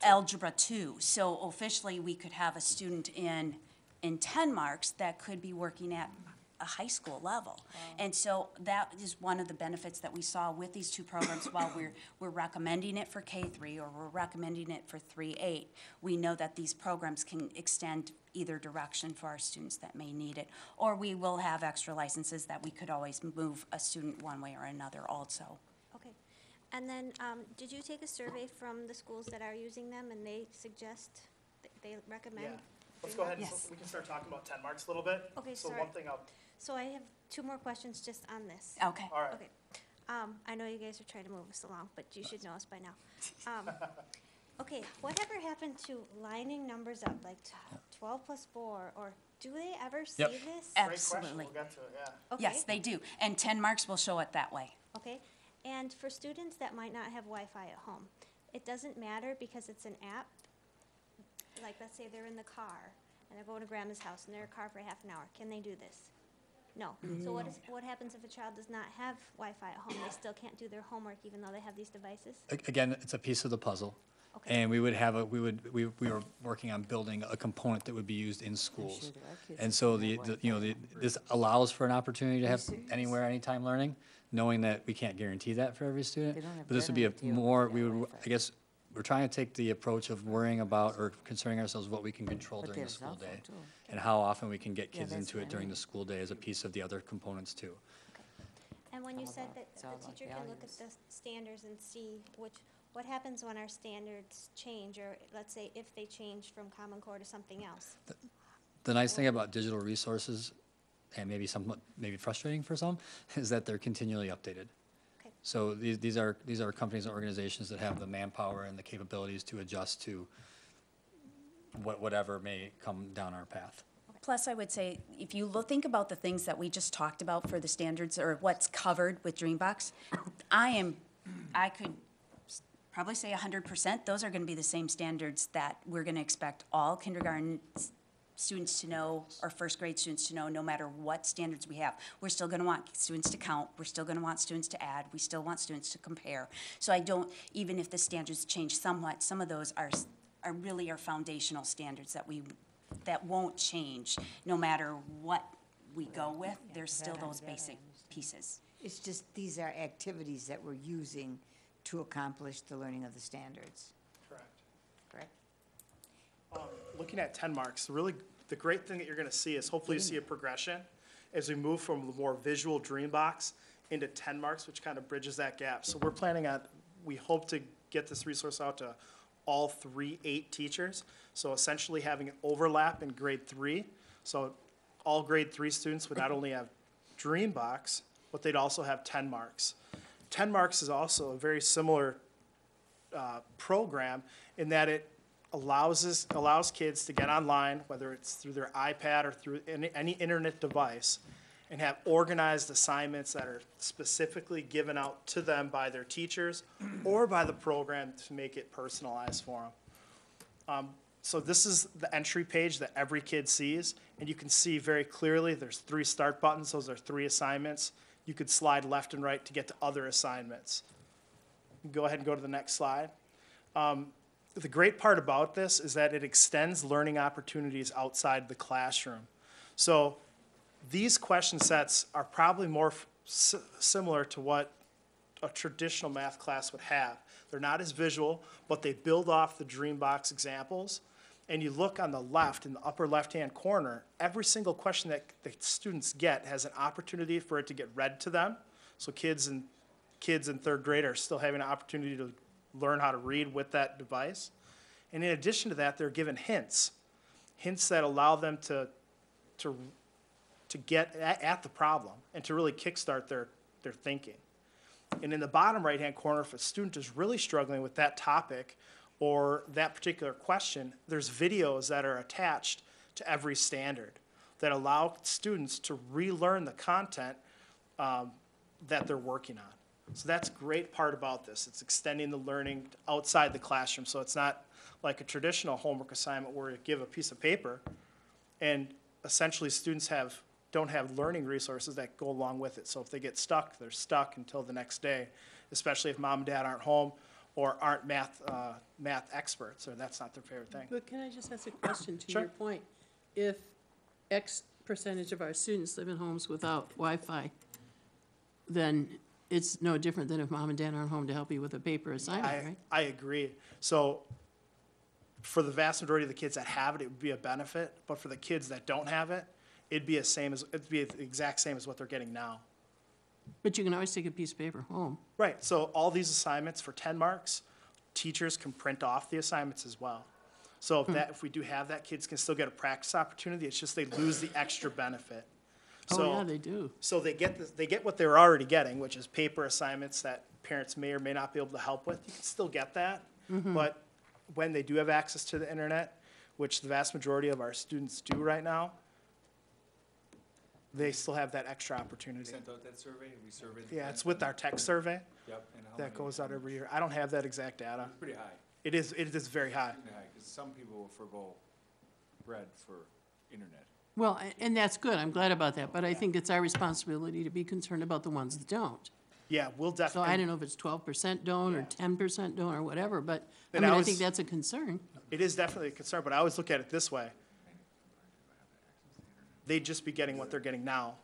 Algebra 2. So officially, we could have a student in 10 marks that could be working at a high school level. And so that is one of the benefits that we saw with these two programs. While we're recommending it for K-3 or we're recommending it for 3-8, we know that these programs can extend either direction for our students that may need it, or we will have extra licenses that we could always move a student one way or another also. Okay. And then, did you take a survey from the schools that are using them, and they suggest, they recommend? Yeah. Let's go ahead and Yes. we can start talking about 10 marks a little bit. Okay, So sorry. one thing So I have 2 more questions just on this. Okay. All right. Okay. I know you guys are trying to move us along, but you should know us by now. Okay, whatever happened to lining numbers up, like 12 plus 4, or do they ever see Yep. this? Great question, Absolutely. we'll get to it, yeah. Okay. Yes, they do. And 10 marks will show it that way. Okay, and for students that might not have Wi-Fi at home, it doesn't matter because it's an app? Like, let's say they're in the car, and they're going to grandma's house, and they're in a car for half an hour, can they do this? No. So what happens if a child does not have Wi-Fi at home? They still can't do their homework even though they have these devices? Again, it's a piece of the puzzle. Okay. And we were working on building a component that would be used in schools. And so this allows for an opportunity to have anywhere, anytime learning, knowing that we can't guarantee that for every student. But this would be I guess, we're trying to take the approach of worrying about or concerning ourselves what we can control during the school day. And how often we can get kids into it during the school day as a piece of the other components too. And when you said that the teacher can look at the standards and see what happens when our standards change, or let's say if they change from Common Core to something else? The nice thing about digital resources, and maybe frustrating for some, is that they're continually updated. Okay. So these are companies and organizations that have the manpower and the capabilities to adjust to whatever may come down our path. Plus, I would say, if you think about the things that we just talked about for the standards or what's covered with Dreambox, I could probably say 100%, those are going to be the same standards that we're going to expect all kindergarten students to know, or first grade students to know, no matter what standards we have. We're still going to want students to count. We're still going to want students to add. We still want students to compare. So even if the standards change somewhat, some of those are really our foundational standards that won't change no matter what we go with. There's still those basic pieces. It's just, these are activities that we're using to accomplish the learning of the standards. Correct. Correct? Looking at 10 marks, really, the great thing that you're gonna see is hopefully you see a progression as we move from the more visual Dreambox into 10 marks, which kind of bridges that gap. So we hope to get this resource out to all 3-8 teachers. So essentially having an overlap in grade 3. So all grade 3 students would not only have Dreambox, but they'd also have 10 marks. 10 marks is also a very similar program in that it allows kids to get online, whether it's through their iPad or through any internet device, and have organized assignments that are specifically given out to them by their teachers or by the program to make it personalized for them. So this is the entry page that every kid sees, and you can see very clearly there's 3 start buttons. Those are 3 assignments. You could slide left and right to get to other assignments. Go ahead and go to the next slide. The great part about this is that it extends learning opportunities outside the classroom. So these question sets are probably more similar to what a traditional math class would have. They're not as visual, but they build off the Dreambox examples. And you look on the left, in the upper left-hand corner, every single question that the students get has an opportunity for it to get read to them. So kids in third grade are still having an opportunity to learn how to read with that device. And in addition to that, they're given hints that allow them to get at the problem and to really kickstart their thinking. And in the bottom right-hand corner, if a student is really struggling with that topic or that particular question, there's videos that are attached to every standard that allow students to relearn the content that they're working on. So that's a great part about this. It's extending the learning outside the classroom. So it's not like a traditional homework assignment where you give a piece of paper and essentially students don't have learning resources that go along with it. So if they get stuck, they're stuck until the next day, especially if mom and dad aren't home or aren't math experts, or that's not their favorite thing. But can I just ask a question to Sure. your point? If X percentage of our students live in homes without Wi-Fi, then it's no different than if mom and dad aren't home to help you with a paper assignment, right? I agree. So for the vast majority of the kids that have it, it would be a benefit, but for the kids that don't have it, it'd be the exact same as what they're getting now. But you can always take a piece of paper home. Right, so all these assignments for 10 marks, teachers can print off the assignments as well. So if we do have that, kids can still get a practice opportunity, it's just they lose the extra benefit. Oh, yeah, they do. So they get what they're already getting, which is paper assignments that parents may or may not be able to help with. You can still get that, but when they do have access to the internet, which the vast majority of our students do right now, they still have that extra opportunity. We sent out that survey, we surveyed. Yeah, it's with our tech survey. Yep. And how That many- goes out every year. I don't have that exact data. It's pretty high. It is very high. Yeah, because some people will forgo bread for internet. Well, and that's good, I'm glad about that, but I think it's our responsibility to be concerned about the ones that don't. Yeah, we'll So definitely. I don't know if it's 12% don't or 10% don't or whatever, but, I And mean, I I was- think that's a concern. It is definitely a concern, but I always look at it this way. They'd just be getting what they're getting now.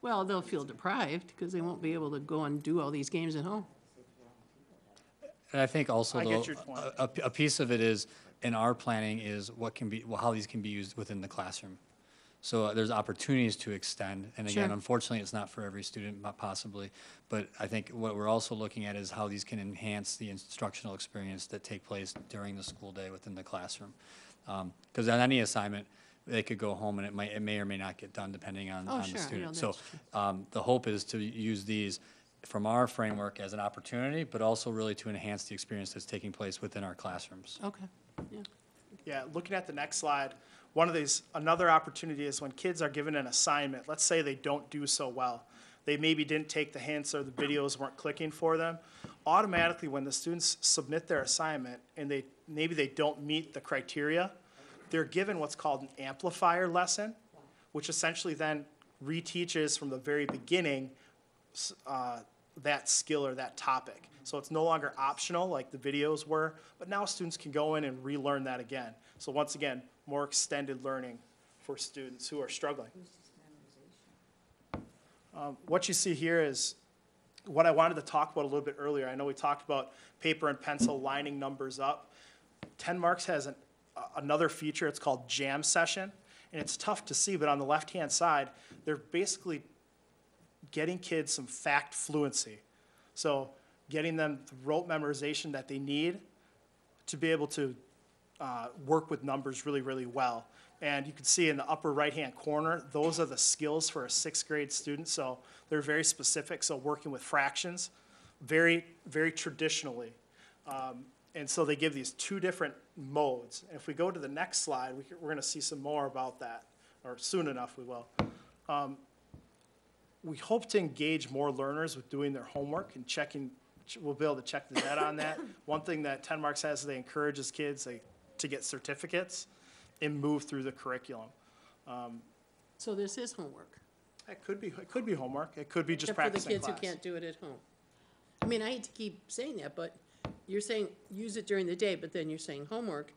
Well, they'll feel deprived because they won't be able to go and do all these games at home. And I think also, I though, get your point. a piece of it is, in our planning, is how these can be used within the classroom. So there's opportunities to extend, and again, Sure. unfortunately, it's not for every student, possibly, but I think what we're also looking at is how these can enhance the instructional experience that take place during the school day within the classroom. Because on any assignment, they could go home and it may or may not get done depending on Oh, the sure, I know student. So that's the hope is to use these from our framework as an opportunity, but also really to enhance the experience that's taking place within our classrooms. Okay, yeah. Yeah, looking at the next slide, another opportunity is when kids are given an assignment, let's say they don't do so well. They maybe didn't take the hints or the videos weren't clicking for them. Automatically, when the students submit their assignment and maybe they don't meet the criteria, they're given what's called an amplifier lesson, which essentially then reteaches from the very beginning that skill or that topic. So it's no longer optional like the videos were, but now students can go in and relearn that again. So once again, more extended learning for students who are struggling. What you see here is what I wanted to talk about a little bit earlier. I know we talked about paper and pencil lining numbers up. 10 Marks has another feature, it's called Jam Session, and it's tough to see, but on the left-hand side, they're basically getting kids some fact fluency. So getting them the rote memorization that they need to be able to work with numbers really, really well. And you can see in the upper right-hand corner, those are the skills for a 6th grade student, so they're very specific, so working with fractions, very, very traditionally. And so they give these two different modes. And if we go to the next slide, we're gonna see some more about that, or soon enough we will. We hope to engage more learners with doing their homework and we'll be able to check the data on that. One thing that 10 Marks has is they encourages kids to get certificates and move through the curriculum. So this is homework? It could be homework, it could be just Except for the practicing kids who class. can't do it at home. I mean, I hate to keep saying that, but you're saying use it during the day, but then you're saying homework.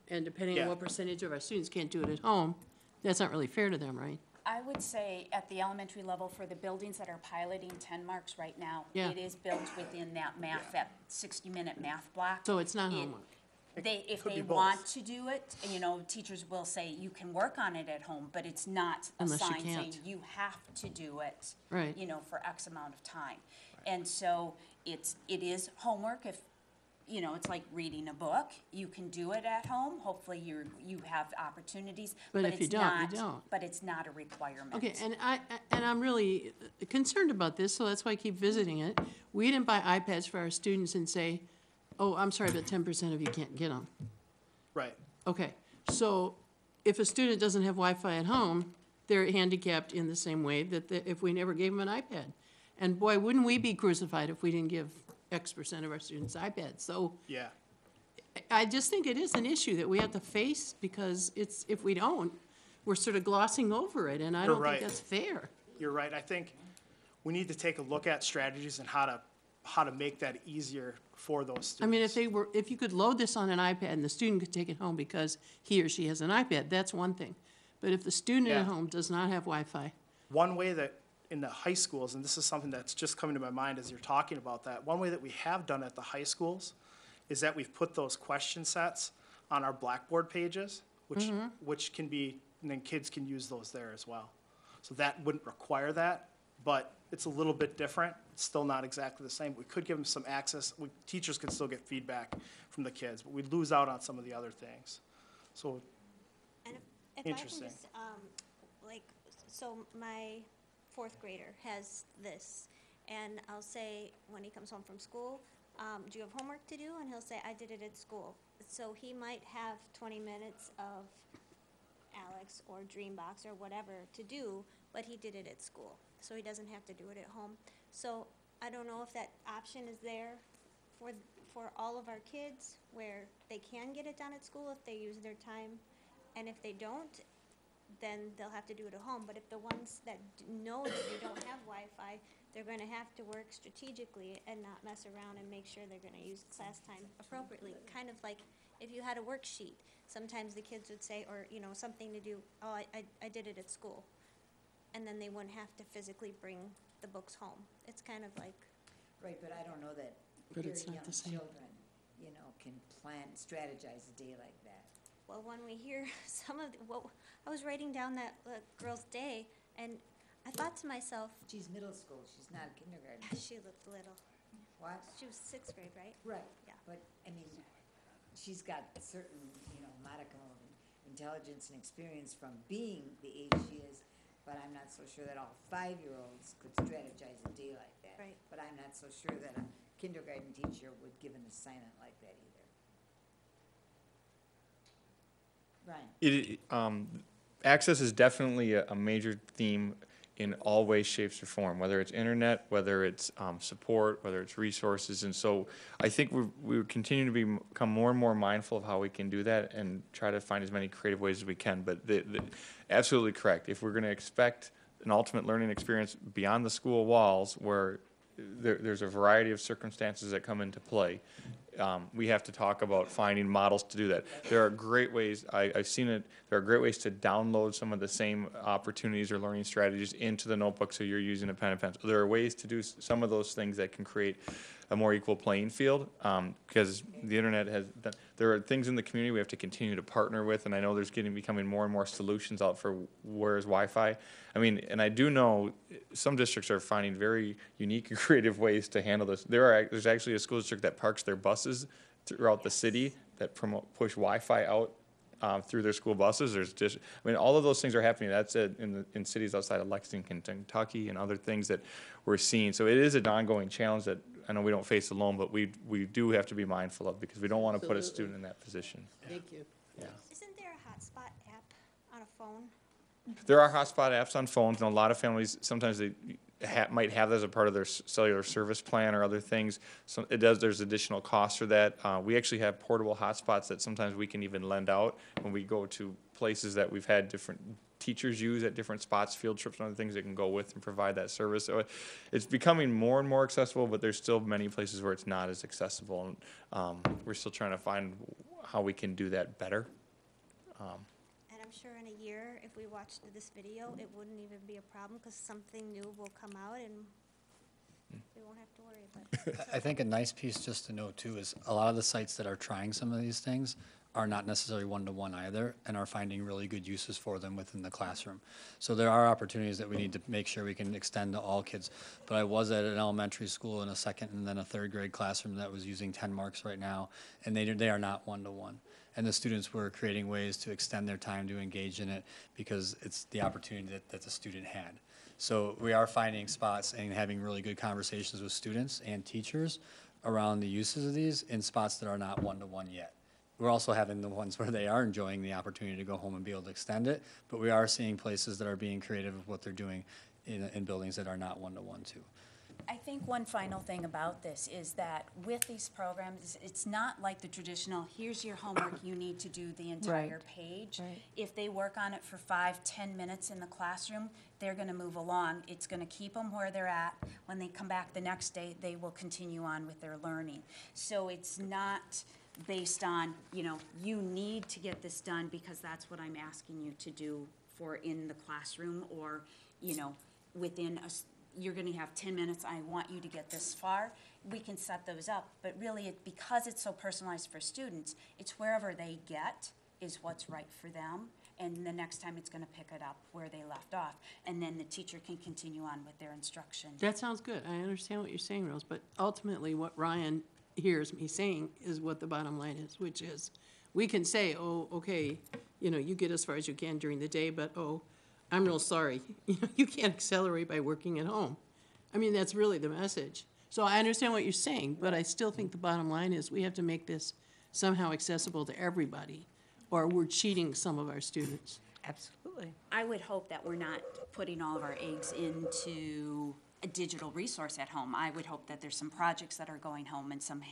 And depending on Yeah. what percentage of our students can't do it at home, that's not really fair to them, right? I would say at the elementary level, for the buildings that are piloting 10 marks right now, Yeah. it is built within that math, that 60-minute math block. So it's not It- homework. If could they be both. want to do it, you know, teachers will say, you can work on it at home, but it's not a Unless you sign saying can't. you have to do it, Right. you know, for X amount of time. And so it is homework if, you know, it's like reading a book. You can do it at home. Hopefully you have opportunities. But if you it's don't, you not- don't. But it's not a requirement. Okay, and I'm really concerned about this, so that's why I keep visiting it. We didn't buy iPads for our students and say, oh, I'm sorry, but 10% of you can't get them. Right. Okay, so if a student doesn't have Wi-Fi at home, they're handicapped in the same way that if we never gave them an iPad. And boy, wouldn't we be crucified if we didn't give X% of our students iPads. So Yeah. I just think it is an issue that we have to face, because if we don't, we're sort of glossing over it, and I You're don't right. think that's fair. You're right. I think we need to take a look at strategies and how to make that easier for those students. I mean, if you could load this on an iPad and the student could take it home because he or she has an iPad, that's one thing. But if the student Yeah. at home does not have Wi-Fi, One way that in the high schools, and this is something that's just coming to my mind as you're talking about that, one way that we have done at the high schools is that we've put those question sets on our Blackboard pages, which can be, and then kids can use those there as well. So that wouldn't require that, but it's a little bit different. It's still not exactly the same. We could give them some access. Teachers could still get feedback from the kids, but we'd lose out on some of the other things. So, And if I can Interesting. just, like, so my fourth grader has this, and I'll say, when he comes home from school, do you have homework to do? And he'll say, I did it at school. So he might have 20 minutes of Alex or Dreambox or whatever to do, but he did it at school, so he doesn't have to do it at home. So I don't know if that option is there for all of our kids, where they can get it done at school if they use their time, and if they don't, then they'll have to do it at home. But if the ones that know that you don't have Wi-Fi, they're going to have to work strategically and not mess around and make sure they're going to use class time appropriately. Kind of like if you had a worksheet, sometimes the kids would say, or, you know, something to do, oh, I did it at school. And then they wouldn't have to physically bring the books home. It's kind of like, Right, but I don't know that But very it's not young the same. children, you know, can plan, strategize a day like that. well, when we hear some of, I was writing down that girl's day, and I thought to myself, She's middle school, she's not kindergarten. she looked little. What? She was 6th grade, right? Right. Yeah. But, I mean, she's got a certain, you know, modicum of intelligence and experience from being the age she is, but I'm not so sure that all 5-year-olds could strategize a day like that. Right. But I'm not so sure that a kindergarten teacher would give an assignment like that either. Ryan? Access is definitely a major theme in all ways, shapes, or form, whether it's internet, whether it's support, whether it's resources. And so I think we continue to become more and more mindful of how we can do that and try to find as many creative ways as we can. But absolutely correct. If we're going to expect an ultimate learning experience beyond the school walls, where there's a variety of circumstances that come into play, we have to talk about finding models to do that. There are great ways, I've seen it, there are great ways to download some of the same opportunities or learning strategies into the notebook so you're using a pen and pencil. There are ways to do some of those things that can create a more equal playing field, because the internet has, there are things in the community we have to continue to partner with, and I know there's becoming more and more solutions out for where's Wi-Fi. I mean, and I do know some districts are finding very unique and creative ways to handle this. There's actually a school district that parks their buses throughout the city that push Wi-Fi out through their school buses. There's just, I mean, all of those things are happening. That's in cities outside of Lexington, Kentucky, and other things that we're seeing. So it is an ongoing challenge that I know we don't face alone, but we do have to be mindful of, because we don't want to put a student in that position. Thank you. Yeah. Isn't there a hotspot app on a phone? There are hotspot apps on phones, and a lot of families, sometimes they might have that as a part of their cellular service plan or other things. So there's additional costs for that. We actually have portable hotspots that sometimes we can even lend out when we go to places that we've had different teachers use at different spots, field trips and other things that can go with and provide that service. So it's becoming more and more accessible, but there's still many places where it's not as accessible. And we're still trying to find how we can do that better. And I'm sure in a year, if we watched this video, it wouldn't even be a problem because something new will come out and we won't have to worry about it. I think a nice piece just to note too is a lot of the sites that are trying some of these things are not necessarily one-to-one either and are finding really good uses for them within the classroom. So there are opportunities that we need to make sure we can extend to all kids. But I was at an elementary school in a second and then a third grade classroom that was using 10 marks right now, and they are not one-to-one. And the students were creating ways to extend their time to engage in it because it's the opportunity that the student had. So we are finding spots and having really good conversations with students and teachers around the uses of these in spots that are not one-to-one yet. We're also having the ones where they are enjoying the opportunity to go home and be able to extend it, but we are seeing places that are being creative with what they're doing in buildings that are not one-to-one too. I think one final thing about this is that with these programs, it's not like the traditional, here's your homework, you need to do the entire page. Right. If they work on it for 5-10 minutes in the classroom, they're going to move along. It's going to keep them where they're at. When they come back the next day, they will continue on with their learning. So it's not based on, you need to get this done because that's what I'm asking you to do for in the classroom or, within a you're going to have 10 minutes, I want you to get this far, we can set those up. But really, because it's so personalized for students, it's wherever they get is what's right for them. And the next time it's going to pick it up where they left off. And then the teacher can continue on with their instruction. That sounds good. I understand what you're saying, Rose, but ultimately what Ryan hears me saying is what the bottom line is, which is we can say, oh, okay, you get as far as you can during the day, but I'm real sorry. You can't accelerate by working at home. I mean, that's really the message. So I understand what you're saying, but I still think the bottom line is we have to make this somehow accessible to everybody, or we're cheating some of our students. Absolutely. I would hope that we're not putting all of our eggs into a digital resource at home. I would hope that there's some projects that are going home and some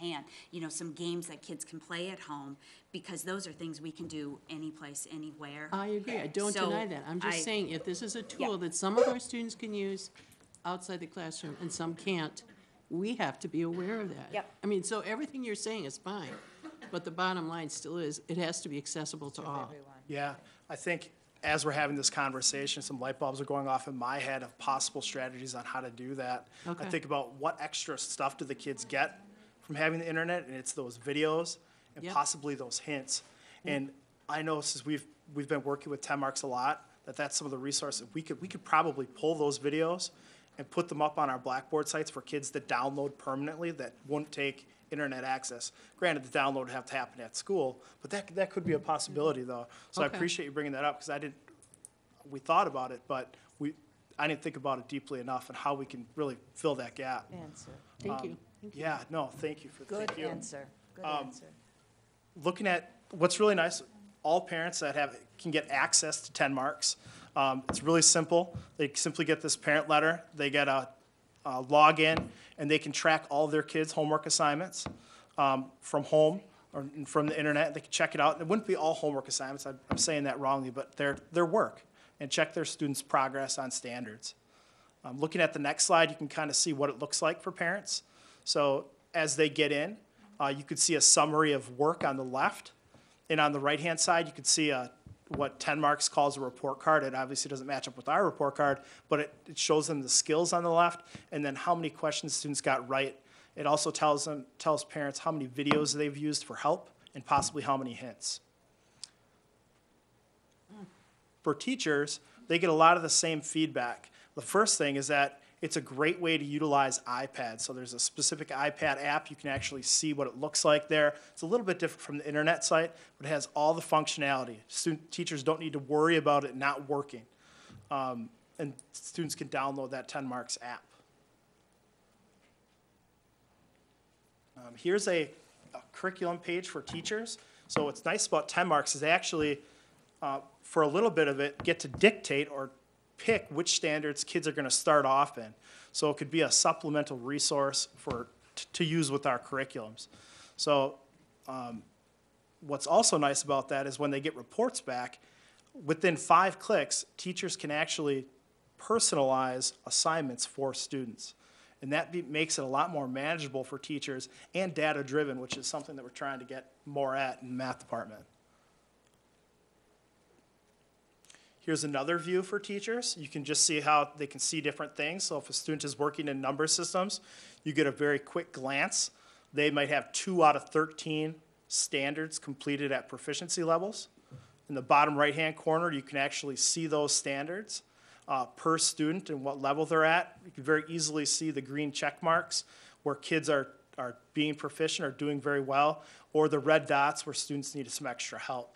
some games that kids can play at home, because those are things we can do any place, anywhere. I agree. I don't So deny that. I'm just saying if this is a tool Yeah. that some of our students can use outside the classroom and some can't, we have to be aware of that. Yep. I mean, so everything you're saying is fine, but the bottom line still is it has to be accessible to all. Yeah, I think as we're having this conversation, some light bulbs are going off in my head of possible strategies on how to do that. Okay. I think about what extra stuff do the kids get from having the internet, and it's those videos and Yep. possibly those hints. And I know since we've been working with 10 Marks a lot, that's some of the resources. We could probably pull those videos and put them up on our Blackboard sites for kids to download permanently that won't take internet access. Granted, the download would have to happen at school, but that could be a possibility, though. So I Okay. appreciate you bringing that up, because we thought about it, but I didn't think about it deeply enough and how we can really fill that gap. Answer. Thank you. Yeah, no, thank you. Good thank you. answer. Good Um, answer. Looking at what's really nice, all parents that can get access to 10 Marks. It's really simple. They simply get this parent letter. They get a login, and they can track all of their kids' homework assignments from home or from the internet. They can check it out. It wouldn't be all homework assignments. I'm saying that wrongly, but their work, and check their students' progress on standards. Looking at the next slide, you can kind of see what it looks like for parents. So as they get in, you could see a summary of work on the left. And on the right-hand side, you could see what 10 Marks calls a report card. It obviously doesn't match up with our report card, but it shows them the skills on the left and then how many questions students got right. It also tells parents how many videos they've used for help and possibly how many hints. For teachers, they get a lot of the same feedback. The first thing is that it's a great way to utilize iPads. So there's a specific iPad app. You can actually see what it looks like there. It's a little bit different from the internet site, but it has all the functionality. Teachers don't need to worry about it not working. And students can download that 10 Marks app. Here's a curriculum page for teachers. So what's nice about 10 Marks is they actually, for a little bit of it, get to dictate or pick which standards kids are going to start off in. So it could be a supplemental resource to use with our curriculums. So what's also nice about that is when they get reports back, within 5 clicks, teachers can actually personalize assignments for students. And that makes it a lot more manageable for teachers and data-driven, which is something that we're trying to get more at in the math department. Here's another view for teachers. You can just see how they can see different things. So if a student is working in number systems, you get a very quick glance. They might have 2 out of 13 standards completed at proficiency levels. In the bottom right-hand corner, you can actually see those standards per student and what level they're at. You can very easily see the green check marks where kids are being proficient or doing very well, or the red dots where students need some extra help.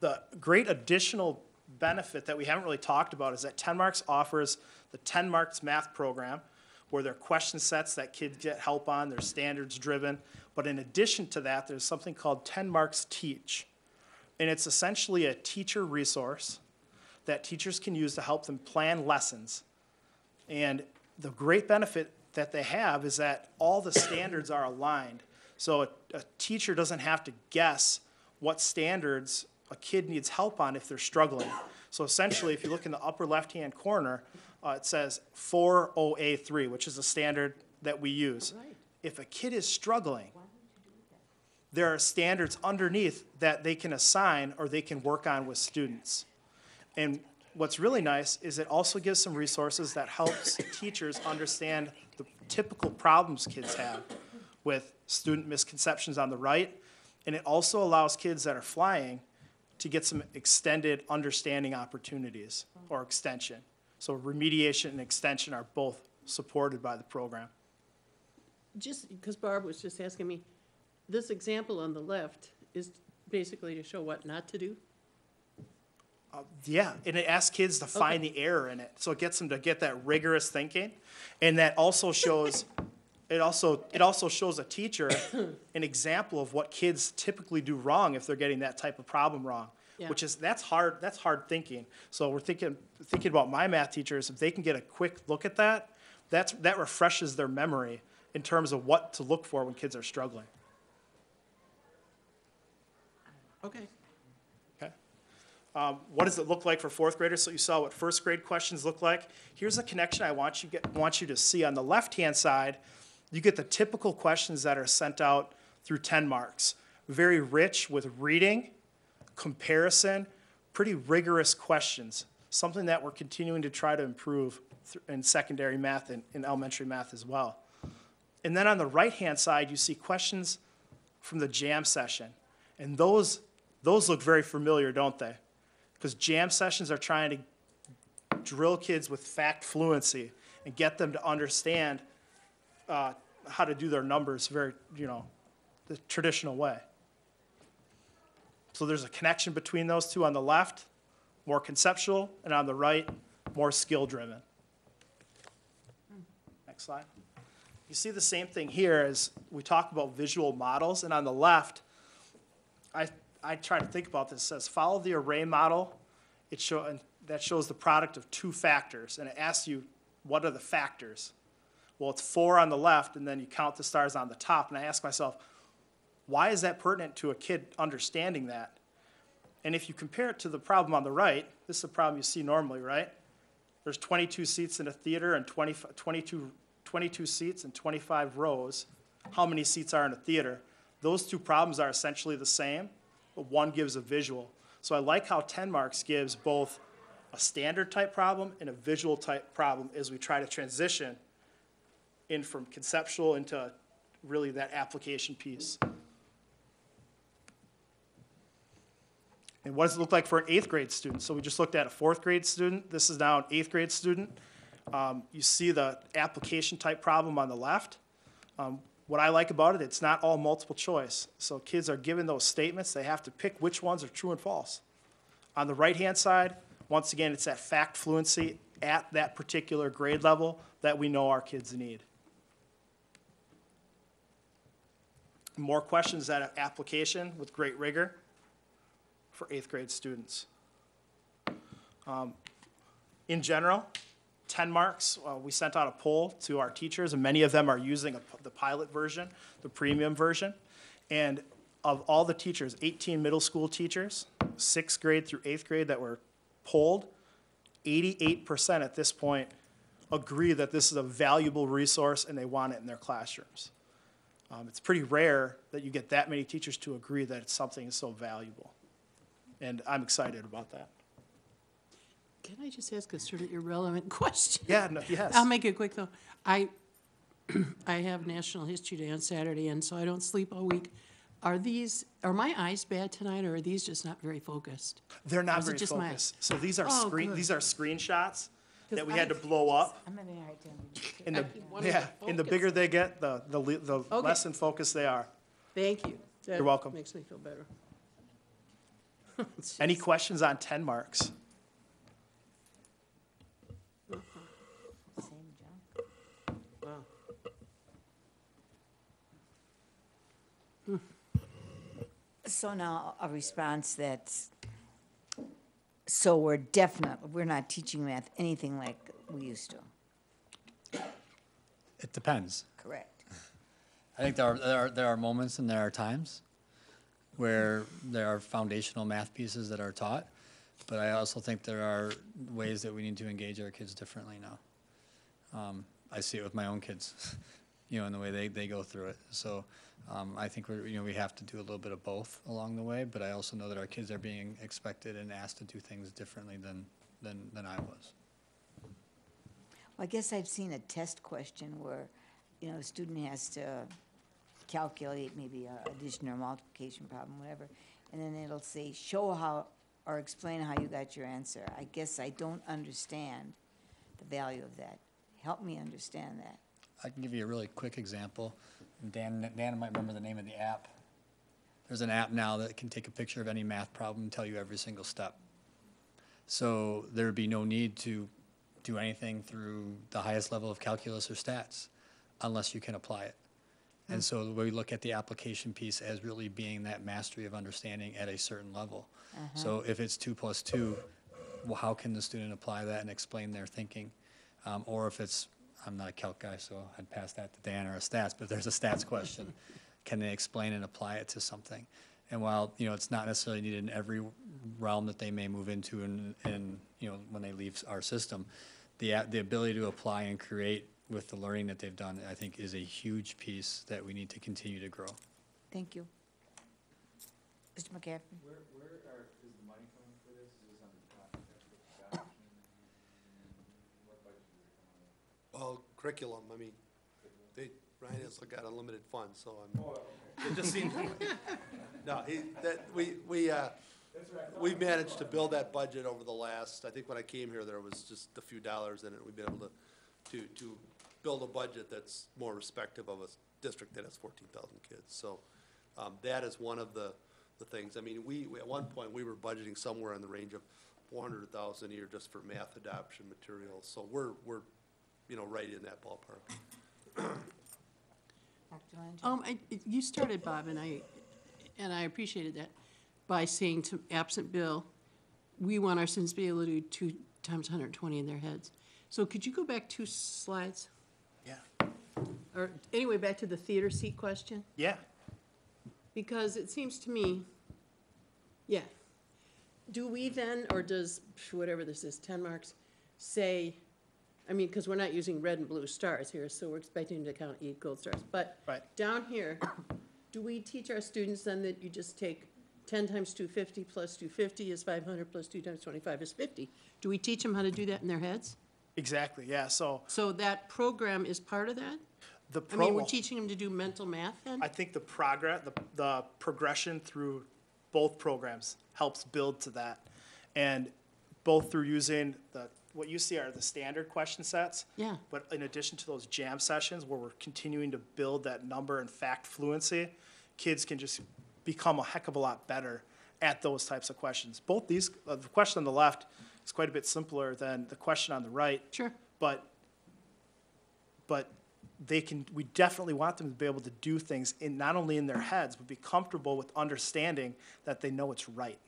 The great additional benefit that we haven't really talked about is that 10 Marks offers the 10 Marks math program, where there are question sets that kids get help on, they're standards driven. But in addition to that, there's something called 10 Marks Teach. And it's essentially a teacher resource that teachers can use to help them plan lessons. And the great benefit that they have is that all the standards are aligned. So a teacher doesn't have to guess what standards a kid needs help on if they're struggling. So essentially, if you look in the upper left-hand corner, it says 4OA3, which is a standard that we use. If a kid is struggling, there are standards underneath that they can assign or they can work on with students. And what's really nice is it also gives some resources that helps teachers understand the typical problems kids have with student misconceptions on the right. And it also allows kids that are flying to get some extended understanding opportunities or extension. So remediation and extension are both supported by the program. Just because Barb was just asking me, this example on the left is basically to show what not to do? Yeah, and it asks kids to find the error in it. So it gets them to get that rigorous thinking. And that also shows, it also shows a teacher an example of what kids typically do wrong if they're getting that type of problem wrong. Yeah. Which is, that's hard thinking. So we're thinking about my math teachers, if they can get a quick look at that, that refreshes their memory in terms of what to look for when kids are struggling. Okay. Okay. What does it look like for fourth graders? So you saw what first grade questions look like. Here's a connection I want you to see. On the left-hand side, you get the typical questions that are sent out through 10 Marks. Very rich with reading, comparison, pretty rigorous questions, something that we're continuing to try to improve in secondary math and in elementary math as well. And then on the right-hand side, you see questions from the jam session. And those look very familiar, don't they? Because jam sessions are trying to drill kids with fact fluency and get them to understand how to do their numbers very, the traditional way. So there's a connection between those two. On the left, more conceptual, and on the right, more skill-driven. Next slide. You see the same thing here as we talk about visual models, and on the left, I try to think about this. It says, follow the array model. And that shows the product of 2 factors, and it asks you, what are the factors? Well, it's 4 on the left, and then you count the stars on the top, and I ask myself, why is that pertinent to a kid understanding that? And if you compare it to the problem on the right, this is a problem you see normally, right? There's 22 seats in a theater and 22 seats and 25 rows. How many seats are in a theater? Those 2 problems are essentially the same, but one gives a visual. So I like how 10 Marks gives both a standard type problem and a visual type problem as we try to transition in from conceptual into really that application piece. And what does it look like for an 8th grade student? So we just looked at a 4th grade student. This is now an 8th grade student. You see the application type problem on the left. What I like about it, it's not all multiple choice. So kids are given those statements. They have to pick which ones are true and false. On the right-hand side, once again, it's that fact fluency at that particular grade level that we know our kids need. More questions at application with great rigor for 8th grade students. In general, 10 Marks, we sent out a poll to our teachers, and many of them are using the pilot version, the premium version. And of all the teachers, 18 middle school teachers, 6th grade through 8th grade that were polled, 88% at this point agree that this is a valuable resource and they want it in their classrooms. It's pretty rare that you get that many teachers to agree that it's something so valuable. And I'm excited about that. Can I just ask a sort of irrelevant question? Yeah, no, yes. I'll make it quick, though. I have National History Day on Saturday, and so I don't sleep all week. Are my eyes bad tonight, or are these just not very focused? They're Or not is it very just my- focused. So these are Oh, good. these are screenshots that we I- had to blow up. I'm having a hard time. And I the, keep wanting yeah, to and the focus. bigger they get, the Okay. less in focus they are. Thank you. That You're welcome. Makes me feel better. Any questions on 10 marks? Same junk. Wow. So now a response that's, so we're not teaching math anything like we used to. It depends. Correct. I think there are moments and there are times where there are foundational math pieces that are taught, but I also think there are ways that we need to engage our kids differently now. I see it with my own kids, in the way they go through it. So I think we have to do a little bit of both along the way, but I also know that our kids are being expected and asked to do things differently than I was. Well, I guess I've seen a test question where, a student has to calculate maybe a addition or multiplication problem, whatever, and then it'll say, show how, or explain how you got your answer. I guess I don't understand the value of that. Help me understand that. I can give you a really quick example. Dan might remember the name of the app. There's an app now that can take a picture of any math problem and tell you every single step. So there would be no need to do anything through the highest level of calculus or stats unless you can apply it. And so we look at the application piece as really being that mastery of understanding at a certain level. So if it's 2 + 2, well, how can the student apply that and explain their thinking? Or if it's, I'm not a calc guy, so I'd pass that to Dan or a stats, but if there's a stats question, can they explain and apply it to something? And while, it's not necessarily needed in every realm that they may move into and when they leave our system, the ability to apply and create with the learning that they've done, I think, is a huge piece that we need to continue to grow. Thank you. Mr. McCaffrey? Is the money coming for this? Is this on the top? What budget is it coming out of? Well, curriculum, Ryan has got unlimited funds, so it just seems, no, we've managed to build that budget over the last, I think when I came here, there was just a few dollars in it. We've been able to build a budget that's more respective of a district that has 14,000 kids. So that is one of the things. I mean, at one point, we were budgeting somewhere in the range of 400,000 a year just for math adoption materials. So we're right in that ballpark. Dr. Lange? You started, Bob, and I appreciated that, by saying to absent Bill, we want our students to be able to do 2 times 120 in their heads. So could you go back 2 slides? Yeah. Or anyway, back to the theater seat question? Yeah. Because it seems to me, yeah. Do we then, or does, whatever this is, 10 marks, say, because we're not using red and blue stars here, so we're expecting them to count 8 gold stars. But Right. down here, do we teach our students then that you just take 10 times 250 plus 250 is 500 plus 2 times 25 is 50? Do we teach them how to do that in their heads? Exactly, yeah. So that program is part of that? We're teaching them to do mental math then? I think the progression through both programs helps build to that. And both through using what you see are the standard question sets. Yeah. But in addition to those jam sessions where we're continuing to build that number and fact fluency, kids can just become a heck of a lot better at those types of questions. Both these, the question on the left is quite a bit simpler than the question on the right. Sure. But we definitely want them to be able to do things not only in their heads, but be comfortable with understanding that they know it's right.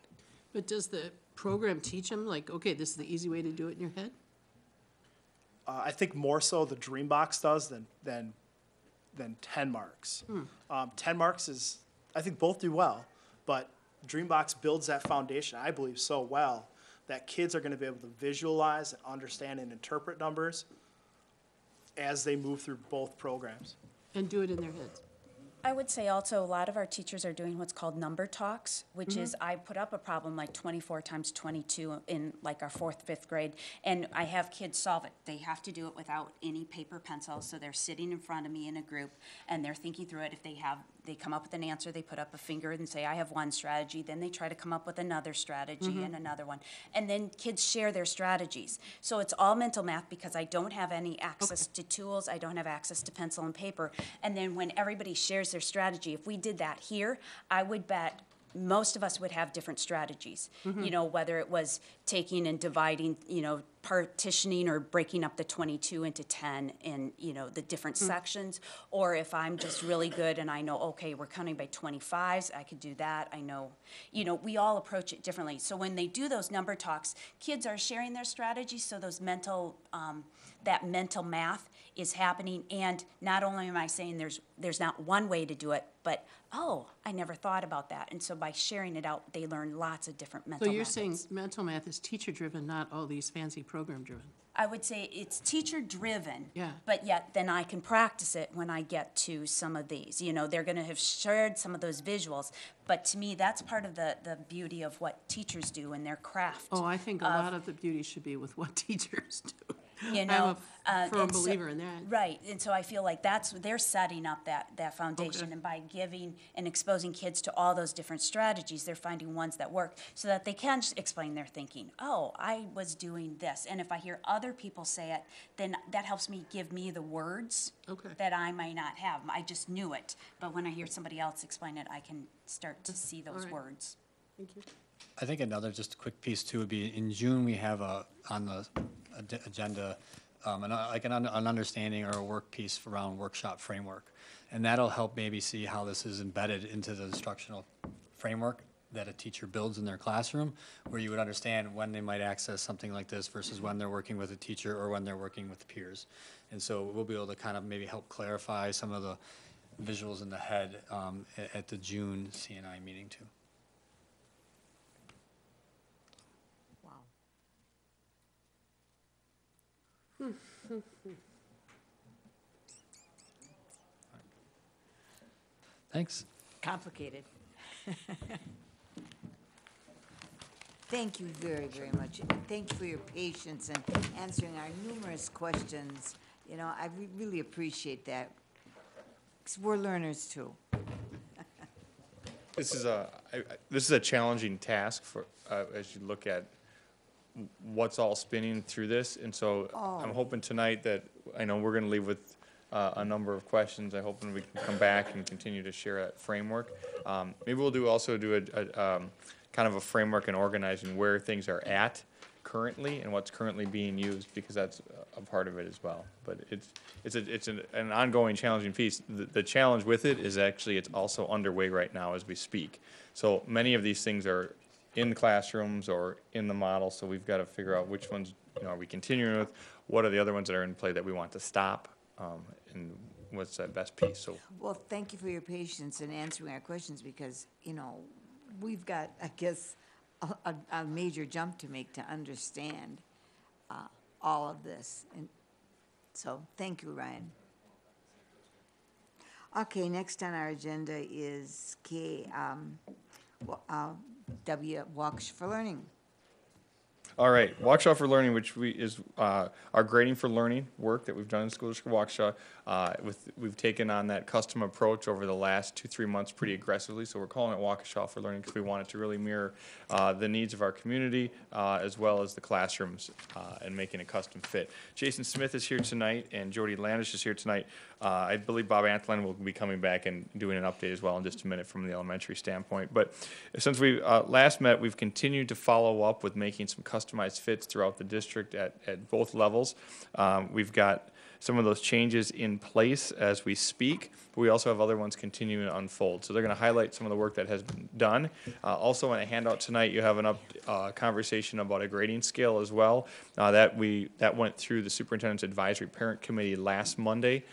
But does the program teach them, okay, this is the easy way to do it in your head? I think more so the Dreambox does than 10 marks. 10 marks is, I think both do well, but Dreambox builds that foundation, I believe, so well that kids are going to be able to visualize and understand and interpret numbers as they move through both programs. And do it in their heads? I would say also a lot of our teachers are doing what's called number talks, which is I put up a problem like 24 times 22 in like our 4th, 5th grade, and I have kids solve it. They have to do it without any paper, pencil, so they're sitting in front of me in a group, and they're thinking through it. If they come up with an answer, they put up a finger and say, I have one strategy. Then they try to come up with another strategy and another one. And then kids share their strategies. So it's all mental math because I don't have any access to tools. I don't have access to pencil and paper. And then when everybody shares their strategy, if we did that here, I would bet most of us would have different strategies. You know, whether it was taking and dividing, you know, partitioning or breaking up the 22 into 10 in, you know, the different sections, or if I'm just really good and I know, okay, we're counting by 25s, I could do that. I know, you know, we all approach it differently. So when they do those number talks, kids are sharing their strategies, so those mental, that mental math is happening. And not only am I saying there's not one way to do it, but, oh, I never thought about that. And so by sharing it out, they learn lots of different mental So you're methods. saying mental math is teacher-driven, not all these fancy program-driven? I would say it's teacher-driven. Yeah. But yet then I can practice it when I get to some of these. You know, they're going to have shared some of those visuals. But to me, that's part of the beauty of what teachers do in their craft. Oh, I think a lot of the beauty should be with what teachers do. You know, I'm a firm and so- believer in that. Right, and so I feel like they're setting up that foundation, and by giving and exposing kids to all those different strategies, they're finding ones that work so that they can explain their thinking. Oh, I was doing this, and if I hear other people say it, then that helps me give me the words that I might not have. I just knew it, but when I hear somebody else explain it, I can start to see those words. Thank you. I think another just quick piece too would be in June we have on the agenda an understanding or a work piece around workshop framework, and that'll help maybe see how this is embedded into the instructional framework that a teacher builds in their classroom, where you would understand when they might access something like this versus when they're working with a teacher or when they're working with peers. And so we'll be able to kind of maybe help clarify some of the visuals in the head at the June CNI meeting too. Thanks. Complicated. Thank you very, very much. Thank you for your patience in answering our numerous questions. You know, I really appreciate that, 'cause we're learners too. This is a challenging task for as you look at what's all spinning through this, and so I'm hoping tonight that I know we're going to leave with a number of questions. I'm hoping we can come back and continue to share that framework. Maybe we'll also do a kind of a framework and organizing where things are at currently and what's currently being used, because that's a part of it as well. But it's an ongoing challenging piece. The challenge with it is actually it's also underway right now as we speak. So many of these things are in the classrooms or in the model, so we've got to figure out which ones, you know, are we continuing with, what are the other ones that are in play that we want to stop, and what's that best piece. So Well, thank you for your patience in answering our questions, because, you know, we've got, I guess, a major jump to make to understand all of this. And so, thank you, Ryan. Okay, next on our agenda is Waukesha for Learning. all right, Waukesha for Learning, which is our grading for learning work that we've done in School District Waukesha. We've taken on that custom approach over the last 2-3 months pretty aggressively, so we're calling it Waukesha for Learning because we want it to really mirror the needs of our community as well as the classrooms and making a custom fit. Jason Smith is here tonight and Jody Landish is here tonight. I believe Bob Antolin will be coming back and doing an update as well in just a minute from the elementary standpoint. But since we last met, we've continued to follow up with making some customized fits throughout the district at both levels. We've got some of those changes in place as we speak, but we also have other ones continuing to unfold. So they're going to highlight some of the work that has been done. Also in a handout tonight, you have an conversation about a grading scale as well. That went through the Superintendent's Advisory Parent Committee last Monday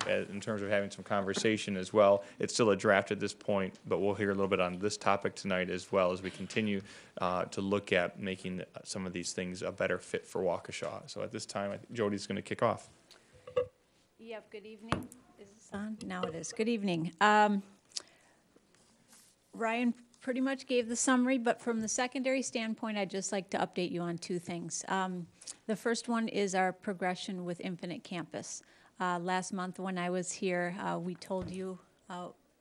in terms of having some conversation as well. It's still a draft at this point, but we'll hear a little bit on this topic tonight as well as we continue to look at making some of these things a better fit for Waukesha. So at this time, Jody's going to kick off. Yep, good evening. On? Now it is. Good evening. Ryan pretty much gave the summary, but from the secondary standpoint, I'd just like to update you on two things. The first one is our progression with Infinite Campus. Last month when I was here, we told you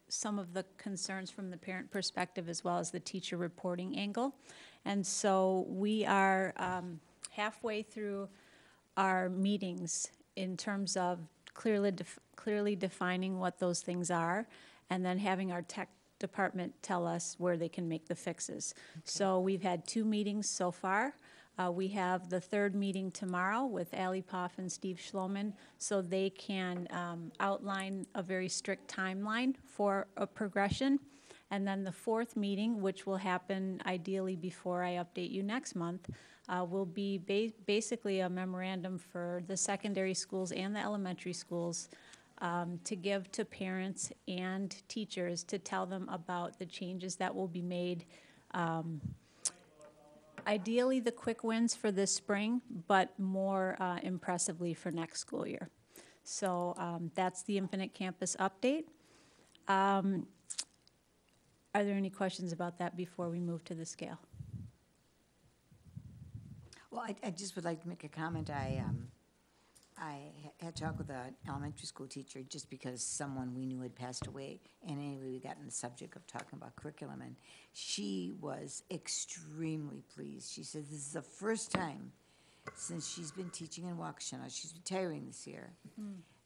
some of the concerns from the parent perspective as well as the teacher reporting angle. And so we are halfway through our meetings in terms of clearly defining what those things are, and then having our tech department tell us where they can make the fixes. Okay. So we've had 2 meetings so far. We have the 3rd meeting tomorrow with Ali Poff and Steve Schloman, so they can outline a very strict timeline for a progression. And then the 4th meeting, which will happen ideally before I update you next month, will be basically a memorandum for the secondary schools and the elementary schools to give to parents and teachers to tell them about the changes that will be made. Ideally, the quick wins for this spring, but more impressively for next school year. So that's the Infinite Campus update. Are there any questions about that before we move to the scale? Well, I just would like to make a comment. I had talked with an elementary school teacher just because someone we knew had passed away. And anyway, we got in the subject of talking about curriculum, and she was extremely pleased. She said this is the first time since she's been teaching in Waukesha, she's retiring this year,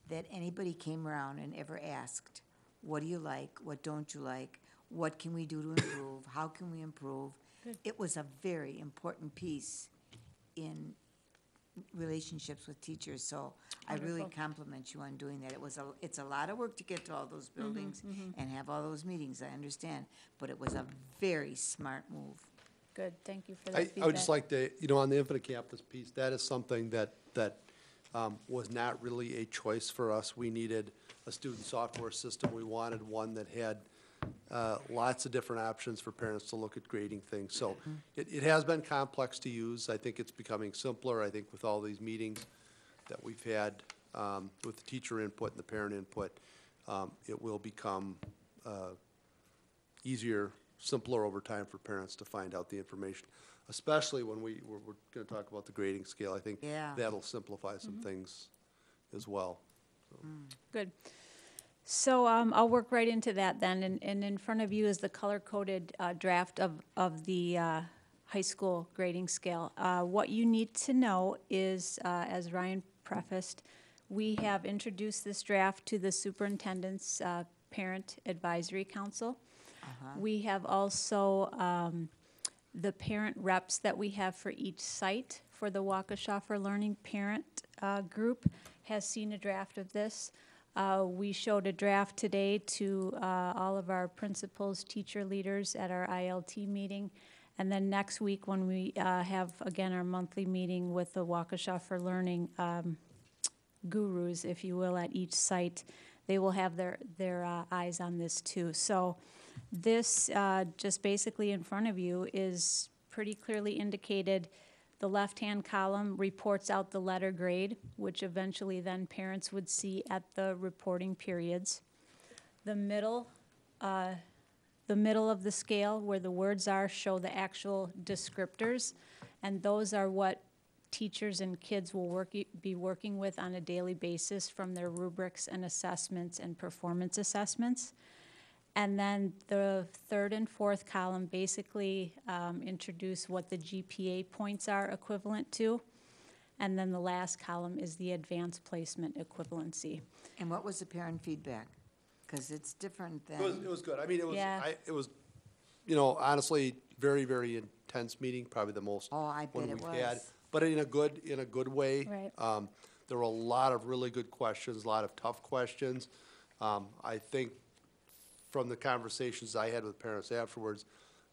that anybody came around and ever asked, what do you like, what don't you like, what can we do to improve, how can we improve? Good. It was a very important piece in relationships with teachers, so I really Wonderful. compliment you on doing that. It's a lot of work to get to all those buildings and have all those meetings, I understand, but it was a very smart move. Good, thank you for that feedback. I would just like to, on the Infinite Campus piece, that is something that was not really a choice for us. We needed a student software system. We wanted one that had lots of different options for parents to look at grading things. So it has been complex to use. I think it's becoming simpler. I think with all these meetings that we've had with the teacher input and the parent input, it will become easier, simpler over time for parents to find out the information, especially when we're going to talk about the grading scale. I think that'll simplify some things as well. So. Good. So I'll work right into that then, and in front of you is the color-coded draft of the high school grading scale. What you need to know is, as Ryan prefaced, we have introduced this draft to the superintendent's parent advisory council. We have also the parent reps that we have for each site for the Waukesha for Learning parent group has seen a draft of this. We showed a draft today to all of our principals, teacher leaders at our ILT meeting. And then next week when we have, again, our monthly meeting with the Waukesha for Learning gurus, if you will, at each site, they will have their eyes on this too. So this, just basically in front of you, is pretty clearly indicated. The left-hand column reports out the letter grade, which eventually then parents would see at the reporting periods. The middle of the scale, where the words are, show the actual descriptors, and those are what teachers and kids will be working with on a daily basis from their rubrics and assessments and performance assessments. And then the 3rd and 4th column basically introduce what the GPA points are equivalent to. And then the last column is the advanced placement equivalency. And what was the parent feedback? Because it's different than... It was good. I mean, it was, honestly, very, very intense meeting, probably the most I bet it was. had. But in a good way. Right. There were a lot of really good questions, a lot of tough questions. I think from the conversations I had with parents afterwards,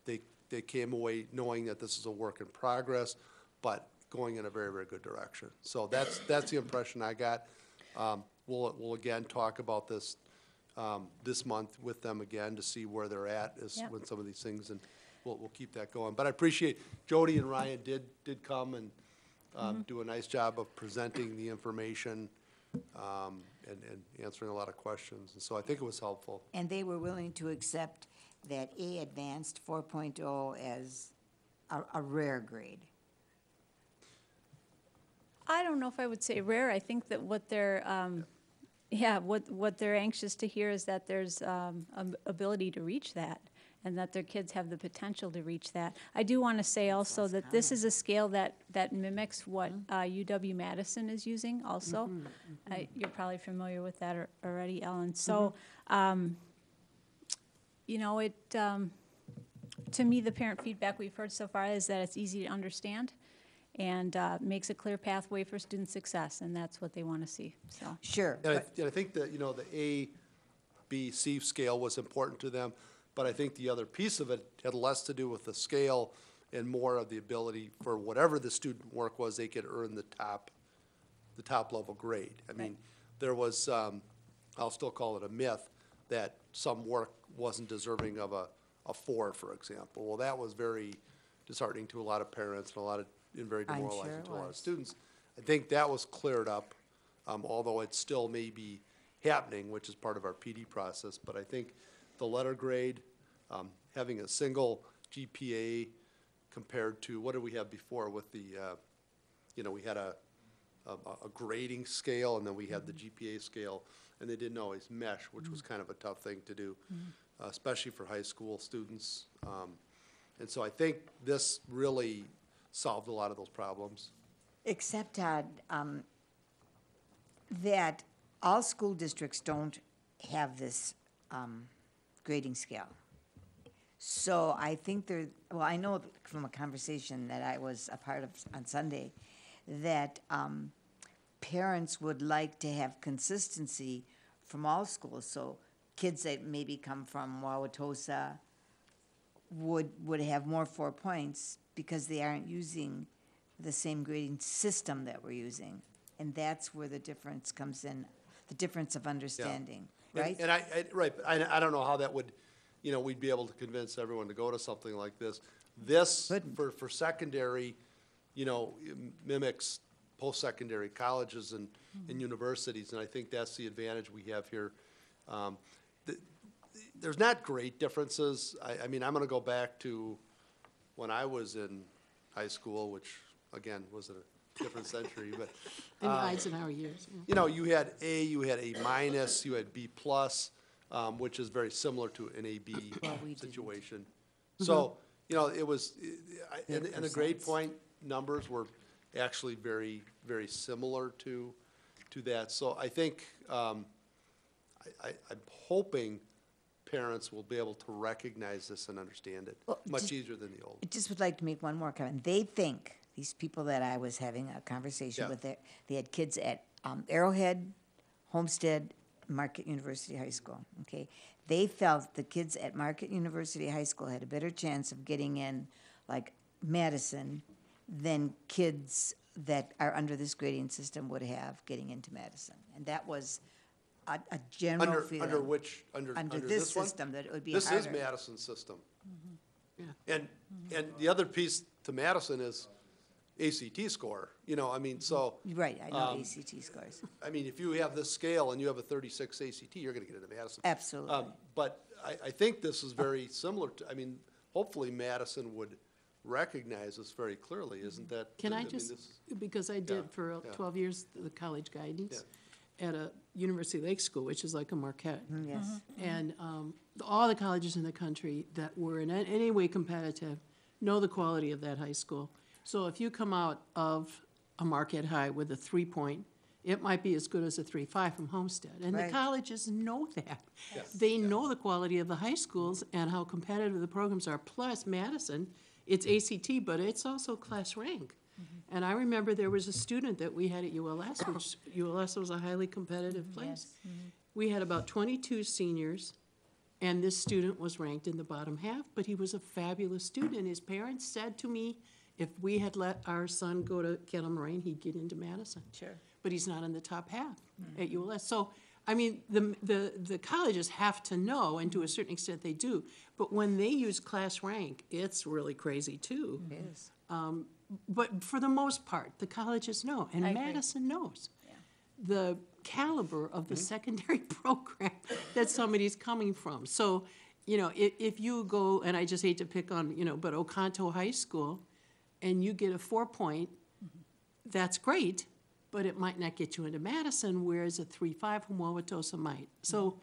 they came away knowing that this is a work in progress, but going in a very, very good direction. So that's the impression I got. We'll again talk about this this month with them again to see where they're at with some of these things, and we'll keep that going. But I appreciate Jody and Ryan did come and do a nice job of presenting the information and answering a lot of questions. And so I think it was helpful. And they were willing to accept that A Advanced 4.0 as a rare grade. I don't know if I would say rare. I think that what they're, what they're anxious to hear is that there's ability to reach that, and that their kids have the potential to reach that. I do want to say also that this is a scale that mimics what UW-Madison is using also. You're probably familiar with that already, Ellen. So, you know, to me, the parent feedback we've heard so far is that it's easy to understand and makes a clear pathway for student success, and that's what they want to see. So sure. And I think that, you know, the A, B, C scale was important to them, but I think the other piece of it had less to do with the scale and more of the ability for whatever the student work was, they could earn the top level grade. I mean, there was, I'll still call it a myth, that some work wasn't deserving of a 4, for example. Well, that was very disheartening to a lot of parents and very I'm sure demoralizing it to a lot of was. students. I think that was cleared up, although it still may be happening, which is part of our PD process. But I think the letter grade, having a single GPA compared to, what did we have before with the, you know, we had a grading scale, and then we had the GPA scale, and they didn't always mesh, which was kind of a tough thing to do, especially for high school students. And so I think this really solved a lot of those problems. Except, Todd, that all school districts don't have this grading scale. So I think well, I know from a conversation that I was a part of on Sunday, that parents would like to have consistency from all schools. So kids that maybe come from Waukesha would have more 4 points because they aren't using the same grading system that we're using. And that's where the difference comes in, the difference of understanding, right? And I don't know how that would, you know, we'd be able to convince everyone to go to something like this. This, for secondary, you know, mimics post-secondary colleges and universities, and I think that's the advantage we have here. There's not great differences. I mean, I'm gonna go back to when I was in high school, which, again, was a different century, but. In Eisenhower years, yeah. You know, you had A, you had A minus, you had B plus, which is very similar to an AB situation. So, you know, it was, and the grade point numbers were actually very, very similar to that. So I think, I'm hoping parents will be able to recognize this and understand it much easier than the old. I just would like to make one more comment. They think, these people that I was having a conversation with, they had kids at Arrowhead, Homestead, Marquette University High School, okay? They felt the kids at Marquette University High School had a better chance of getting in, like, Madison than kids that are under this grading system would have getting into Madison. And that was a general feeling. Under which, under this one? system, that it would be This harder. is Madison's system. And the other piece to Madison is ACT score, you know, I mean, so. Right, I know ACT scores. I mean, if you have this scale and you have a 36 ACT, you're gonna get into Madison. Absolutely. But I think this is very similar to, I mean, hopefully Madison would recognize this very clearly, isn't that? Can I mean, just, this- because I did for 12 years the college guidance at a University Lake School, which is like a Marquette. Yes. And all the colleges in the country that were in any way competitive know the quality of that high school. So if you come out of a Marquette High with a 3-point, it might be as good as a 3.5 from Homestead. And the colleges know that. They know the quality of the high schools and how competitive the programs are. Plus, Madison, it's ACT, but it's also class rank. And I remember there was a student that we had at ULS, which ULS was a highly competitive place. We had about 22 seniors, and this student was ranked in the bottom half, but he was a fabulous student. And his parents said to me, if we had let our son go to Kettle Moraine, he'd get into Madison. Sure. But he's not in the top half at ULS. So, I mean, the colleges have to know, and to a certain extent they do, but when they use class rank, it's really crazy too. It is. But for the most part, the colleges know, and Madison knows. caliber of the secondary program that somebody's coming from. So, you know, if you go, and I just hate to pick on, you know, but Oconto High School, and you get a 4-point, that's great, but it might not get you into Madison, whereas a 3.5 from Wauwatosa might. So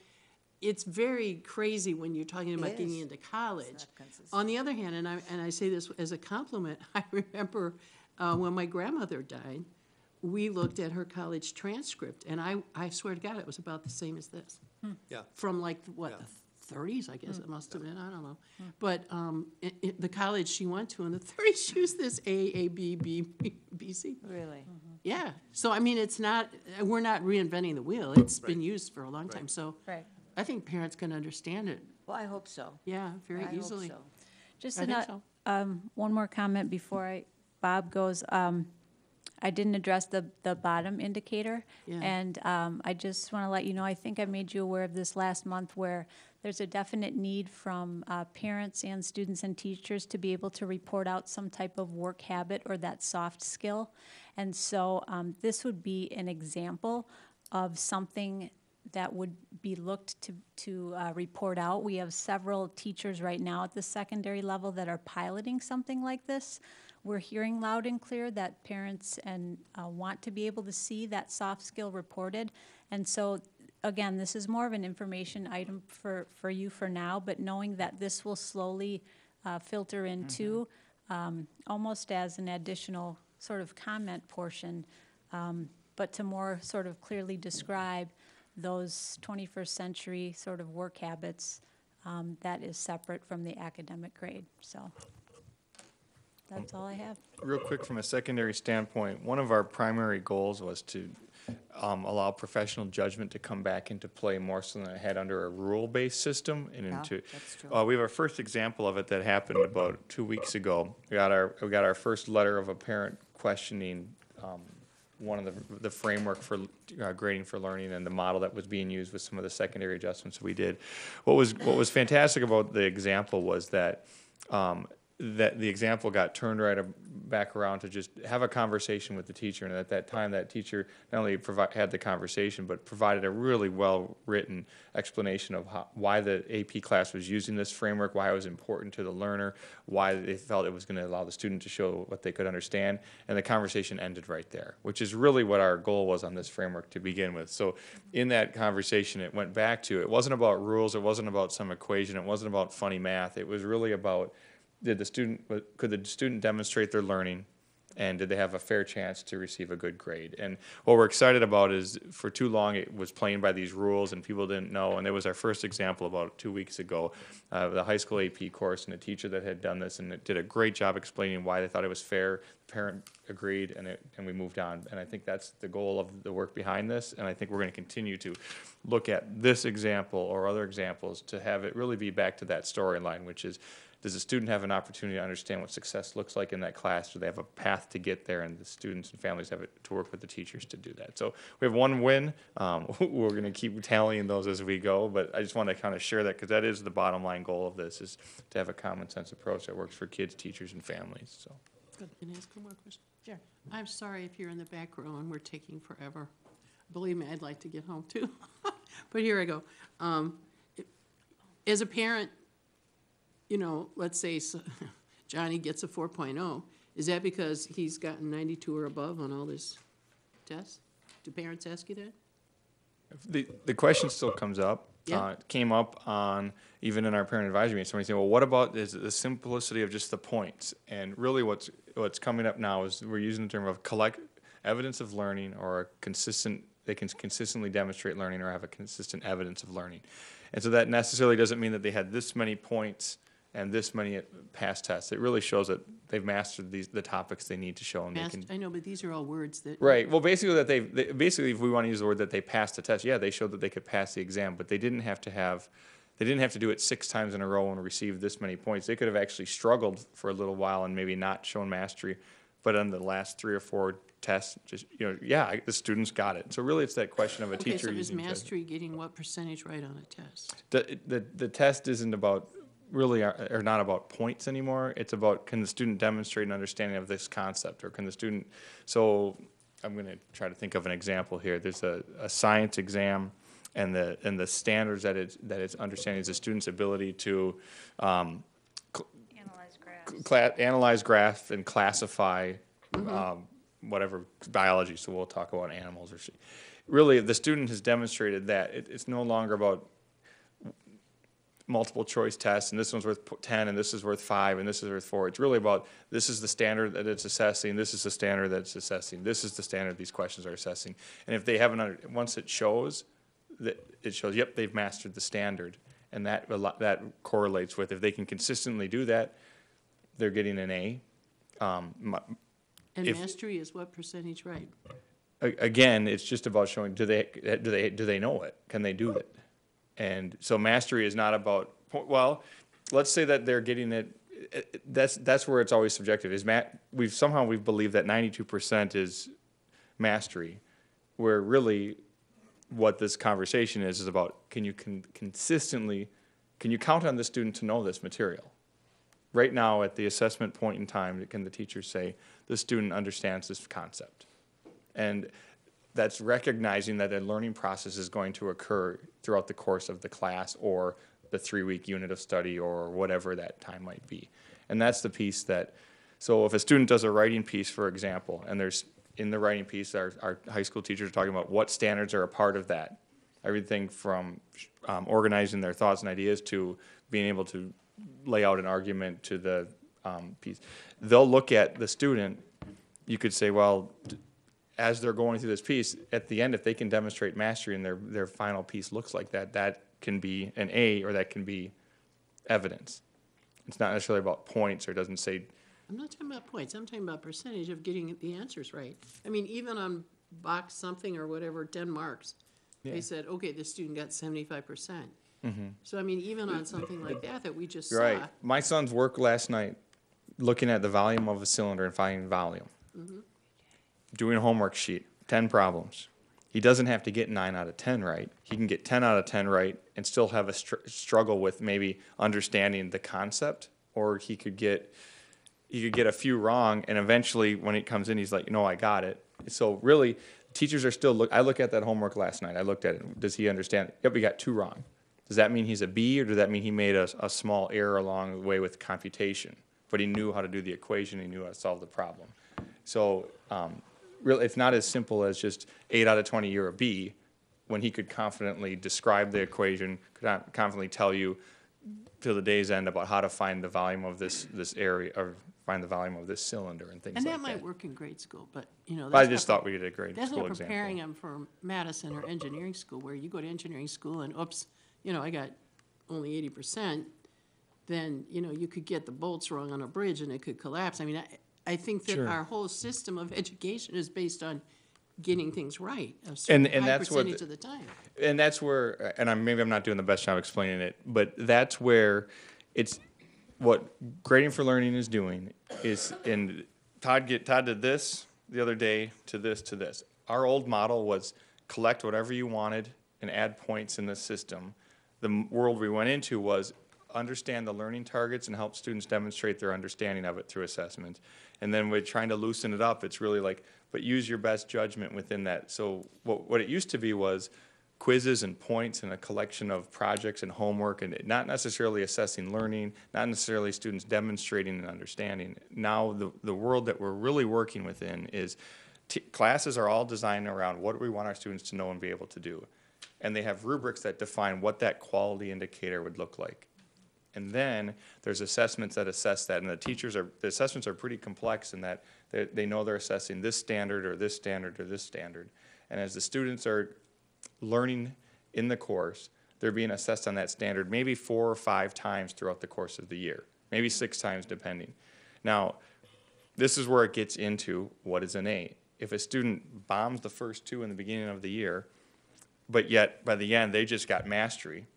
it's very crazy when you're talking about getting into college. On the other hand, and I say this as a compliment, I remember when my grandmother died, we looked at her college transcript, and I swear to God, it was about the same as this. Yeah. From like, what, the 30s, I guess it must have been, I don't know. But the college she went to in the 30s used this A, B, B, B, C. Really? Yeah, so I mean, it's not, we're not reinventing the wheel, it's been used for a long time, so Right. I think parents can understand it, Well, I hope so. yeah, very I hope easily. so. Just I think so. one more comment before Bob goes. I didn't address the bottom indicator. Yeah. And I just want to let you know, I think I made you aware of this last month, where there's a definite need from parents and students and teachers to be able to report out some type of work habit or that soft skill. And so this would be an example of something that would be looked to report out. We have several teachers right now at the secondary level that are piloting something like this. We're hearing loud and clear that parents want to be able to see that soft skill reported. And so, again, this is more of an information item for you for now, but knowing that this will slowly filter into almost as an additional sort of comment portion, but to more sort of clearly describe those 21st century sort of work habits that is separate from the academic grade. So that's all I have. Real quick, from a secondary standpoint, one of our primary goals was to allow professional judgment to come back into play more so than it had under a rule-based system. And into, that's true. we have our first example of it that happened about 2 weeks ago. We got our first letter of a parent questioning one of the framework for grading for learning and the model that was being used with some of the secondary adjustments we did. What was fantastic about the example was that that the example got turned back around to just have a conversation with the teacher, and at that time that teacher not only had the conversation but provided a really well-written explanation of why the AP class was using this framework, why it was important to the learner, why they felt it was going to allow the student to show what they could understand, and the conversation ended right there, which is really what our goal was on this framework to begin with. So in that conversation, it went back to, it wasn't about rules, it wasn't about some equation, it wasn't about funny math, it was really about could the student demonstrate their learning, and did they have a fair chance to receive a good grade? And what we're excited about is, for too long it was playing by these rules and people didn't know, and there was our first example about 2 weeks ago, the high school AP course, and a teacher that had done this and it did a great job explaining why they thought it was fair. The parent agreed, and we moved on. And I think that's the goal of the work behind this, and I think we're going to continue to look at this example or other examples to have it really be back to that storyline, which is, does the student have an opportunity to understand what success looks like in that class? Do they have a path to get there, and the students and families have to work with the teachers to do that? So we have one win. We're going to keep tallying those as we go, but I just want to kind of share that because that is the bottom line goal of this, is to have a common sense approach that works for kids, teachers, and families. So. Good. Can I ask one more question? Sure. I'm sorry if you're in the back row and we're taking forever. Believe me, I'd like to get home too. But here I go. As a parent, you know, let's say Johnny gets a 4.0. Is that because he's gotten 92 or above on all his tests? Do parents ask you that? The question still comes up. Yeah. It came up on, even in our parent advisory meeting, somebody said, well, what about the simplicity of just the points? And really what's coming up now is we're using the term of collect evidence of learning, or they can consistently demonstrate learning or have a consistent evidence of learning. And so that necessarily doesn't mean that they had this many points and this many past tests. It really shows that they've mastered the topics they need to show. And I know, but these are all words that... Right. Well, basically, basically, if we want to use the word that they passed the test, yeah, they showed that they could pass the exam, but they didn't have to do it 6 times in a row and receive this many points. They could have actually struggled for a little while and maybe not shown mastery, but on the last 3 or 4 tests, just, the students got it. So really, it's that question of a teacher so is using mastery getting what percentage right on a test? The test isn't about, really are not about points anymore. It's about, can the student demonstrate an understanding of this concept, or can the student, so I'm going to try to think of an example here. There's a science exam, and the standards that it's understanding is the student's ability to analyze graphs and classify whatever biology. So we'll talk about animals really. The student has demonstrated that it's no longer about multiple choice tests, and this one's worth 10, and this is worth 5, and this is worth 4. It's really about this is the standard that it's assessing, this is the standard that it's assessing, this is the standard these questions are assessing. And if they haven't, once it shows, yep, they've mastered the standard, and that correlates with if they can consistently do that, they're getting an A. And mastery is what percentage, right? Again, it's just about showing do they know it? Can they do it? And so mastery is not about, well, let's say that they're getting it. That's where it's always subjective. We've believed that 92% is mastery, where really what this conversation is about can you count on the student to know this material? Right now, at the assessment point in time, can the teacher say the student understands this concept? And that's recognizing that a learning process is going to occur throughout the course of the class or the 3-week unit of study or whatever that time might be. And that's the piece so if a student does a writing piece, for example, and there's in the writing piece, our high school teachers are talking about what standards are a part of that. Everything from organizing their thoughts and ideas to being able to lay out an argument to the piece. They'll look at the student, you could say, well, as they're going through this piece, at the end, if they can demonstrate mastery and their final piece looks like that, that can be an A or that can be evidence. It's not necessarily about points or doesn't say. I'm not talking about points. I'm talking about percentage of getting the answers right. I mean, even on box something or whatever, 10 marks, they said, okay, the student got 75%. Mm-hmm. So, I mean, even on something like that we just right. saw. My son's work last night, looking at the volume of a cylinder and finding volume. Mm-hmm. Doing a homework sheet, 10 problems. He doesn't have to get 9 out of 10 right. He can get 10 out of 10 right and still have a struggle with maybe understanding the concept, or he could get a few wrong, and eventually when it comes in, he's like, no, I got it. So really, teachers are still I look at that homework last night. I looked at it. Does he understand? Yep, we got 2 wrong. Does that mean he's a B, or does that mean he made a small error along the way with computation? But he knew how to do the equation. He knew how to solve the problem. So really, it's not as simple as just 8 out of 20, you're a B, when he could confidently describe the equation, could confidently tell you to the day's end about how to find the volume of this area, or find the volume of this cylinder and things like that. And that might work in grade school, but, you know. I just thought we did a grade that's school not example. preparing them for Madison or engineering school, where you go to engineering school and, oops, you know, I got only 80%, then, you know, you could get the bolts wrong on a bridge and it could collapse. I mean, I think that our whole system of education is based on getting things right a certain high that's percentage of the time. And that's where, and maybe I'm not doing the best job explaining it, but that's where it's what Grading for Learning is doing is, and Todd did this the other day to this. Our old model was collect whatever you wanted and add points in the system. The world we went into was understand the learning targets and help students demonstrate their understanding of it through assessment. And then we're trying to loosen it up. It's really like, but use your best judgment within that. So what it used to be was quizzes and points and a collection of projects and homework, and not necessarily assessing learning, not necessarily students demonstrating and understanding. Now the world that we're really working within is classes are all designed around what do we want our students to know and be able to do. And they have rubrics that define what that quality indicator would look like. And then there's assessments that assess that, and the assessments are pretty complex in that they know they're assessing this standard or this standard or this standard. And as the students are learning in the course, they're being assessed on that standard maybe 4 or 5 times throughout the course of the year, maybe 6 times depending. Now, this is where it gets into what is an A. If a student bombs the first 2 in the beginning of the year, but yet by the end they just got mastery,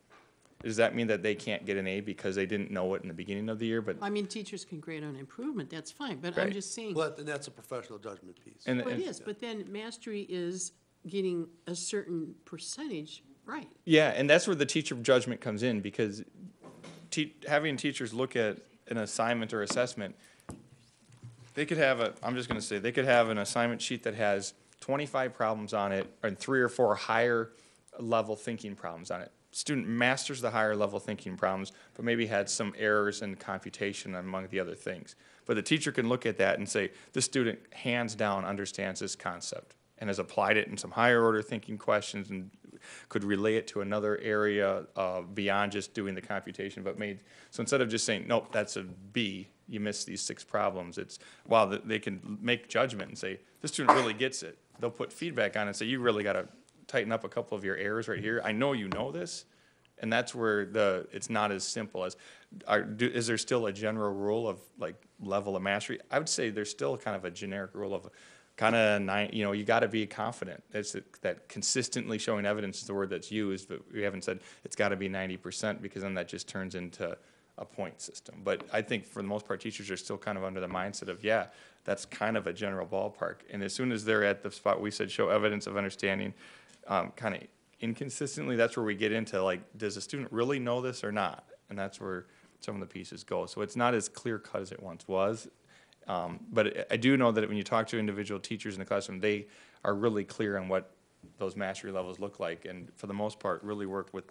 does that mean that they can't get an A because they didn't know it in the beginning of the year? But I mean, teachers can grade on improvement, that's fine, but Right. I'm just saying. Well, and that's a professional judgment piece. Well, it is, but then mastery is getting a certain percentage right. yeah, and that's where the teacher judgment comes in, because having teachers look at an assignment or assessment, they could have they could have an assignment sheet that has 25 problems on it, and 3 or 4 higher level thinking problems on it. Student masters the higher level thinking problems, but maybe had some errors in computation among the other things. But the teacher can look at that and say, this student hands down understands this concept and has applied it in some higher order thinking questions and could relay it to another area beyond just doing the computation, but so instead of just saying, nope, that's a B, you missed these 6 problems, it's, wow, they can make judgment and say, this student really gets it. They'll put feedback on it and say, you really got to tighten up a couple of your errors right here. I know you know this, and that's where it's not as simple as, is there still a general rule of like level of mastery? I would say there's still kind of a generic rule of kind of you got to be confident. It's that consistently showing evidence is the word that's used, but we haven't said it's got to be 90% because then that just turns into a point system. But I think for the most part, teachers are still kind of under the mindset of, yeah, that's kind of a general ballpark. And as soon as they're at the spot we said show evidence of understanding, kind of inconsistently, that's where we get into like, does the student really know this or not? And that's where some of the pieces go. So it's not as clear cut as it once was. But I do know that when you talk to individual teachers in the classroom, they are really clear on what those mastery levels look like, and for the most part, really work with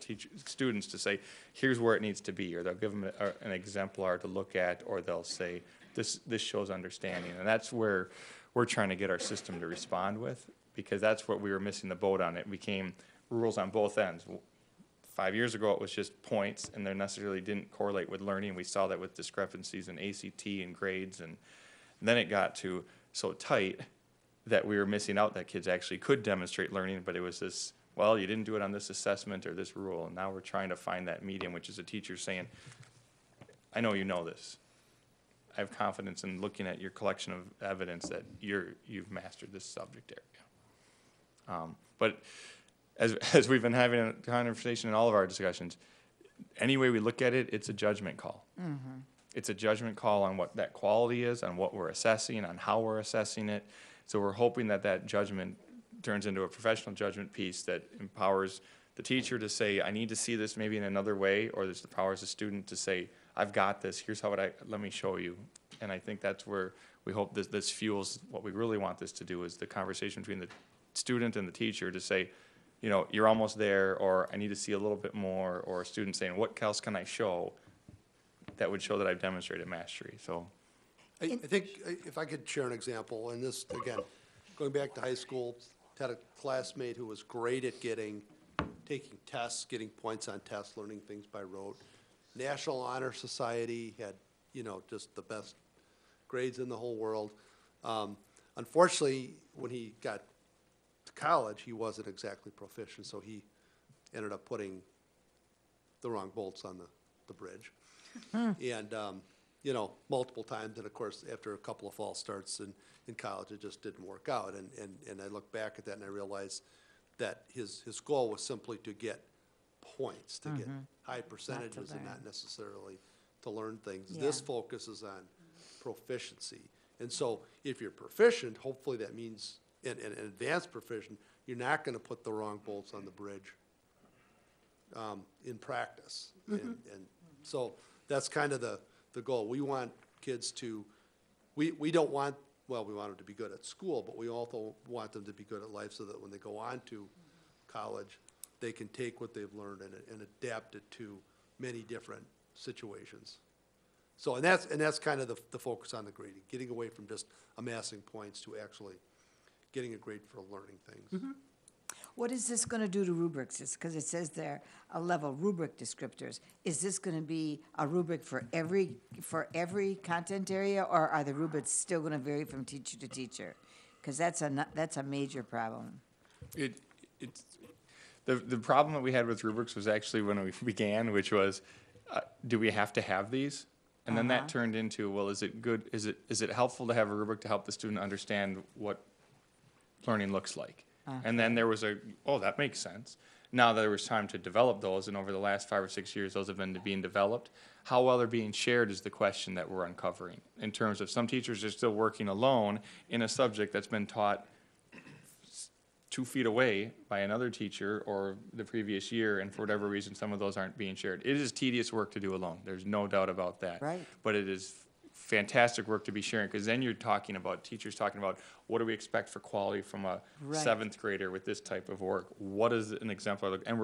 students to say, here's where it needs to be, or they'll give them an exemplar to look at, or they'll say, this shows understanding, and that's where we're trying to get our system to respond with, because that's what we were missing the boat on. It became rules on both ends. 5 years ago, it was just points, and they necessarily didn't correlate with learning. We saw that with discrepancies in ACT and grades, and then it got to so tight that we were missing out that kids actually could demonstrate learning, but it was this, well, you didn't do it on this assessment or this rule, and now we're trying to find that medium, which is a teacher saying, I know you know this. I have confidence in looking at your collection of evidence that you've mastered this subject area. But as we've been having a conversation in all of our discussions, any way we look at it, it's a judgment call. Mm-hmm. It's a judgment call on what that quality is, on what we're assessing, on how we're assessing it. So we're hoping that that judgment turns into a professional judgment piece that empowers the teacher to say, I need to see this maybe in another way, or this empowers the student to say, I've got this, here's how let me show you. And I think that's where we hope this fuels what we really want this to do, is the conversation between the student and the teacher to say, you know, you're almost there, or I need to see a little bit more, or a student saying, what else can I show that would show that I've demonstrated mastery. So I think if I could share an example, and this, again, going back to high school, had a classmate who was great at taking tests, getting points on tests, learning things by rote. National Honor Society had, you know, just the best grades in the whole world. Unfortunately, when he got to college, he wasn't exactly proficient, so he ended up putting the wrong bolts on the bridge. And, you know, multiple times, and of course, after a couple of false starts in college, it just didn't work out. And I look back at that and I realize that his goal was simply to get points, to get high percentages and not necessarily to learn things. Yeah. This focuses on proficiency. And so if you're proficient, hopefully that means, an advanced proficient, you're not going to put the wrong bolts on the bridge in practice. And so that's kind of the goal. We want kids to, we don't want, well, we want them to be good at school, but we also want them to be good at life so that when they go on to college, they can take what they've learned and adapt it to many different situations. So, and that's kind of the focus on the grading, getting away from just amassing points to actually getting a grade for learning things. What is this going to do to rubrics? Because it says there a level rubric descriptors. Is this going to be a rubric for every content area, or are the rubrics still going to vary from teacher to teacher? Because that's a major problem. It's the problem that we had with rubrics was actually when we began, which was, do we have to have these? And then that turned into, well, is it good? Is it helpful to have a rubric to help the student understand what learning looks like? And then there was that makes sense. Now there was time to develop those, and over the last 5 or 6 years, those have been being developed. How well they're being shared is the question that we're uncovering, in terms of some teachers are still working alone in a subject that's been taught 2 feet away by another teacher or the previous year, and for whatever reason, some of those aren't being shared. It is tedious work to do alone. There's no doubt about that. Right. But it is fantastic work to be sharing, because then you're talking about, teachers talking about, what do we expect for quality from a Right. 7th grader with this type of work? What is an exemplar look? And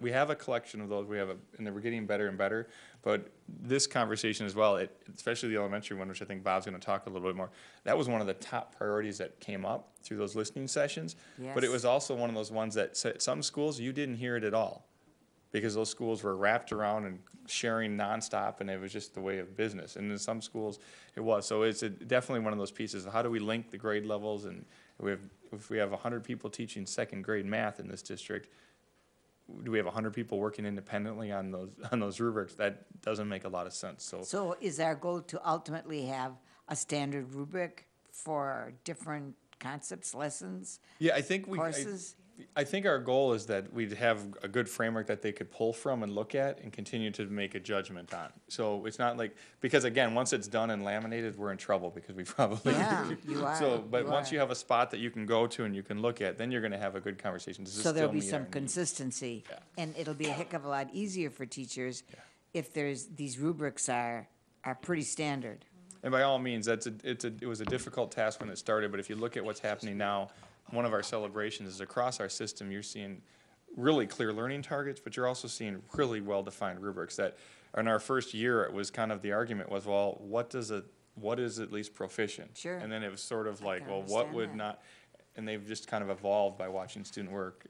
we have a collection of those, and then we're getting better and better, but this conversation as well, especially the elementary one, which I think Bob's gonna talk a little bit more, that was one of the top priorities that came up through those listening sessions. But it Yes. was also one of those ones that at some schools, you didn't hear it at all, because those schools were wrapped around and sharing nonstop, and it was just the way of business. And in some schools, it was. So it's definitely one of those pieces. How do we link the grade levels? And if we have 100 people teaching 2nd grade math in this district, do we have 100 people working independently on those rubrics? That doesn't make a lot of sense. So is our goal to ultimately have a standard rubric for different concepts, lessons, Yeah, I think courses? I think our goal is that we'd have a good framework that they could pull from and look at and continue to make a judgment on. So it's not like, because again, once it's done and laminated, we're in trouble, because we probably. Yeah, you are, So, but you once are. you have a spot that you can go to and you can look at, then you're gonna have a good conversation. Does this So there'll still be meet some our needs? consistency, and it'll be a heck of a lot easier for teachers if these rubrics are pretty standard. And by all means, it was a difficult task when it started, but if you look at what's happening now, one of our celebrations is across our system, you're seeing really clear learning targets, but you're also seeing really well-defined rubrics that, in our first year, it was kind of, the argument was, well, what is at least proficient? Sure. And then it was sort of like, can well, what understand would that. not, and they've just kind of evolved by watching student work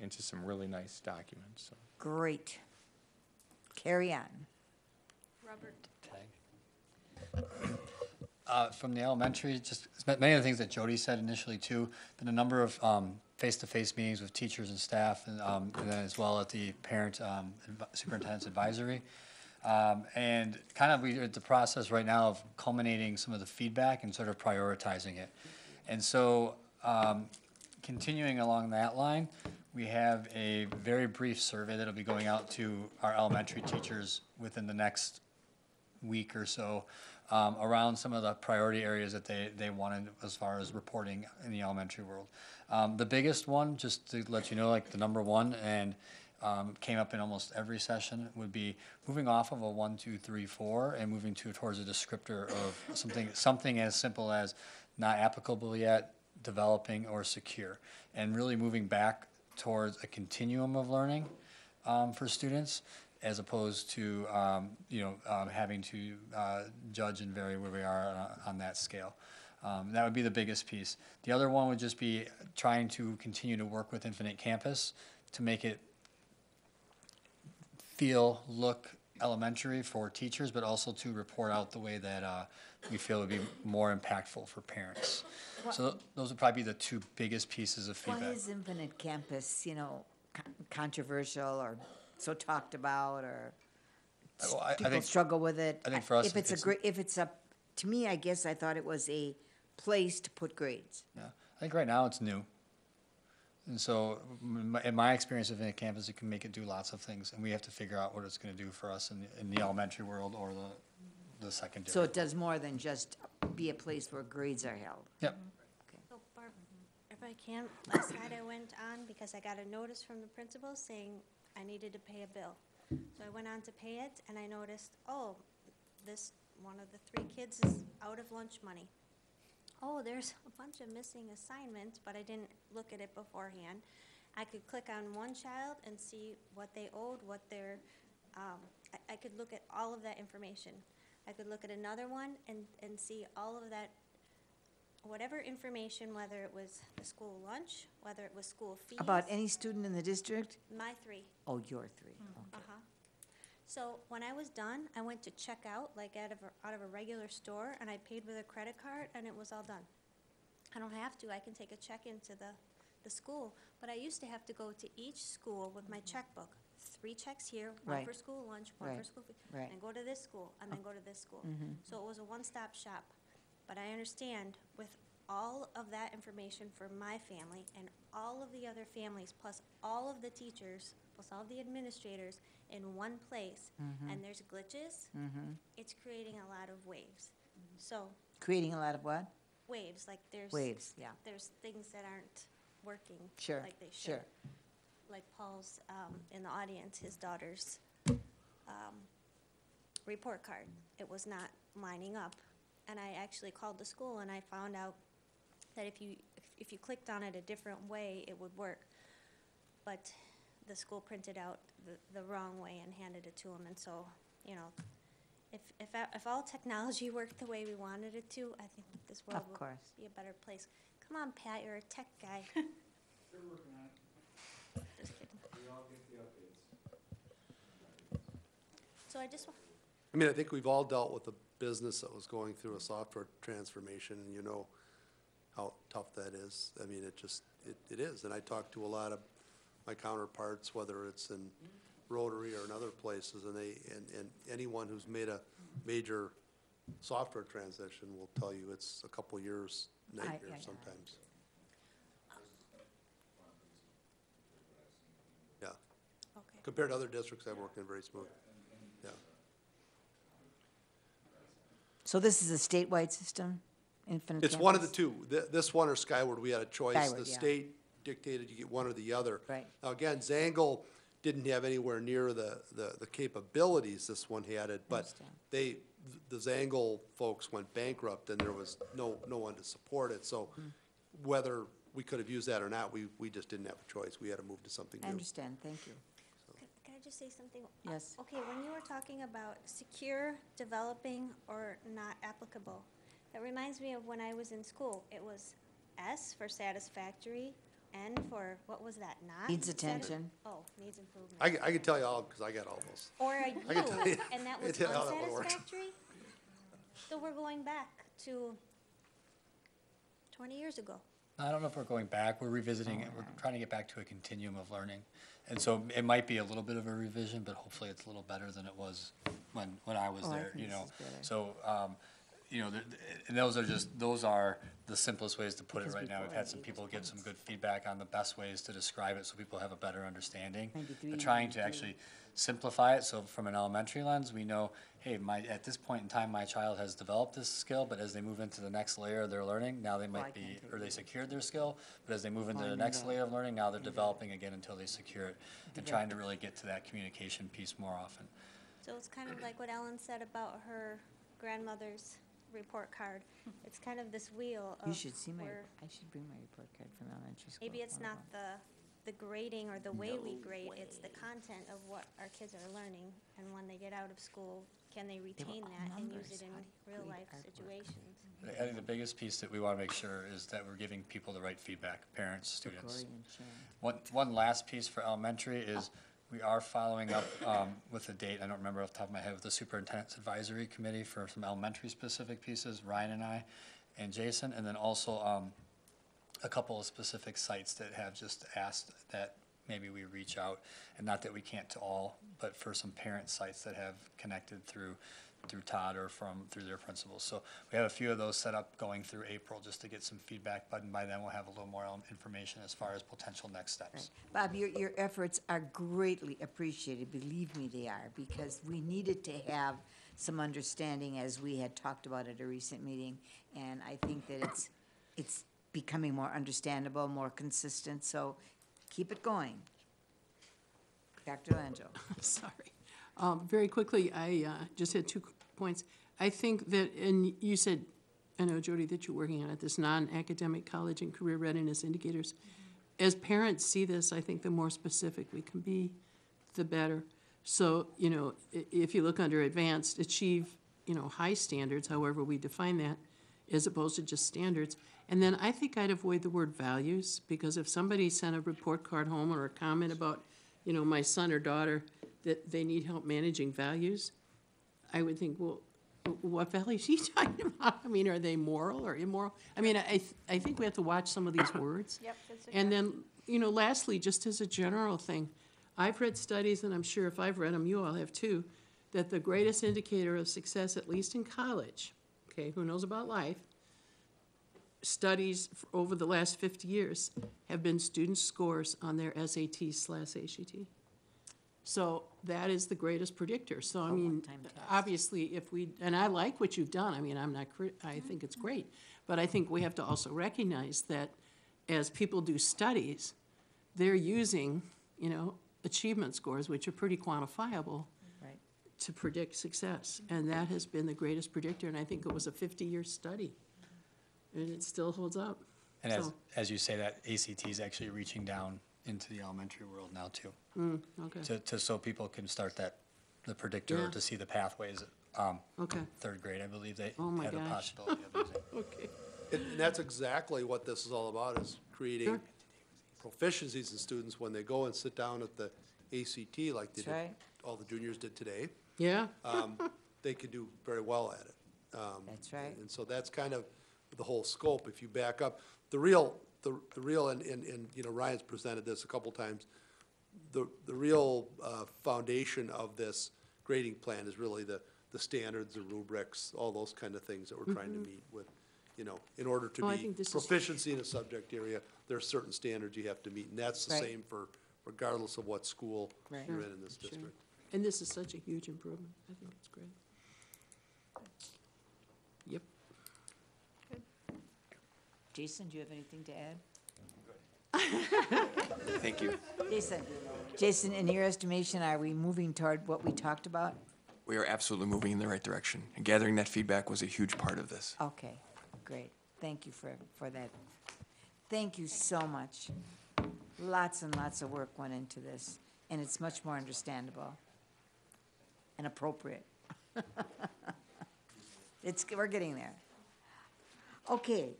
into some really nice documents, so. Great. Carry on. Robert. From the elementary, just many of the things that Jody said initially too, been a number of face-to-face meetings with teachers and staff, and then as well at the parent superintendent's advisory. And kind of we're at the process right now of culminating some of the feedback and sort of prioritizing it. And so continuing along that line, we have a very brief survey that'll be going out to our elementary teachers within the next week or so, around some of the priority areas that they wanted as far as reporting in the elementary world. The biggest one, just to let you know, like the number one, and came up in almost every session, would be moving off of a 1, 2, 3, 4 and moving towards a descriptor of something as simple as not applicable yet, developing, or secure, and really moving back towards a continuum of learning for students, as opposed to having to judge and vary where we are on that scale. That would be the biggest piece. The other one would just be trying to continue to work with Infinite Campus to make it look elementary for teachers, but also to report out the way that we feel would be more impactful for parents. So those would probably be the two biggest pieces of feedback. Why is Infinite Campus, controversial or so talked about, or I people think- struggle with it? I think for us, to me, I guess I thought it was a place to put grades. Yeah, I think right now it's new. And so, in my experience of Infinite Campus, it can make it do lots of things, and we have to figure out what it's going to do for us in the elementary world or the secondary. So it does more than just be a place where grades are held. Yep. So Barb, if I can, last night I went on because I got a notice from the principal saying I needed to pay a bill. So I went on to pay it, and I noticed, this one of the 3 kids is out of lunch money. Oh, there's a bunch of missing assignments, but I didn't look at it beforehand. I could click on one child and see what they owed, what their, I could look at all of that information. I could look at another one and see all of that, whatever information, whether it was the school lunch, whether it was school fees. About any student in the district? My 3. Oh, your 3. Okay. Uh-huh. So when I was done, I went to check out, like out of a regular store, and I paid with a credit card, and it was all done. I don't have to. I can take a check into the school. But I used to have to go to each school with my checkbook. 3 checks here, one Right. for school lunch, one for Right. school fee, Right. and go to this school, and then go to this school. Mhm. So it was a one-stop shop. But I understand with all of that information for my family and all of the other families, plus all of the teachers, plus all the administrators in one place, Mhm. and there's glitches, Mhm. it's creating a lot of waves. So Creating a lot of what? waves, like there's Waves, yeah. there's things that aren't working Sure, like they should. sure. Like Paul's in the audience, his daughter's report card. It was not lining up and I actually called the school, and I found out that if you clicked on it a different way, it would work. But the school printed out the wrong way and handed it to them, and so, you know, if all technology worked the way we wanted it to, I think this world Of would course. be a better place. Come on, Pat, you're a tech guy. They're working on it. Just kidding. We all get the updates. So I just, I mean, I think we've all dealt with a business that was going through a software transformation, and you know how tough that is. I mean, it is. And I talk to a lot of my counterparts, whether it's in Rotary or in other places, and and anyone who's made a major software transition will tell you it's a couple years nightmare sometimes. Yeah. Okay. Compared to other districts I've worked in, very smooth. Yeah. So this is a statewide system, Infinite It's one of the Campus? two. This one or Skyward, we had a choice. Skyward, The yeah. state dictated you get one or the other. Right. Now, again, Zangle didn't have anywhere near the capabilities this one had it, but Understand. the Zangle folks went bankrupt and there was no one to support it. So whether we could have used that or not, we just didn't have a choice. We had to move to something I new. understand, thank you. can I just say something? Yes. Okay, when you were talking about secure, developing, or not applicable, that reminds me of when I was in school. It was S for satisfactory, N for, what was that, not? Needs attention. Oh, needs improvement. I can tell you all, because I got all those. Or a I can tell U, you- and that I can was tell you how that one works. unsatisfactory? So we're going back to 20 years ago. I don't know if we're going back, we're revisiting it, we're trying to get back to a continuum of learning. And so it might be a little bit of a revision, but hopefully it's a little better than it was when I was Oh, I there, think you this know. is better. So, you know, and those are the simplest ways to put it Because right now. We've before had I some gave people us give some points. good feedback on the best ways to describe it so people have a better understanding. 93, But trying to 92. actually simplify it, so from an elementary lens, we know, hey, at this point in time, my child has developed this skill, but as they move into the next layer of their learning, now they might be, or they secured their skill, but as they move into the next layer of learning, now they're developing again until they secure it. And trying to really get to that communication piece more often. So it's kind of like what Ellen said about her grandmother's report card. It's kind of this wheel of You should see my, where I should bring my report card from elementary school. maybe it's one of not them. the grading or the way we grade, it's the content of what our kids are learning. And when they get out of school, can they retain all that and use numbers. it in How do you real grade life artwork? situations? I think the biggest piece that we want to make sure is that we're giving people the right feedback, parents, For students. Cory and Sharon. One last piece for elementary is we are following up with a date, I don't remember off the top of my head, with the Superintendent's Advisory Committee for some elementary specific pieces, Ryan and I, and Jason, and then also a couple of specific sites that have just asked that maybe we reach out, and not that we can't to all, but for some parent sites that have connected through Todd or through their principals. So we have a few of those set up going through April just to get some feedback, but by then we'll have a little more information as far as potential next steps. Bob, your efforts are greatly appreciated, believe me they are, because we needed to have some understanding as we had talked about at a recent meeting, and I think that it's becoming more understandable, more consistent, so keep it going. Dr. Langill. Sorry. Very quickly, I just had 2 points. I think that, and you said, I know, Jody, that you're working on it, this non-academic college and career readiness indicators. As parents see this, I think the more specific we can be, the better. So, you know, if you look under advanced, achieve, you know, high standards, however we define that, as opposed to just standards. And then I think I'd avoid the word values, because if somebody sent a report card home or a comment about, you know, my son or daughter, that they need help managing values, I would think, well, what values are you talking about? I mean, are they moral or immoral? I mean, I think we have to watch some of these words. Yep, that's a And then, you know, lastly, just as a general thing, I've read studies, and I'm sure if I've read them, you all have too, that the greatest indicator of success, at least in college, okay, who knows about life, studies over the last 50 years have been student scores on their SAT/ACT. So that is the greatest predictor. So I mean, obviously, if we, and I like what you've done. I mean, I think it's great, but I think we have to also recognize that as people do studies, they're using, you know, achievement scores, which are pretty quantifiable, Right. to predict success. And that has been the greatest predictor, and I think it was a 50-year study. And it still holds up. And So- as you say, that ACT is actually reaching down into the elementary world now too. Okay. So people can start the predictor Yeah. to see the pathways. Okay. Third grade, I believe they Oh my have the gosh. possibility of using. Okay. And that's exactly what this is all about, is creating proficiencies in students when they go and sit down at the ACT like they That's did, right. all the juniors did today. Yeah. They can do very well at it. That's right. And so that's kind of the whole scope. If you back up, the real, and you know, Ryan's presented this a couple times, the real foundation of this grading plan is really the standards, the rubrics, all those kind of things that we're trying to meet with, you know, in order to Oh, I be think this is- proficiency in a subject area, there are certain standards you have to meet, and that's the Right. same for regardless of what school Right. you're in this Sure. district. And this is such a huge improvement. I think it's great. Yep. Jason, do you have anything to add? Thank you. Jason, in your estimation, are we moving toward what we talked about? We are absolutely moving in the right direction. And gathering that feedback was a huge part of this. Okay, great. Thank you for that. Thank you so much. Lots and lots of work went into this, and it's much more understandable and appropriate. We're getting there. Okay,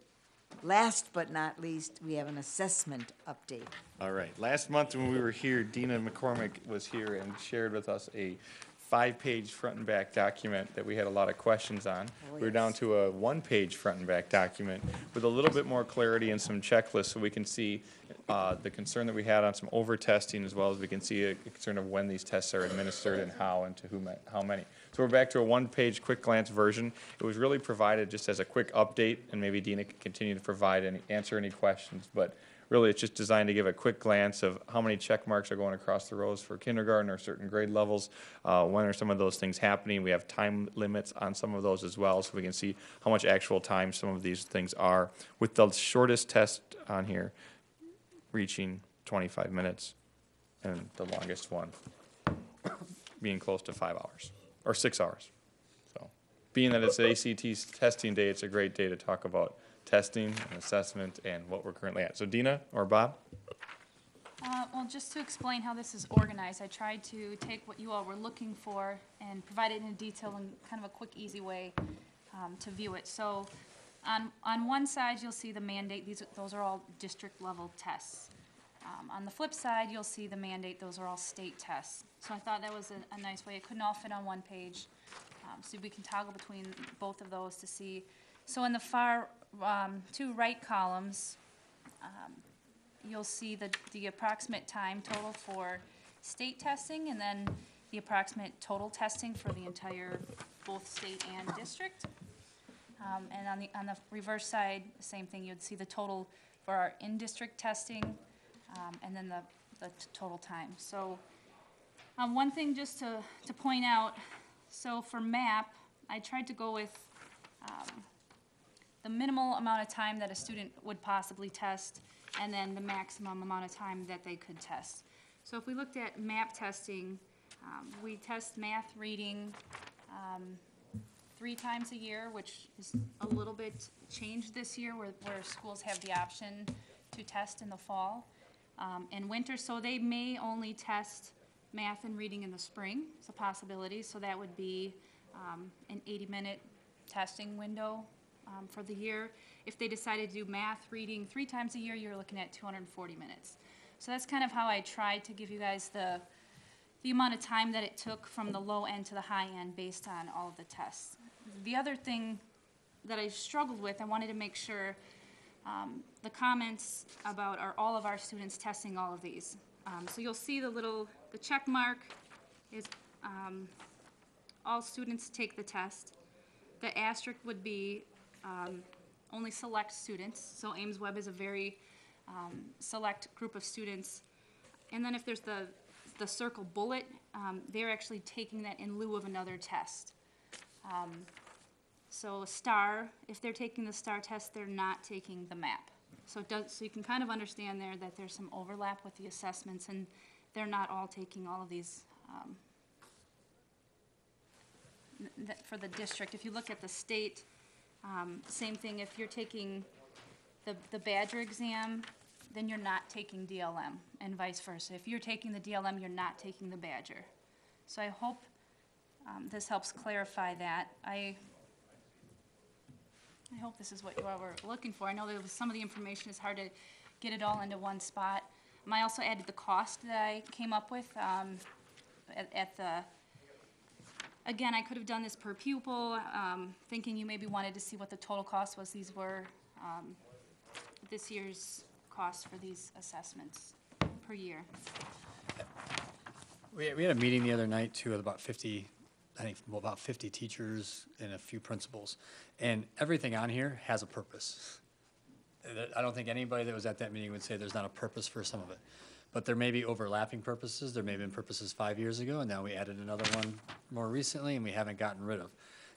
last but not least, we have an assessment update. All right. Last month when we were here, Dina McCormick was here and shared with us a 5-page front and back document that we had a lot of questions on. Oh, We're down yes. to a 1-page front and back document with a little bit more clarity and some checklists so we can see the concern that we had on some over-testing, as well as we can see a concern of when these tests are administered and how and to whom, how many. So we're back to a 1-page quick glance version. It was really provided just as a quick update, and maybe Dina can continue to provide and answer any questions, but really, it's just designed to give a quick glance of how many check marks are going across the rows for kindergarten or certain grade levels. When are some of those things happening? We have time limits on some of those as well, so we can see how much actual time some of these things are. With the shortest test on here reaching 25 minutes, and the longest one being close to 5 hours, or 6 hours. So, being that it's ACT's testing day, it's a great day to talk about testing and assessment and what we're currently at. So Dina or Bob? Well, just to explain how this is organized, I tried to take what you all were looking for and provide it in detail in kind of a quick, easy way to view it. So on one side, you'll see the mandate. Those are all district-level tests. On the flip side, you'll see the mandate. Those are all state tests. So I thought that was a nice way. It couldn't all fit on one page. So we can toggle between both of those to see. So in the far two right columns, you'll see the approximate time total for state testing, and then the approximate total testing for the entire, both state and district. And on the reverse side, the same thing, you'd see the total for our in-district testing, and then the total time. So one thing just to point out, so for MAP, I tried to go with the minimal amount of time that a student would possibly test, and then the maximum amount of time that they could test. So if we looked at MAP testing, we test math, reading 3 times a year, which is a little bit changed this year, where schools have the option to test in the fall and winter. So they may only test math and reading in the spring. It's a possibility. So that would be an 80-minute testing window for the year. If they decided to do math, reading 3 times a year, you're looking at 240 minutes. So that's kind of how I tried to give you guys the amount of time that it took from the low end to the high end based on all of the tests. The other thing that I struggled with, I wanted to make sure the comments about all of our students testing all of these. So you'll see the check mark is all students take the test. The asterisk would be only select students. So Ames Web is a very select group of students. And then if there's the circle bullet, they're actually taking that in lieu of another test. So a star, if they're taking the star test, they're not taking the MAP. So you can kind of understand there that there's some overlap with the assessments, and they're not all taking all of these for the district. If you look at the state, same thing, if you're taking the Badger exam, then you're not taking DLM, and vice versa. If you're taking the DLM, you're not taking the Badger. So I hope this helps clarify that. I hope this is what you all were looking for. I know that some of the information is hard to get it all into one spot. I also added the cost that I came up with at the, again, I could have done this per pupil, thinking you maybe wanted to see what the total cost was. These were this year's costs for these assessments per year. We had a meeting the other night too with about 50, I think about 50 teachers and a few principals. And everything on here has a purpose. I don't think anybody that was at that meeting would say there's not a purpose for some of it. But there may be overlapping purposes. There may have been purposes 5 years ago, and now we added another one more recently, and we haven't gotten rid of.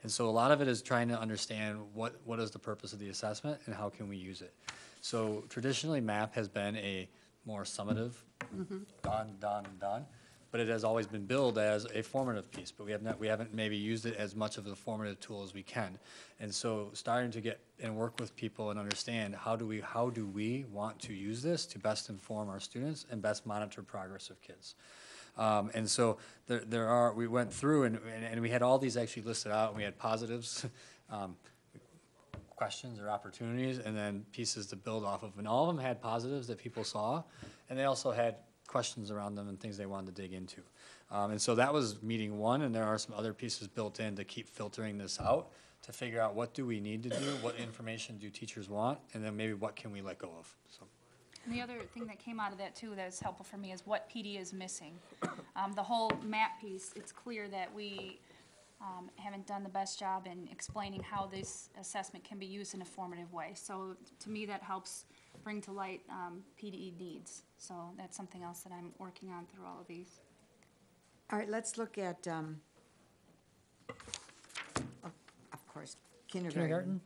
And so a lot of it is trying to understand what is the purpose of the assessment and how can we use it. So traditionally, MAP has been a more summative, done. But it has always been billed as a formative piece, but we haven't maybe used it as much of a formative tool as we can. And so starting to get and work with people and understand how do we want to use this to best inform our students and best monitor progress of kids. And so we went through and we had all these actually listed out, and we had positives, questions or opportunities, and then pieces to build off of. And all of them had positives that people saw, and they also had questions around them and things they wanted to dig into. And so that was meeting one, and there are some other pieces built in to keep filtering this out to figure out what do we need to do, what information do teachers want, and then maybe what can we let go of. So. And the other thing that came out of that too that is helpful for me is what PD is missing. The whole MAP piece, it's clear that we haven't done the best job in explaining how this assessment can be used in a formative way. So to me that helps bring to light PDE needs. So that's something else that I'm working on through all of these. All right, let's look at, of course, kindergarten.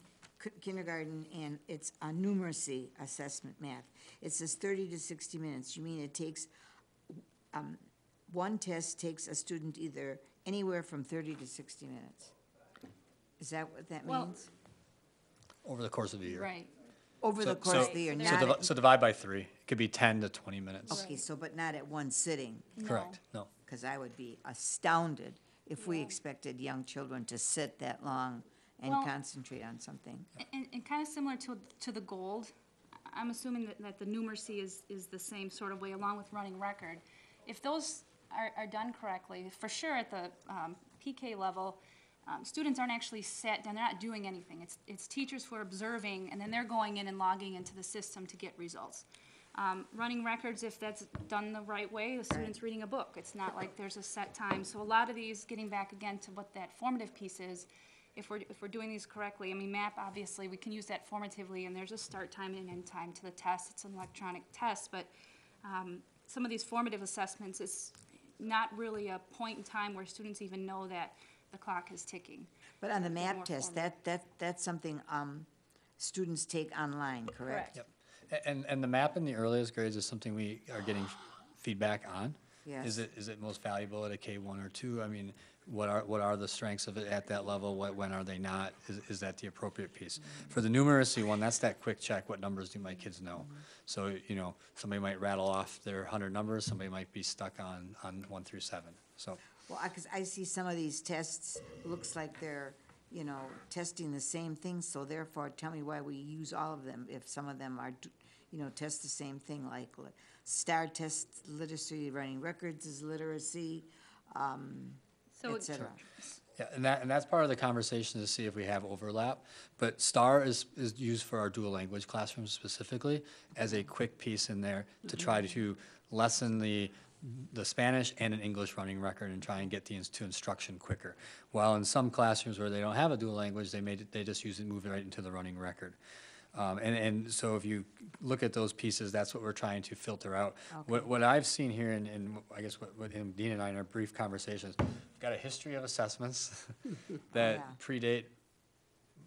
Kindergarten, and it's a numeracy assessment math. It says 30 to 60 minutes. You mean it takes, one test takes a student either anywhere from 30 to 60 minutes? Is that what that means? Over the course of the year. Right. Over the course of the year, So divide by 3. It could be 10 to 20 minutes. Okay, so but not at one sitting? Correct, no. Because I would be astounded if we expected young children to sit that long and concentrate on something. And kind of similar to the gold, I'm assuming that the numeracy is the same sort of way along with running record. If those are done correctly, for sure at the PK level, students aren't actually sat down, they're not doing anything. It's teachers who are observing, and then they're going in and logging into the system to get results. Running records, if that's done the right way, the student's reading a book. It's not like there's a set time. So a lot of these, getting back again to what that formative piece is, if we're doing these correctly, I mean, MAP, obviously, we can use that formatively, and there's a start time and end time to the test. It's an electronic test, but some of these formative assessments, it's not really a point in time where students even know that the clock is ticking. But on the MAP test, that's something students take online, correct? Yep. And the MAP in the earliest grades is something we are getting feedback on. Yes. Is it most valuable at a K1 or 2? I mean, what are the strengths of it at that level? When are they not? Is that the appropriate piece? For the numeracy one, that's that quick check. What numbers do my kids know? So, you know, somebody might rattle off their 100 numbers. Somebody might be stuck on 1 through 7. So. Well, because I see some of these tests, looks like they're, you know, testing the same things, so therefore tell me why we use all of them if some of them are, you know, test the same thing, like STAR tests literacy, running records is literacy, et cetera. Yeah, and that's part of the conversation to see if we have overlap. But STAR is used for our dual language classrooms specifically as a quick piece in there to try to lessen the Spanish and an English running record and try and get to instruction quicker. While in some classrooms where they don't have a dual language, they just use it, move it right into the running record. And so if you look at those pieces, that's what we're trying to filter out. Okay. What I've seen here, and I guess what Dean and I in our brief conversations, we've got a history of assessments that predate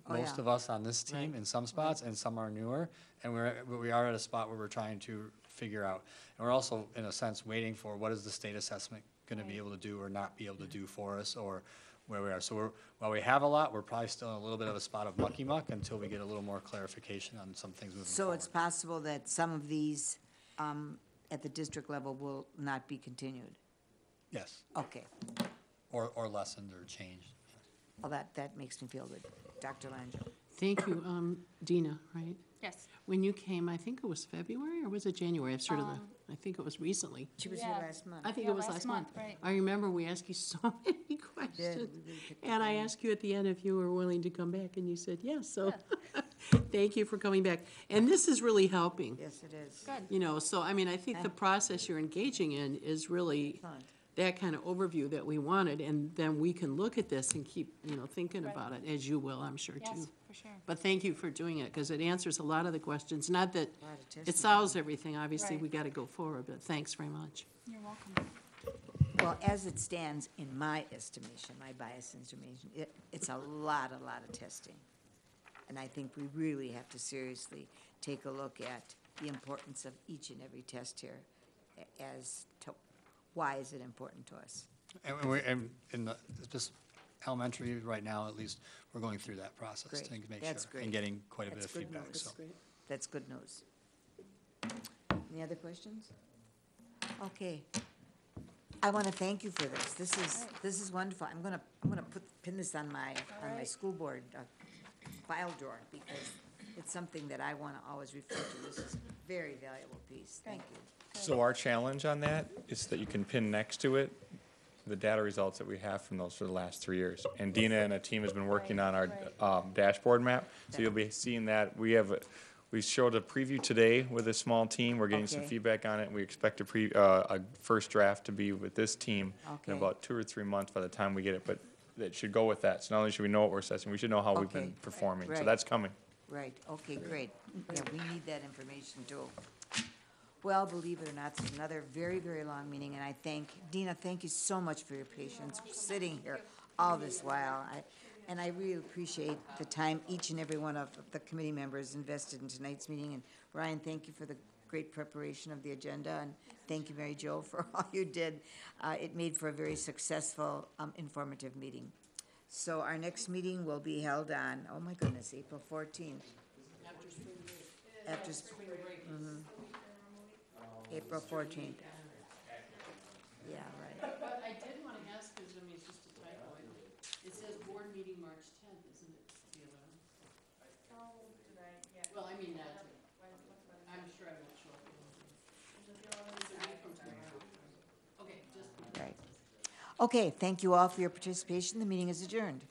most of us on this team in some spots, and some are newer. And we are at a spot where we're trying to figure out. And we're also, in a sense, waiting for what is the state assessment going to be able to do or not be able to do for us, or where we are. So while we have a lot, we're probably still in a little bit of a spot of mucky muck until we get a little more clarification on some things moving So forward. it's possible that some of these at the district level will not be continued? Yes. Okay. Or lessened or changed. Well, that makes me feel good. Dr. Langell. Thank you, Dina, right? Yes. When you came, I think it was February or was it January? I think it was recently. She was here last month. I think it was last month. Right. I remember we asked you so many questions. really picked And up I on it. asked you at the end if you were willing to come back, and you said yes, so thank you for coming back. And this is really helping. Yes, it is. Good. You know, so, I mean, I think the process you're engaging in is really Excellent. that kind of overview that we wanted, and then we can look at this and keep, thinking Right. about it, as you will, I'm sure, too. Yes, for sure. But thank you for doing it, because it answers a lot of the questions. Not that A lot of it testimony. solves everything, obviously, Right. we got to go forward, but thanks very much. You're welcome. Well, as it stands, in my estimation, my biased estimation, it's a lot of testing. And I think we really have to seriously take a look at the importance of each and every test here as to why is it important to us. And in just elementary right now, at least, we're going through that process Great. to make That's sure. great. And getting quite a bit That's of good feedback, news. so. That's good news. Any other questions? Okay. I want to thank you for this. This is wonderful. I'm gonna pin this on my school board file drawer because it's something that I want to always refer to. This is a very valuable piece. Thank you. So our challenge on that is that you can pin next to it the data results that we have from those for the last 3 years. And Dina and a team has been working on our dashboard map, so you'll be seeing that. We showed a preview today with a small team. We're getting some Okay. feedback on it. We expect a first draft to be with this team Okay. in about 2 or 3 months by the time we get it. But it should go with that. So not only should we know what we're assessing, we should know how we've Okay. been performing. So Right. that's coming. Right, okay, great. Yeah, we need that information too. Well, believe it or not, it's another very, very long meeting, and I Dina, thank you so much for your patience, sitting here all this while. And I really appreciate the time each and every one of the committee members invested in tonight's meeting. And Ryan, thank you for the great preparation of the agenda, and thank you, Mary Jo, for all you did. It made for a very successful, informative meeting. So our next meeting will be held on, oh my goodness, April 14th. After spring break. April 14th. Yeah, right. But I did want to ask, because, I mean, it's just a typo. It says board meeting March 10th, isn't it, the 11th? Oh, did I, yeah. Well, I mean, that, I'm sure I won't show up. It's a week from tomorrow. Okay, just. Right. Okay, thank you all for your participation. The meeting is adjourned.